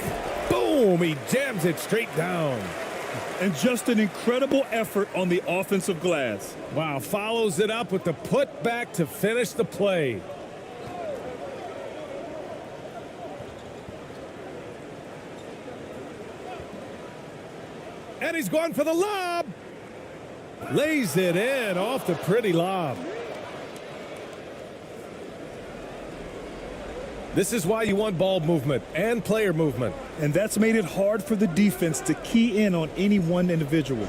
Boom! He jams it straight down. And just an incredible effort on the offensive glass. Wow, follows it up with the putback to finish the play. And he's going for the lob. Lays it in off the pretty lob. This is why you want ball movement and player movement. And that's made it hard for the defense to key in on any one individual.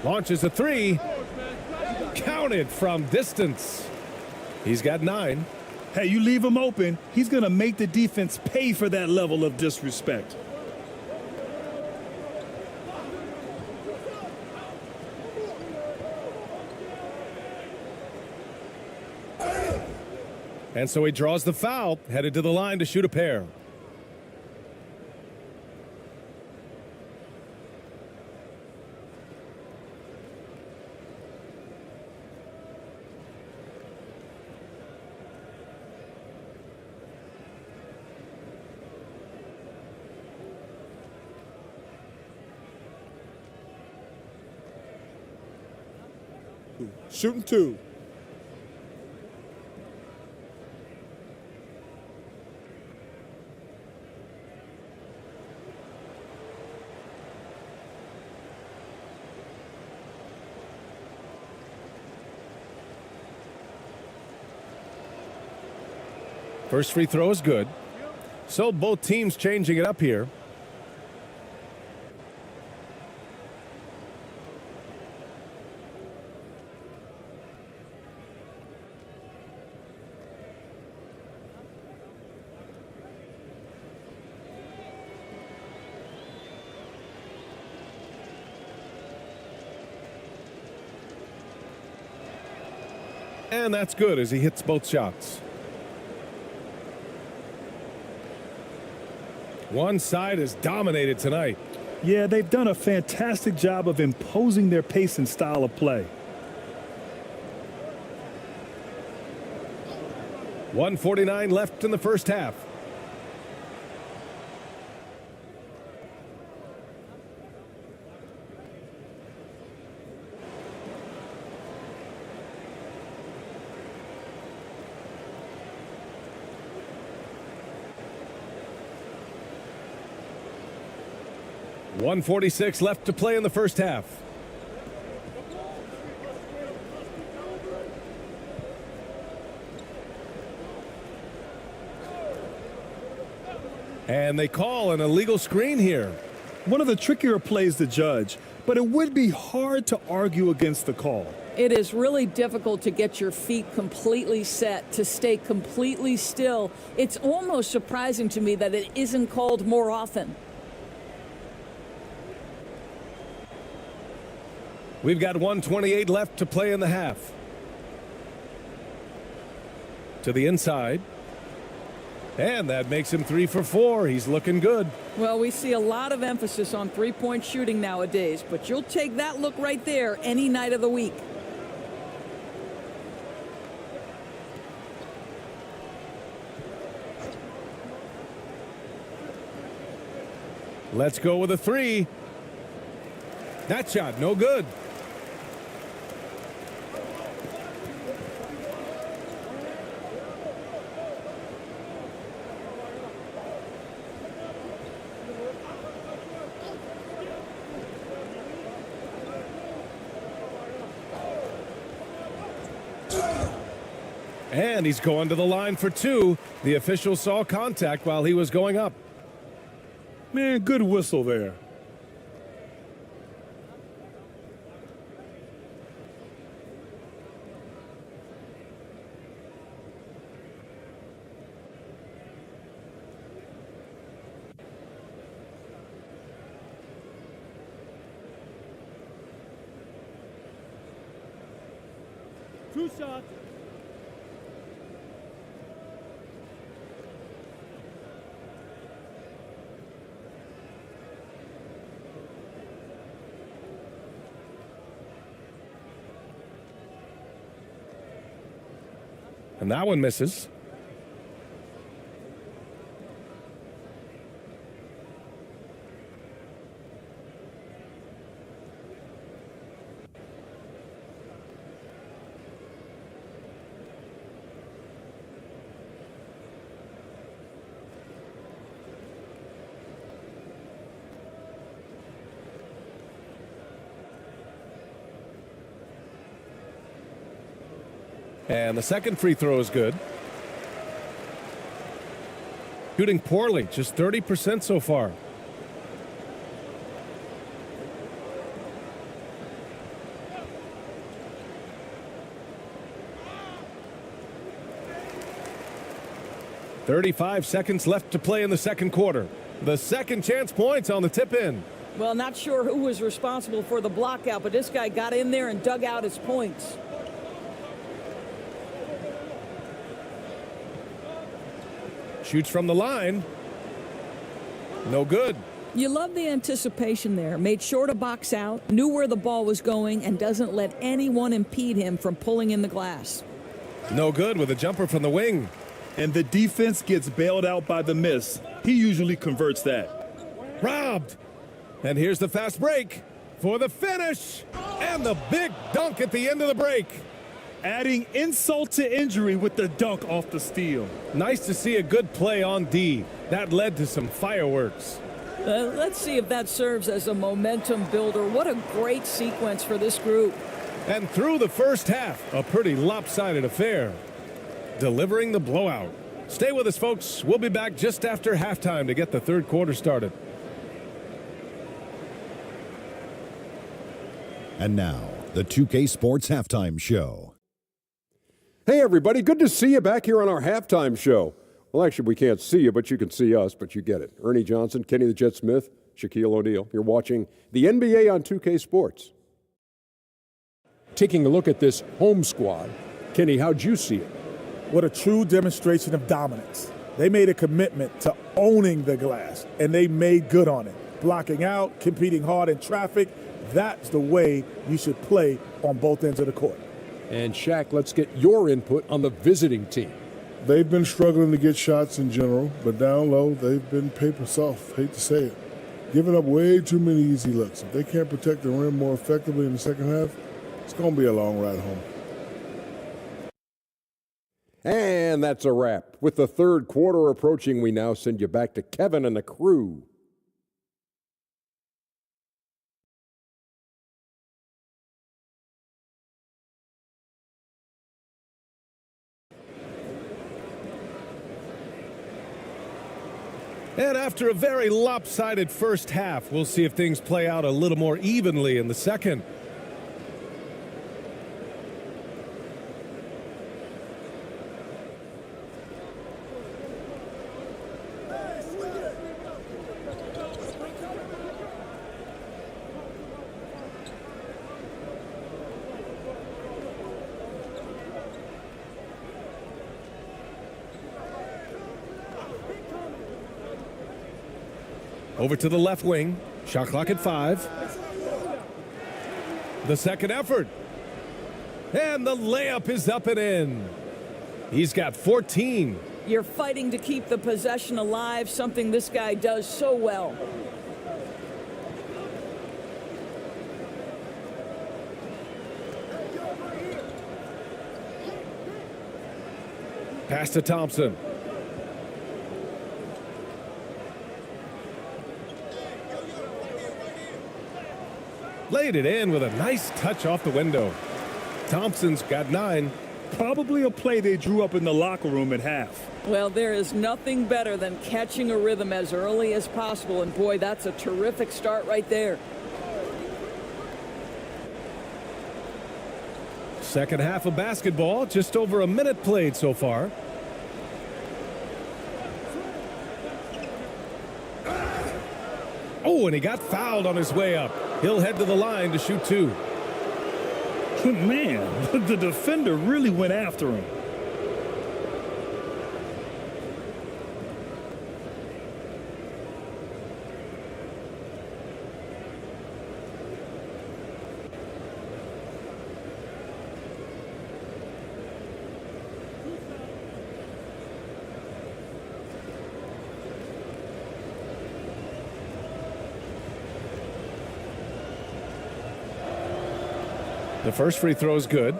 Launches a 3. Counted from distance. He's got 9. Hey, you leave him open, he's going to make the defense pay for that level of disrespect. And so he draws the foul, headed to the line to shoot a pair. Shooting 2. First free throw is good. So both teams changing it up here. And that's good as he hits both shots. One side is dominated tonight. Yeah, they've done a fantastic job of imposing their pace and style of play. 1:49 left in the first half. .146 left to play in the first half. And they call an illegal screen here. One of the trickier plays to judge, but it would be hard to argue against the call. It is really difficult to get your feet completely set, to stay completely still. It's almost surprising to me that it isn't called more often. We've got 1:28 left to play in the half. To the inside. And that makes him 3 for 4. He's looking good. Well, we see a lot of emphasis on three-point shooting nowadays, but you'll take that look right there any night of the week. Let's go with a 3. That shot, no good. And he's going to the line for 2. The official saw contact while he was going up. Man, good whistle there. Two shots. And that one misses. And the second free throw is good. Shooting poorly, just 30% so far. .35 seconds left to play in the second quarter. The second chance points on the tip in. Well, not sure who was responsible for the block out, but this guy got in there and dug out his points. Shoots from the line. No good. You love the anticipation there. Made sure to box out, knew where the ball was going, and doesn't let anyone impede him from pulling in the glass. No good with a jumper from the wing. And the defense gets bailed out by the miss. He usually converts that. Robbed. And here's the fast break for the finish. And the big dunk at the end of the break. Adding insult to injury with the dunk off the steal. Nice to see a good play on D. That led to some fireworks. Let's see if that serves as a momentum builder. What a great sequence for this group. And through the first half, a pretty lopsided affair. Delivering the blowout. Stay with us, folks. We'll be back just after halftime to get the third quarter started. And now, the 2K Sports Halftime Show. Hey, everybody. Good to see you back here on our halftime show. Well, actually, we can't see you, but you can see us, but you get it. Ernie Johnson, Kenny the Jet Smith, Shaquille O'Neal. You're watching the NBA on 2K Sports. Taking a look at this home squad, Kenny, how'd you see it? What a true demonstration of dominance. They made a commitment to owning the glass, and they made good on it. Blocking out, competing hard in traffic, that's the way you should play on both ends of the court. And Shaq, let's get your input on the visiting team. They've been struggling to get shots in general, but down low, they've been paper soft. Hate to say it. Giving up way too many easy looks. If they can't protect the rim more effectively in the second half, it's going to be a long ride home. And that's a wrap. With the third quarter approaching, we now send you back to Kevin and the crew. And after a very lopsided first half, we'll see if things play out a little more evenly in the second. Over to the left wing. Shot clock at 5. The second effort. And the layup is up and in. He's got 14. You're fighting to keep the possession alive, something this guy does so well. Pass to Thompson. Laid it in with a nice touch off the window. Thompson's got 9. Probably a play they drew up in the locker room at half. Well, there is nothing better than catching a rhythm as early as possible, and boy, that's a terrific start right there. Second half of basketball, just over a minute played so far. Oh, and he got fouled on his way up. He'll head to the line to shoot 2. Man, the defender really went after him. The first free throw is good.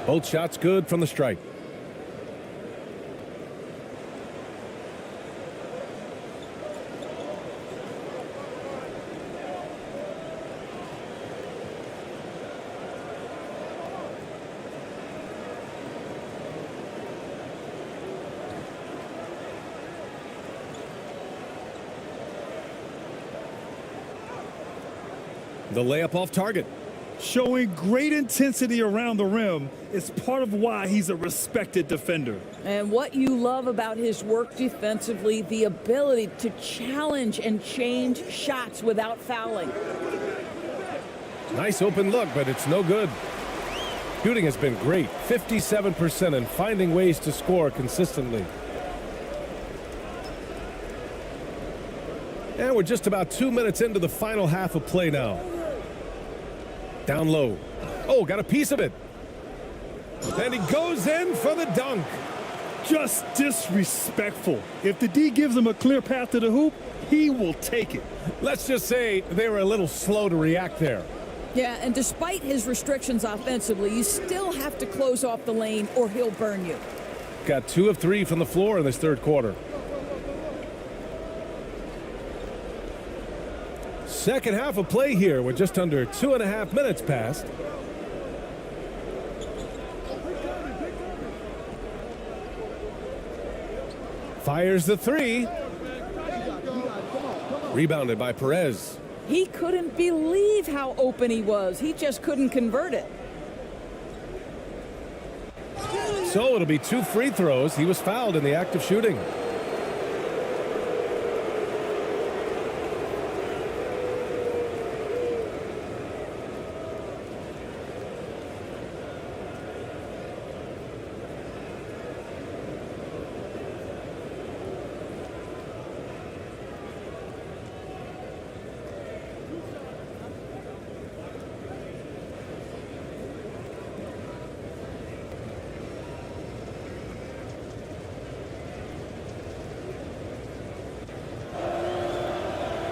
Both shots good from the stripe. The layup off target. Showing great intensity around the rim is part of why he's a respected defender. And what you love about his work defensively, the ability to challenge and change shots without fouling. Nice open look, but it's no good. Shooting has been great, 57%, and finding ways to score consistently. And we're just about 2 minutes into the final half of play now. Down low. Oh, got a piece of it. And he goes in for the dunk. Just disrespectful. If the D gives him a clear path to the hoop, he will take it. Let's just say they were a little slow to react there. Yeah, and despite his restrictions offensively, you still have to close off the lane or he'll burn you. Got 2 of 3 from the floor in this third quarter. Second half of play here with just under 2.5 minutes passed. Fires the 3. Rebounded by Perez. He couldn't believe how open he was. He just couldn't convert it. So it'll be 2 free throws. He was fouled in the act of shooting.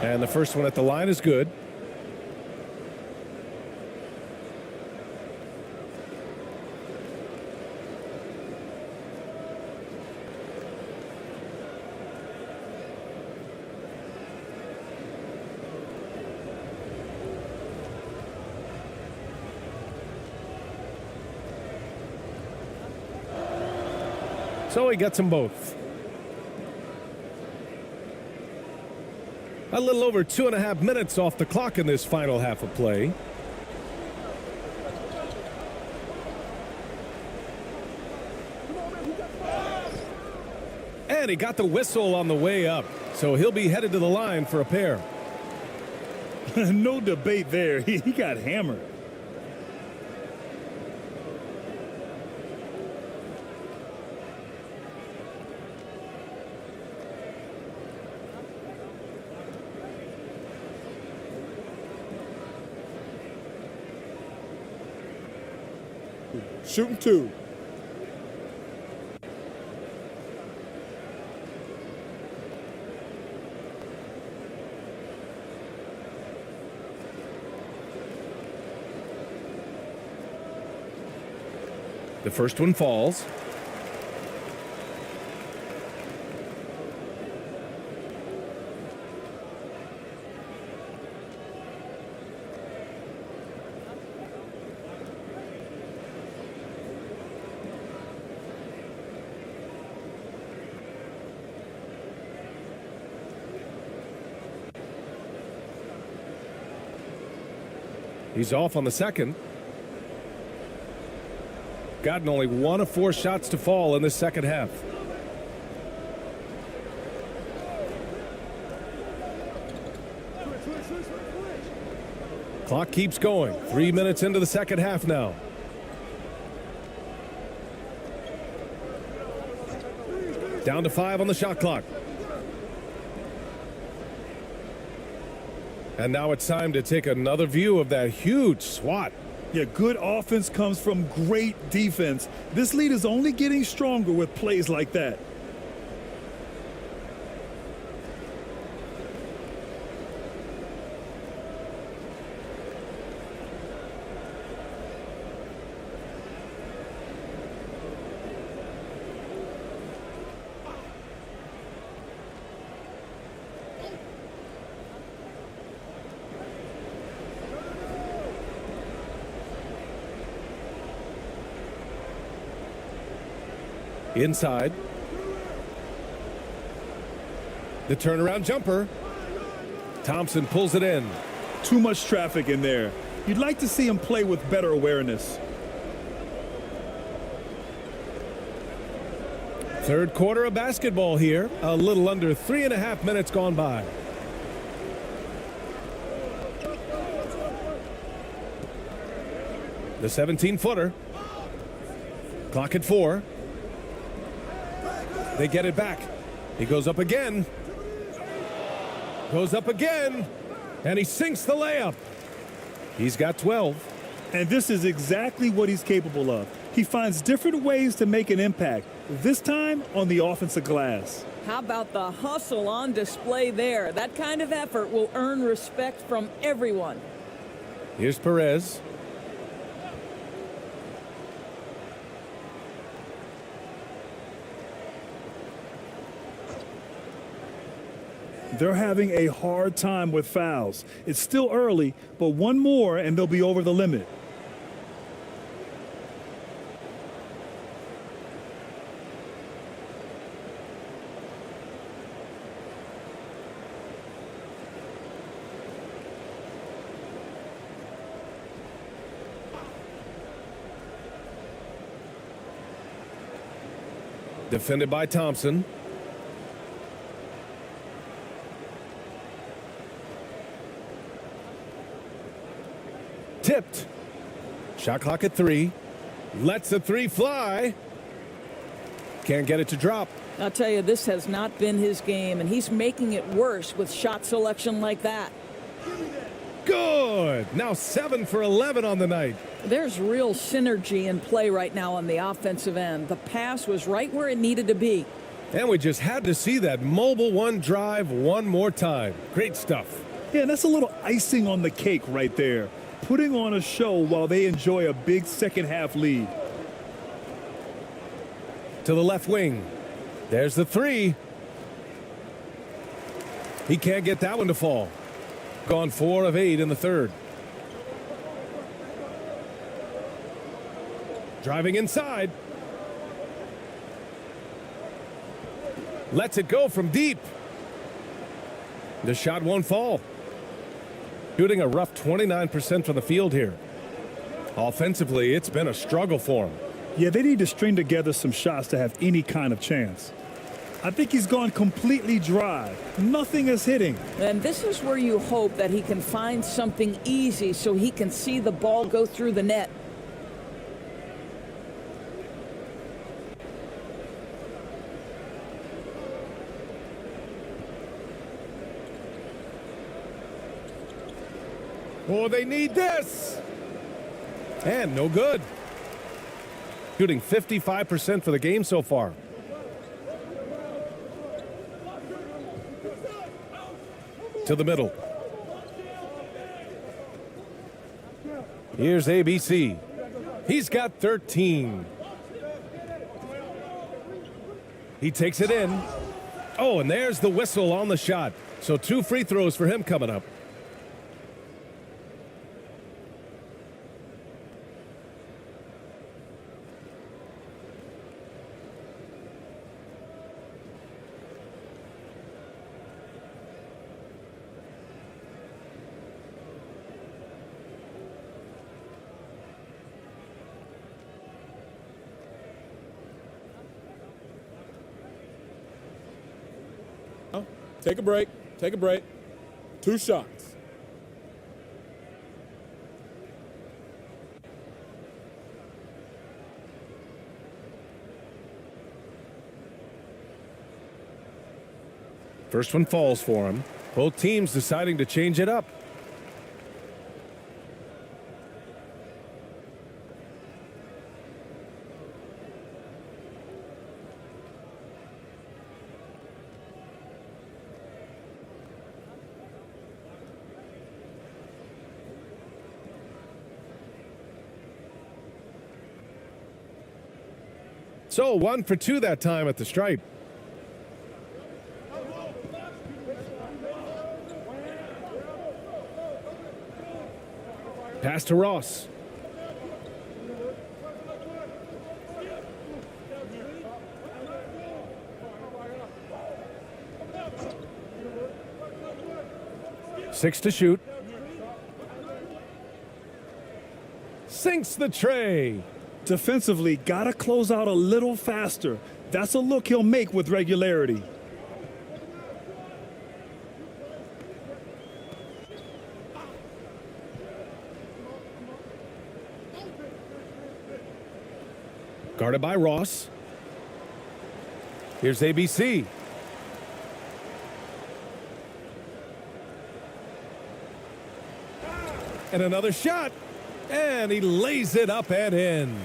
And the first one at the line is good. So he gets them both. A little over 2.5 minutes off the clock in this final half of play. And he got the whistle on the way up, so he'll be headed to the line for a pair. No debate there. He got hammered. Shooting 2. The first one falls. He's off on the second. Gotten only 1 of 4 shots to fall in this second half. Clock keeps going. 3 minutes into the second half now. Down to 5 on the shot clock. And now it's time to take another view of that huge swat. Yeah, good offense comes from great defense. This lead is only getting stronger with plays like that. Inside. The turnaround jumper. Thompson pulls it in. Too much traffic in there. You'd like to see him play with better awareness. Third quarter of basketball here. A little under 3.5 minutes gone by. The 17-footer. Clock at 4. They get it back. He goes up again. Goes up again. And he sinks the layup. He's got 12. And this is exactly what he's capable of. He finds different ways to make an impact, this time on the offensive glass. How about the hustle on display there? That kind of effort will earn respect from everyone. Here's Perez. They're having a hard time with fouls. It's still early, but one more and they'll be over the limit. Defended by Thompson. Tipped. Shot clock at 3. Lets the 3 fly. Can't get it to drop. I'll tell you, this has not been his game, and he's making it worse with shot selection like that. Good. Now 7 for 11 on the night. There's real synergy in play right now on the offensive end. The pass was right where it needed to be. And we just had to see that mobile one drive one more time. Great stuff. Yeah, that's a little icing on the cake right there. Putting on a show while they enjoy a big second half lead. To the left wing. There's the 3. He can't get that one to fall. Gone 4 of 8 in the third. Driving inside. Lets it go from deep. The shot won't fall. Shooting a rough 29% from the field here. Offensively, it's been a struggle for him. Yeah, they need to string together some shots to have any kind of chance. I think he's gone completely dry. Nothing is hitting. And this is where you hope that he can find something easy so he can see the ball go through the net. Oh, they need this. And no good. Shooting 55% for the game so far. To the middle. Here's ABC. He's got 13. He takes it in. Oh, and there's the whistle on the shot. So 2 free throws for him coming up. Take a break. Take a break. 2 shots. First one falls for him. Both teams deciding to change it up. So 1 for 2 that time at the stripe. Pass to Ross. Six to shoot. Sinks the tray. Defensively, got to close out a little faster. That's a look he'll make with regularity. Guarded by Ross. Here's ABC. And another shot. And he lays it up and in.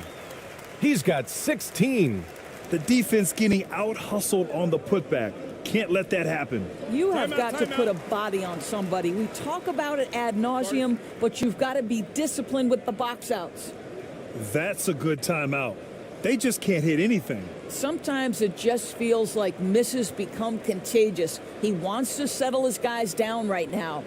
He's got 16. The defense getting out-hustled on the putback. Can't let that happen. You have got to put a body on somebody. We talk about it ad nauseum, but you've got to be disciplined with the box outs. That's a good timeout. They just can't hit anything. Sometimes it just feels like misses become contagious. He wants to settle his guys down right now.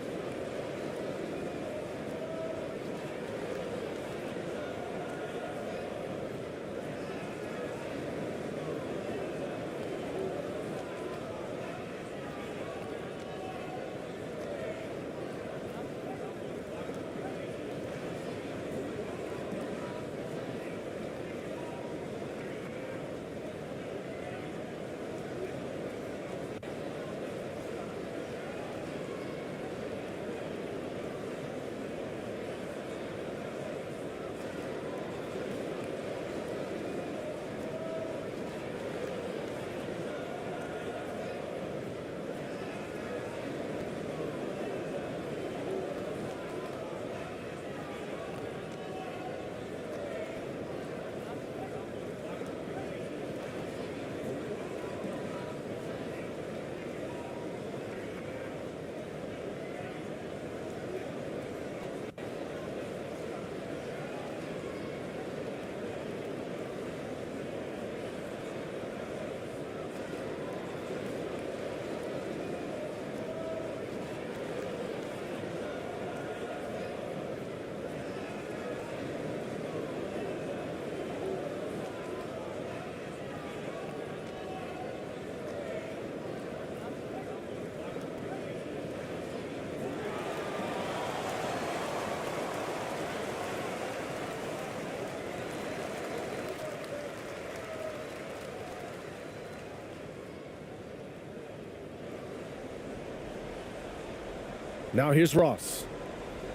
Now here's Ross.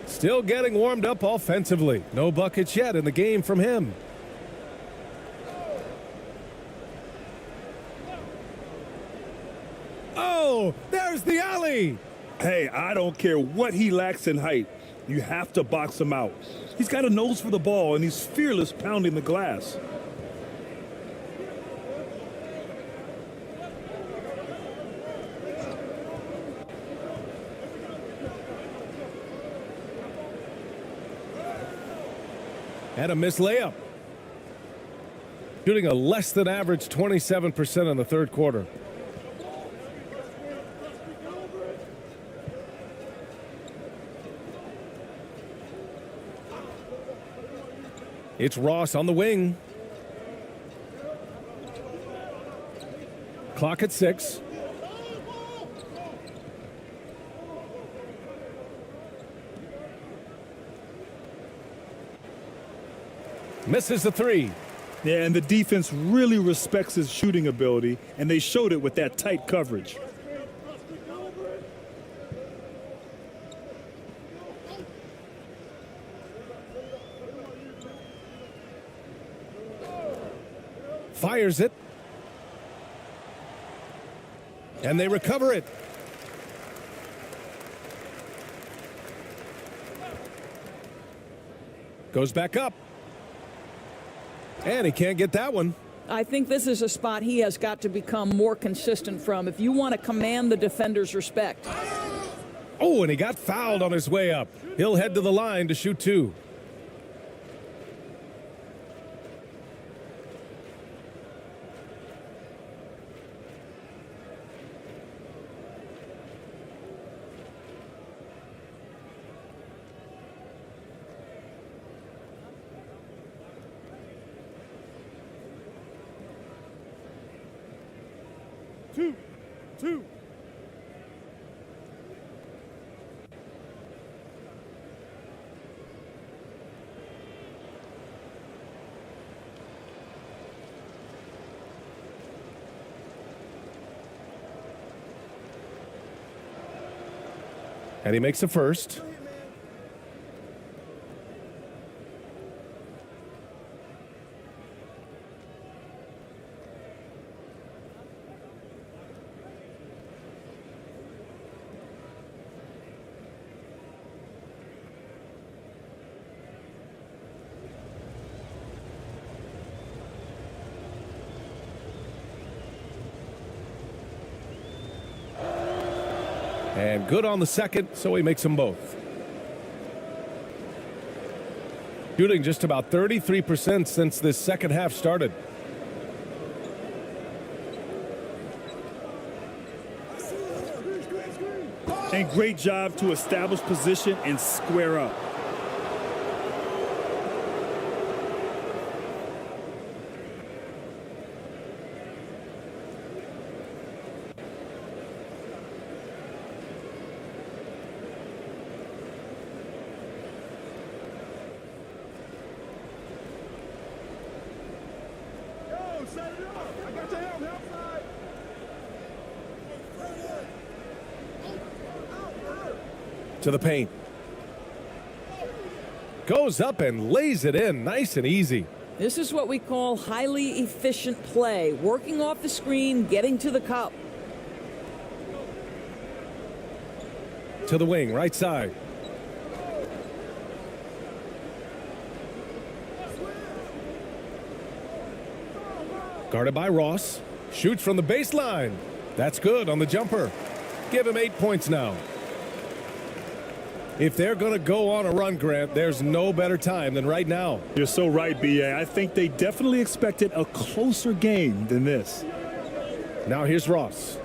Still getting warmed up offensively. No buckets yet in the game from him. Oh, there's the alley. Hey, I don't care what he lacks in height. You have to box him out. He's got a nose for the ball, and he's fearless pounding the glass. And a missed layup. Shooting a less than average 27% in the third quarter. It's Ross on the wing. Clock at 6. Misses the 3. Yeah, and the defense really respects his shooting ability, and they showed it with that tight coverage. Fires it. And they recover it. Goes back up. And he can't get that one. I think this is a spot he has got to become more consistent from if you want to command the defender's respect. Oh, and he got fouled on his way up. He'll head to the line to shoot 2. Two. And he makes a first. And good on the second, so he makes them both. Shooting just about 33% since this second half started. And great job to establish position and square up. To the paint. Goes up and lays it in nice and easy. This is what we call highly efficient play. Working off the screen, getting to the cup. To the wing, right side. Guarded by Ross. Shoots from the baseline. That's good on the jumper. Give him 8 points now. If they're going to go on a run, Grant, there's no better time than right now. You're so right, B.A. I think they definitely expected a closer game than this. Now here's Ross.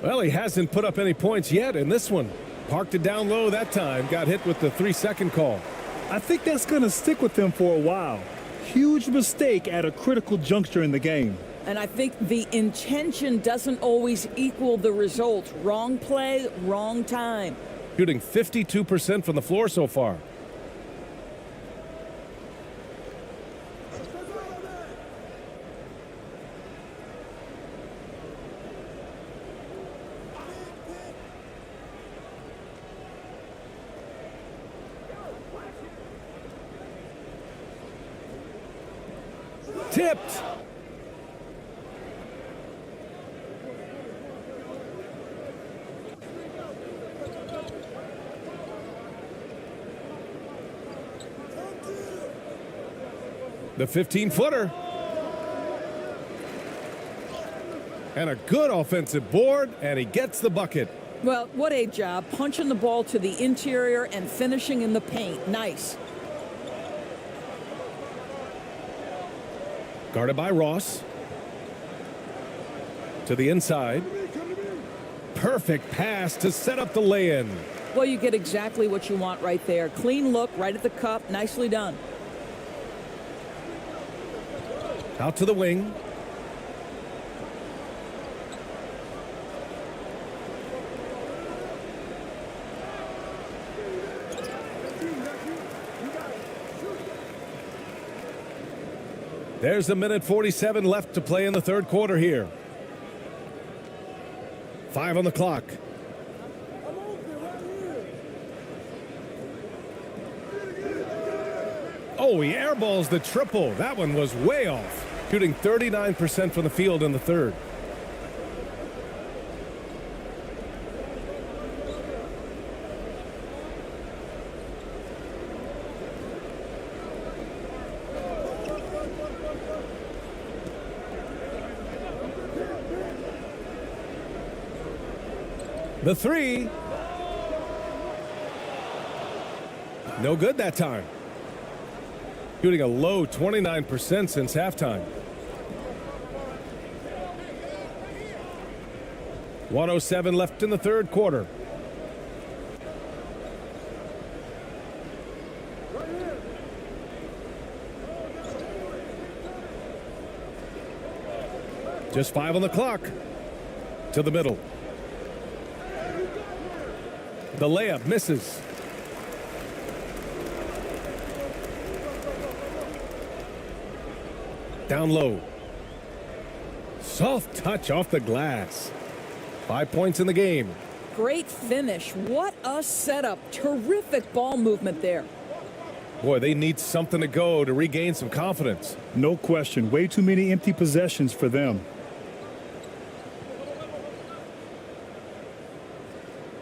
Well, he hasn't put up any points yet in this one. Parked it down low that time. Got hit with the 3-second call. I think that's going to stick with them for a while. Huge mistake at a critical juncture in the game. And I think the intention doesn't always equal the result. Wrong play, wrong time. Shooting 52% from the floor so far. Tipped. The 15-footer. And a good offensive board, and he gets the bucket. Well, what a job. Punching the ball to the interior and finishing in the paint. Nice. Guarded by Ross. To the inside. Perfect pass to set up the lay-in. Well, you get exactly what you want right there. Clean look, right at the cup. Nicely done. Out to the wing. There's a minute 47 left to play in the third quarter here. 5 on the clock. Oh, he airballs the triple. That one was way off. Shooting 39% from the field in the third. The three. No good that time. Shooting a low 29% since halftime. 1:07 left in the third quarter. Just 5 on the clock. To the middle. The layup misses. Down low. Soft touch off the glass. 5 points in the game. Great finish. What a setup. Terrific ball movement there. Boy, they need something to go to regain some confidence. No question. Way too many empty possessions for them.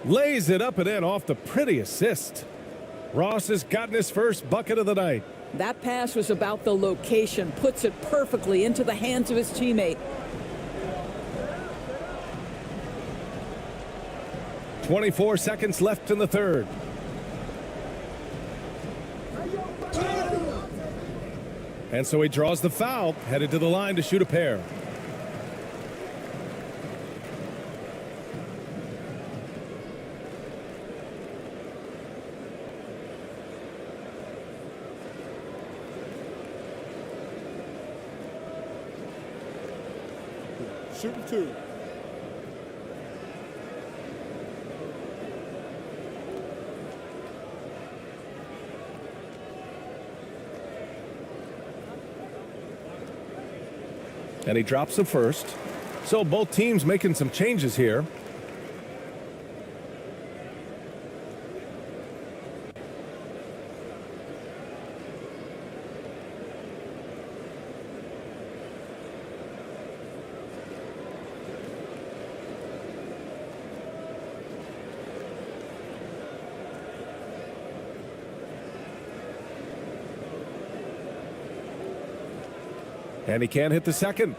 Lays it up and in off the pretty assist. Ross has gotten his first bucket of the night. That pass was about the location. Puts it perfectly into the hands of his teammate. 24 seconds left in the third. And so he draws the foul, headed to the line to shoot a pair. Shooting two. And he drops the first. So both teams making some changes here. And he can't hit the second.